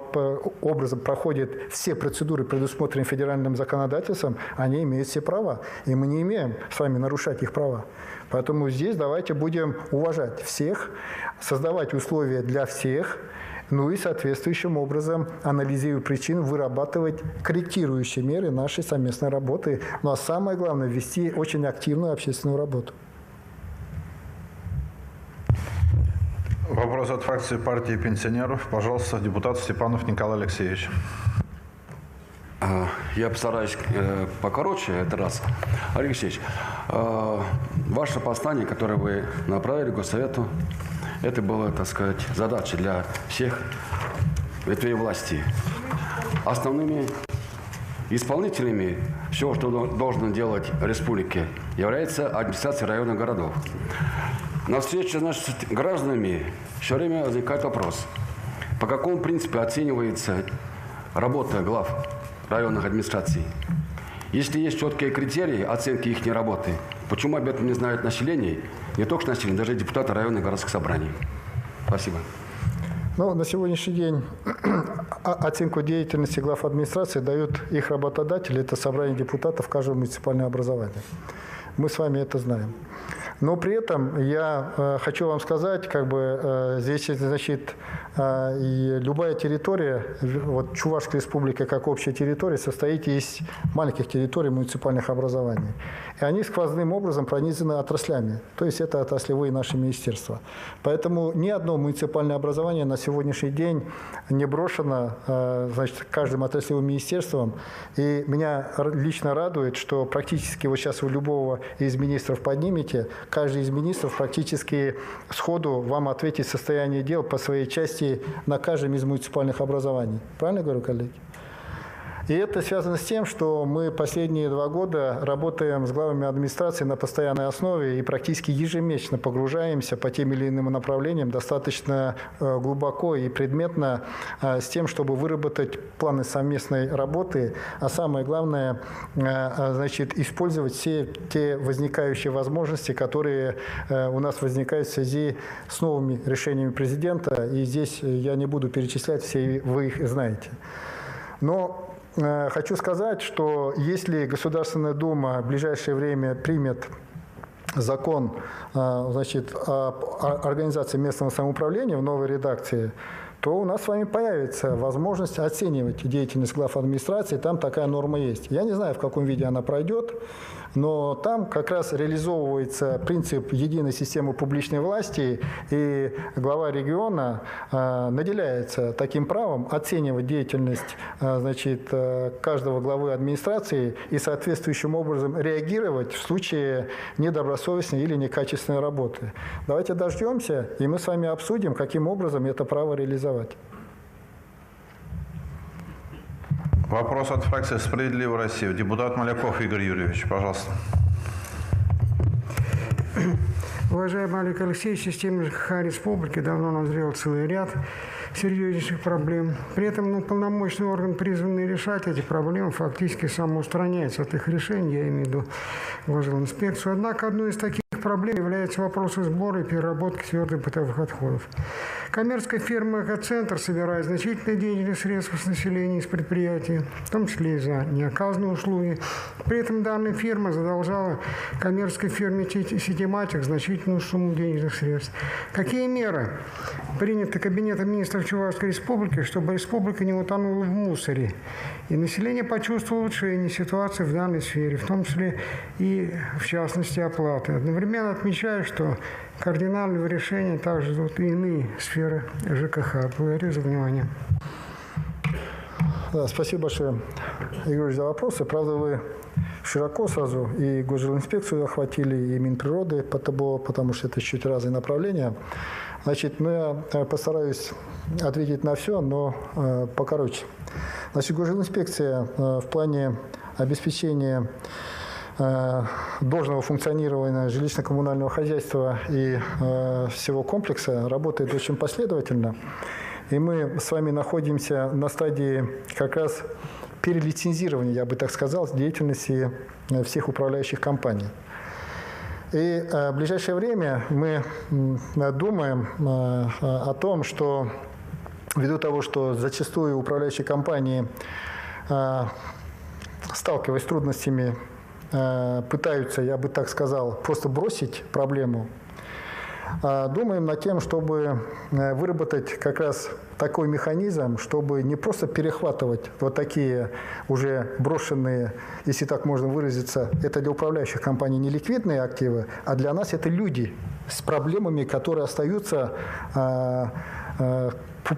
образом проходят все процедуры, предусмотренные федеральным законодательством, они имеют все права, и мы не имеем с вами нарушать их права. Поэтому здесь давайте будем уважать всех, создавать условия для всех, ну и соответствующим образом, анализируя причины, вырабатывать корректирующие меры нашей совместной работы. Ну а самое главное, вести очень активную общественную работу. Вопрос от фракции партии пенсионеров. Пожалуйста, депутат Степанов Николай Алексеевич. Я постараюсь покороче этот раз. Олег Алексеевич, ваше послание, которое вы направили Госсовету, это была, так сказать, задача для всех ветвей власти. Основными исполнителями всего, что должно делать республики, является администрация районных городов. На встрече с гражданами все время возникает вопрос, по какому принципу оценивается работа глав районных администраций. Если есть четкие критерии оценки их работы, почему об этом не знает население, не только население, даже депутаты районных городских собраний? Спасибо. Ну, на сегодняшний день оценку деятельности глав администрации дают их работодатели, это собрание депутатов каждого муниципального образования. Мы с вами это знаем. Но при этом я хочу вам сказать, как бы здесь, значит, и любая территория, вот Чувашская республика как общая территория, состоит из маленьких территорий муниципальных образований. И они сквозным образом пронизаны отраслями, то есть это отраслевые наши министерства. Поэтому ни одно муниципальное образование на сегодняшний день не брошено, значит, каждым отраслевым министерством. И меня лично радует, что практически вот сейчас вы любого из министров поднимете, каждый из министров практически сходу вам ответит состояние дел по своей части на каждом из муниципальных образований. Правильно говорю, коллеги? И это связано с тем, что мы последние 2 года работаем с главами администрации на постоянной основе и практически ежемесячно погружаемся по тем или иным направлениям достаточно глубоко и предметно с тем, чтобы выработать планы совместной работы, а самое главное, значит, использовать все те возникающие возможности, которые у нас возникают в связи с новыми решениями президента. И здесь я не буду перечислять, все вы их знаете. Но хочу сказать, что если Государственная Дума в ближайшее время примет закон, значит, о организации местного самоуправления в новой редакции, то у нас с вами появится возможность оценивать деятельность глав администрации. Там такая норма есть. Я не знаю, в каком виде она пройдет, но там как раз реализовывается принцип единой системы публичной власти, и глава региона наделяется таким правом оценивать деятельность, значит, каждого главы администрации и соответствующим образом реагировать в случае недобросовестной или некачественной работы. Давайте дождемся, и мы с вами обсудим, каким образом это право реализовать. Вопрос от фракции «Справедливая Россия». Депутат Маляков Игорь Юрьевич, пожалуйста. Уважаемый Олег Алексеевич, система ЖКХ республики давно назрел целый ряд серьезнейших проблем. При этом полномочный орган, призванный решать эти проблемы, фактически самоустраняется от их решения, я имею в виду госинспекцию. Однако одной из таких проблем является вопрос сбора и переработки твердых бытовых отходов. Коммерческая фирма «Экоцентр» собирает значительные денежные средства с населения из предприятий, в том числе и за неоказанные услуги. При этом данная фирма задолжала коммерческой фирме «Ситиматик» значительную сумму денежных средств. Какие меры приняты Кабинетом министров Чувашской республики, чтобы республика не утонула в мусоре, и население почувствовало улучшение ситуации в данной сфере, в том числе и, в частности, оплаты? Одновременно отмечаю, что кардинального решения также ждут и иные сферы ЖКХ. Благодарю за внимание. Да, спасибо большое, Игорь, за вопросы. Правда, вы широко сразу и госжилинспекцию охватили, и Минприроды, потому что это чуть разные направления. Значит, я постараюсь ответить на все, но покороче. Значит, госжилинспекция в плане обеспечения должного функционирования жилищно-коммунального хозяйства и всего комплекса работает очень последовательно. И мы с вами находимся на стадии как раз перелицензирования, я бы так сказал, деятельности всех управляющих компаний. И в ближайшее время мы думаем о том, что ввиду того, что зачастую управляющие компании, сталкиваясь с трудностями, пытаются, я бы так сказал, просто бросить проблему, думаем над тем, чтобы выработать как раз такой механизм, чтобы не просто перехватывать вот такие уже брошенные, если так можно выразиться, это для управляющих компаний не ликвидные активы, а для нас это люди с проблемами, которые остаются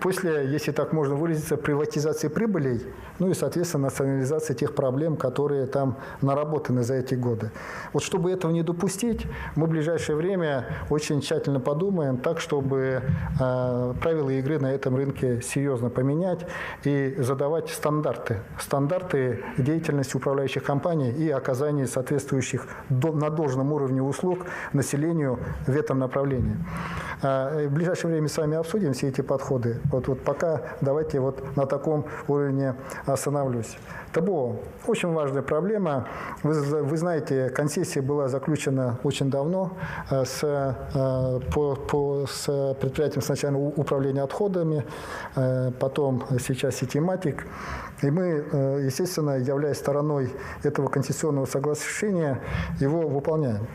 после, если так можно выразиться, приватизации прибылей, ну и, соответственно, национализации тех проблем, которые там наработаны за эти годы. Вот чтобы этого не допустить, мы в ближайшее время очень тщательно подумаем так, чтобы правила игры на этом рынке серьезно поменять и задавать стандарты деятельности управляющих компаний и оказания соответствующих на должном уровне услуг населению в этом направлении. В ближайшее время с вами обсудим все эти подходы. Вот пока давайте вот на таком уровне остановлюсь. ТБО – очень важная проблема. Вы знаете, концессия была заключена очень давно с предприятием сначала управления отходами, потом сейчас Ситиматик. И мы, естественно, являясь стороной этого концессионного соглашения, его выполняем.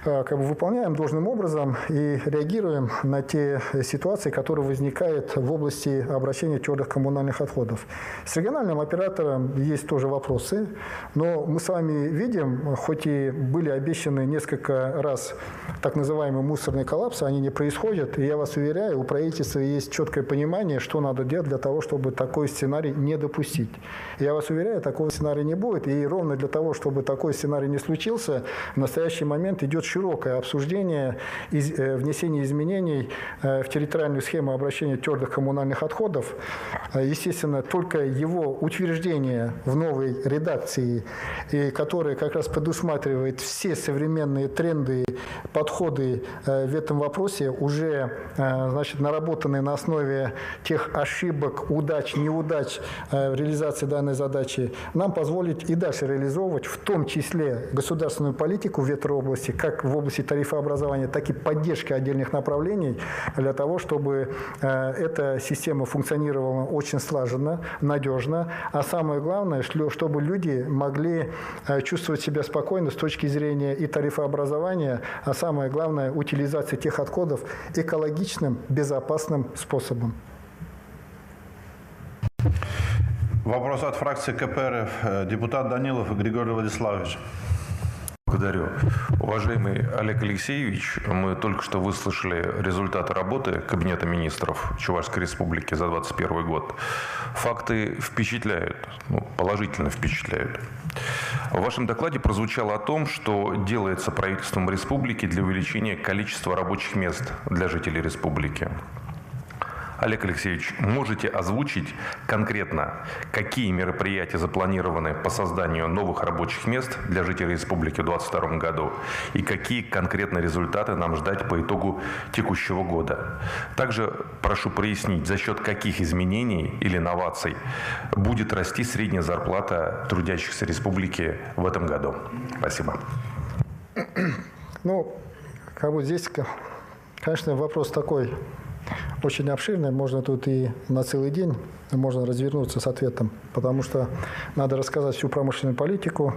Выполняем должным образом и реагируем на те ситуации, которые возникают в области обращения твердых коммунальных отходов. С региональным оператором есть тоже вопросы, но мы с вами видим, хоть и были обещаны несколько раз так называемые мусорные коллапсы, они не происходят. И я вас уверяю, у правительства есть четкое понимание, что надо делать для того, чтобы такой сценарий не допустить. Я вас уверяю, такого сценария не будет. И ровно для того, чтобы такой сценарий не случился, в настоящий момент идет широкое обсуждение внесения изменений в территориальную схему обращения твердых коммунальных отходов. Естественно, только его утверждение в новой редакции, которая как раз предусматривает все современные тренды, подходы в этом вопросе, уже наработанные на основе тех ошибок, удач, неудач в реализации данной задачи, нам позволит и дальше реализовывать, в том числе государственную политику в этой области, как в области тарифообразования, так и поддержки отдельных направлений, для того, чтобы эта система функционировала очень слаженно, надежно, а самое главное, чтобы люди могли чувствовать себя спокойно с точки зрения и тарифообразования, а самое главное, утилизации тех отходов экологичным, безопасным способом. Вопрос от фракции КПРФ. Депутат Данилов Григорий Владиславович. Благодарю. Уважаемый Олег Алексеевич, мы только что выслушали результаты работы Кабинета министров Чувашской Республики за 2021 год. Факты впечатляют, положительно впечатляют. В вашем докладе прозвучало о том, что делается правительством республики для увеличения количества рабочих мест для жителей республики. Олег Алексеевич, можете озвучить конкретно, какие мероприятия запланированы по созданию новых рабочих мест для жителей республики в 2022 году и какие конкретно результаты нам ждать по итогу текущего года? Также прошу прояснить, за счет каких изменений или новаций будет расти средняя зарплата трудящихся республики в этом году? Спасибо. Здесь, конечно, вопрос такой очень обширный, можно тут и на целый день можно развернуться с ответом, потому что надо рассказать всю промышленную политику,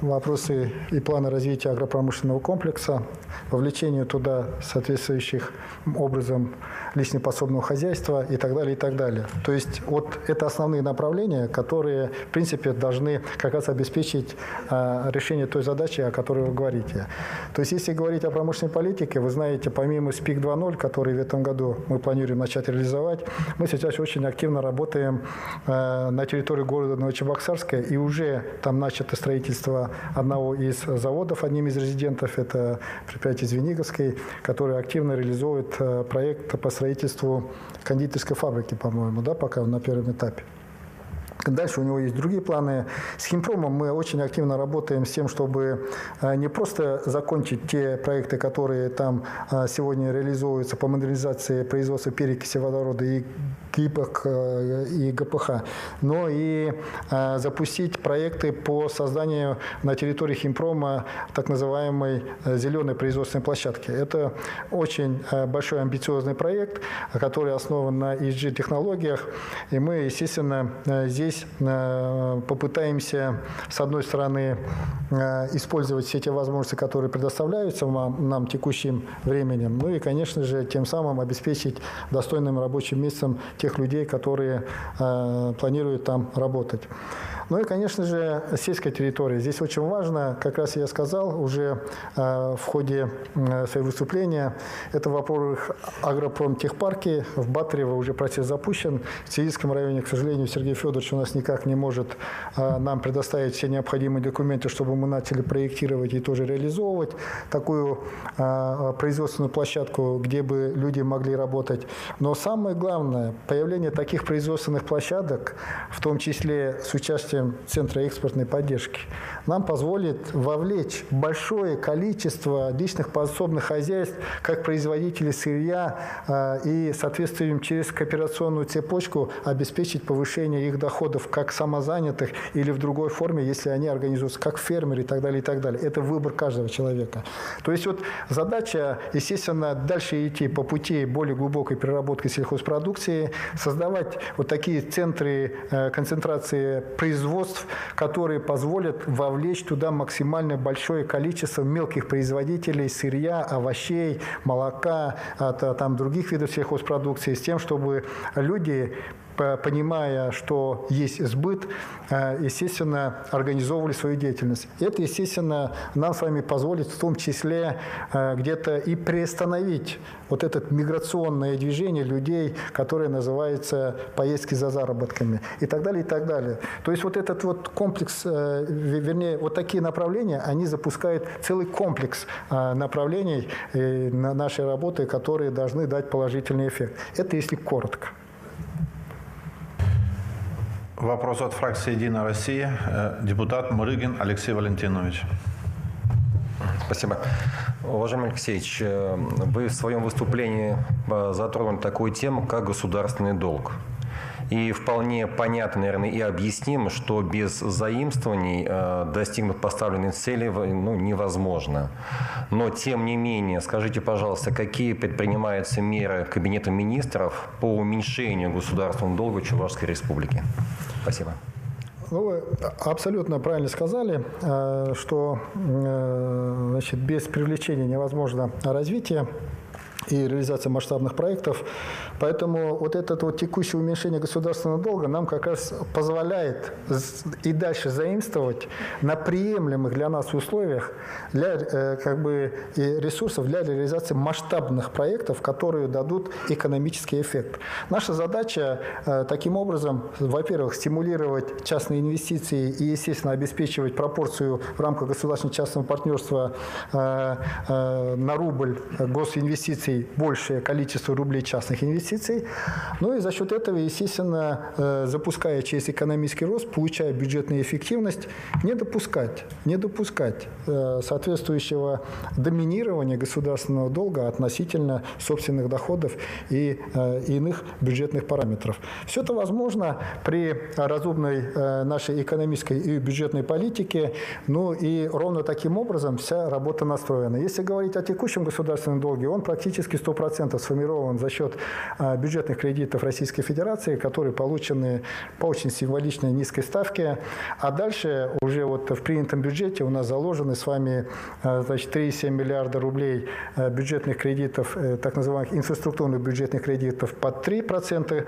вопросы и планы развития агропромышленного комплекса, вовлечение туда соответствующих образом личнеподсобного хозяйства и так далее, и так далее. То есть вот это основные направления, которые, в принципе, должны как раз обеспечить решение той задачи, о которой вы говорите. То есть если говорить о промышленной политике, вы знаете, помимо СПИК 2.0, который в этом году мы планируем начать реализовать, мы сейчас очень активно работаем на территории города Новочебоксарска, и уже там начато строительство одного из заводов, одним из резидентов, это предприятие Звениговской, который активно реализует проект по строительству кондитерской фабрики, по-моему, пока на первом этапе. Дальше у него есть другие планы. С Химпромом мы очень активно работаем с тем, чтобы не просто закончить те проекты, которые там сегодня реализуются по модернизации производства перекиси водорода и ГИПок и ГПХ, но и запустить проекты по созданию на территории Химпрома так называемой зеленой производственной площадки. Это очень большой амбициозный проект, который основан на ESG-технологиях, и мы, естественно, здесь попытаемся, с одной стороны, использовать все те возможности, которые предоставляются нам текущим временем, ну и, конечно же, тем самым обеспечить достойным рабочим местом тех людей, которые планируют там работать. Ну и, конечно же, сельская территория. Здесь очень важно, как раз я сказал уже в ходе своего выступления, это, во-первых, агропромтехпарки. В Батарево уже процесс запущен. В Сирийском районе, к сожалению, Сергей Федорович у нас никак не может нам предоставить все необходимые документы, чтобы мы начали проектировать и тоже реализовывать такую производственную площадку, где бы люди могли работать. Но самое главное, появление таких производственных площадок, в том числе с участием Центра экспортной поддержки, нам позволит вовлечь большое количество личных подсобных хозяйств, как производителей сырья, и, соответственно, через кооперационную цепочку обеспечить повышение их доходов как самозанятых или в другой форме, если они организуются как фермеры и так далее, и так далее. Это выбор каждого человека. То есть вот задача, естественно, дальше идти по пути более глубокой переработки сельхозпродукции, создавать вот такие центры концентрации производств, которые позволят вовлечь туда максимально большое количество мелких производителей сырья, овощей, молока, там других видов сельхозпродукции, с тем, чтобы люди, понимая, что есть сбыт, естественно, организовывали свою деятельность. Это, естественно, нам с вами позволит в том числе где-то и приостановить вот это миграционное движение людей, которое называется поездки за заработками и так далее, и так далее. То есть вот вот этот вот комплекс, вернее, вот такие направления, они запускают целый комплекс направлений на нашей работы, которые должны дать положительный эффект. Это если коротко. Вопрос от фракции «Единая Россия». Депутат Мурыгин Алексей Валентинович. Спасибо. Уважаемый Алексеевич, вы в своем выступлении затронули такую тему, как государственный долг. И вполне понятно, наверное, и объяснимо, что без заимствований достигнуть поставленной цели невозможно. Но, тем не менее, скажите, пожалуйста, какие предпринимаются меры Кабинетом министров по уменьшению государственного долга Чувашской Республики? Спасибо. Ну, вы абсолютно правильно сказали, что значит, без привлечения невозможно развитие и реализация масштабных проектов. Поэтому вот это вот текущее уменьшение государственного долга нам как раз позволяет и дальше заимствовать на приемлемых для нас условиях для, и ресурсов для реализации масштабных проектов, которые дадут экономический эффект. Наша задача таким образом, во-первых, стимулировать частные инвестиции и, естественно, обеспечивать пропорцию в рамках государственно-частного партнерства на рубль госинвестиций большее количество рублей частных инвестиций. Ну и за счет этого, естественно, запуская через экономический рост, получая бюджетную эффективность, не допускать соответствующего доминирования государственного долга относительно собственных доходов и иных бюджетных параметров. Все это возможно при разумной нашей экономической и бюджетной политике. Ну и ровно таким образом вся работа настроена. Если говорить о текущем государственном долге, он практически 100% сформирован за счет бюджетных кредитов Российской Федерации, которые получены по очень символичной низкой ставке. А дальше уже вот в принятом бюджете у нас заложены с вами 3,7 миллиарда рублей бюджетных кредитов, так называемых инфраструктурных бюджетных кредитов под 3%.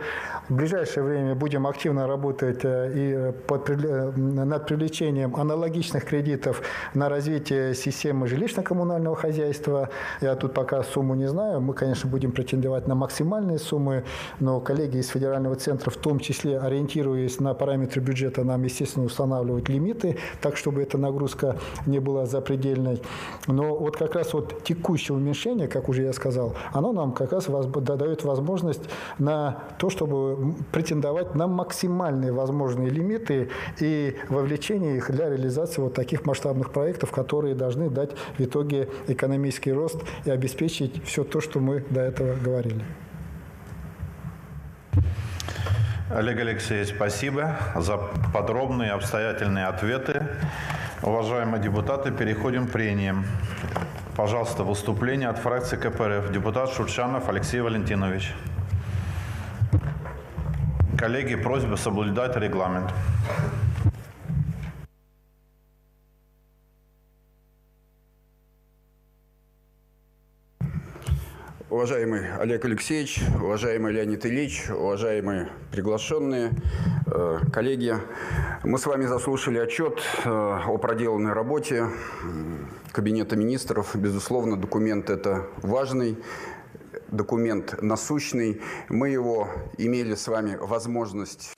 В ближайшее время будем активно работать и над привлечением аналогичных кредитов на развитие системы жилищно-коммунального хозяйства. Я тут пока сумму не знаю. Мы, конечно, будем претендовать на максимальные суммы, но коллеги из федерального центра, в том числе ориентируясь на параметры бюджета, нам, естественно, устанавливают лимиты, так, чтобы эта нагрузка не была запредельной. Но вот как раз вот текущее уменьшение, как уже я сказал, оно нам как раз дает возможность на то, чтобы претендовать на максимальные возможные лимиты и вовлечение их для реализации вот таких масштабных проектов, которые должны дать в итоге экономический рост и обеспечить все то, что мы до этого говорили. Олег Алексеевич, спасибо за подробные обстоятельные ответы. Уважаемые депутаты, переходим к прениям. Пожалуйста, выступление от фракции КПРФ. Депутат Шурчанов Алексей Валентинович. Коллеги, просьба соблюдать регламент. Уважаемый Олег Алексеевич, уважаемый Леонид Ильич, уважаемые приглашенные, коллеги, мы с вами заслушали отчет о проделанной работе Кабинета министров. Безусловно, документ это важный, документ насущный. Мы его имели с вами возможность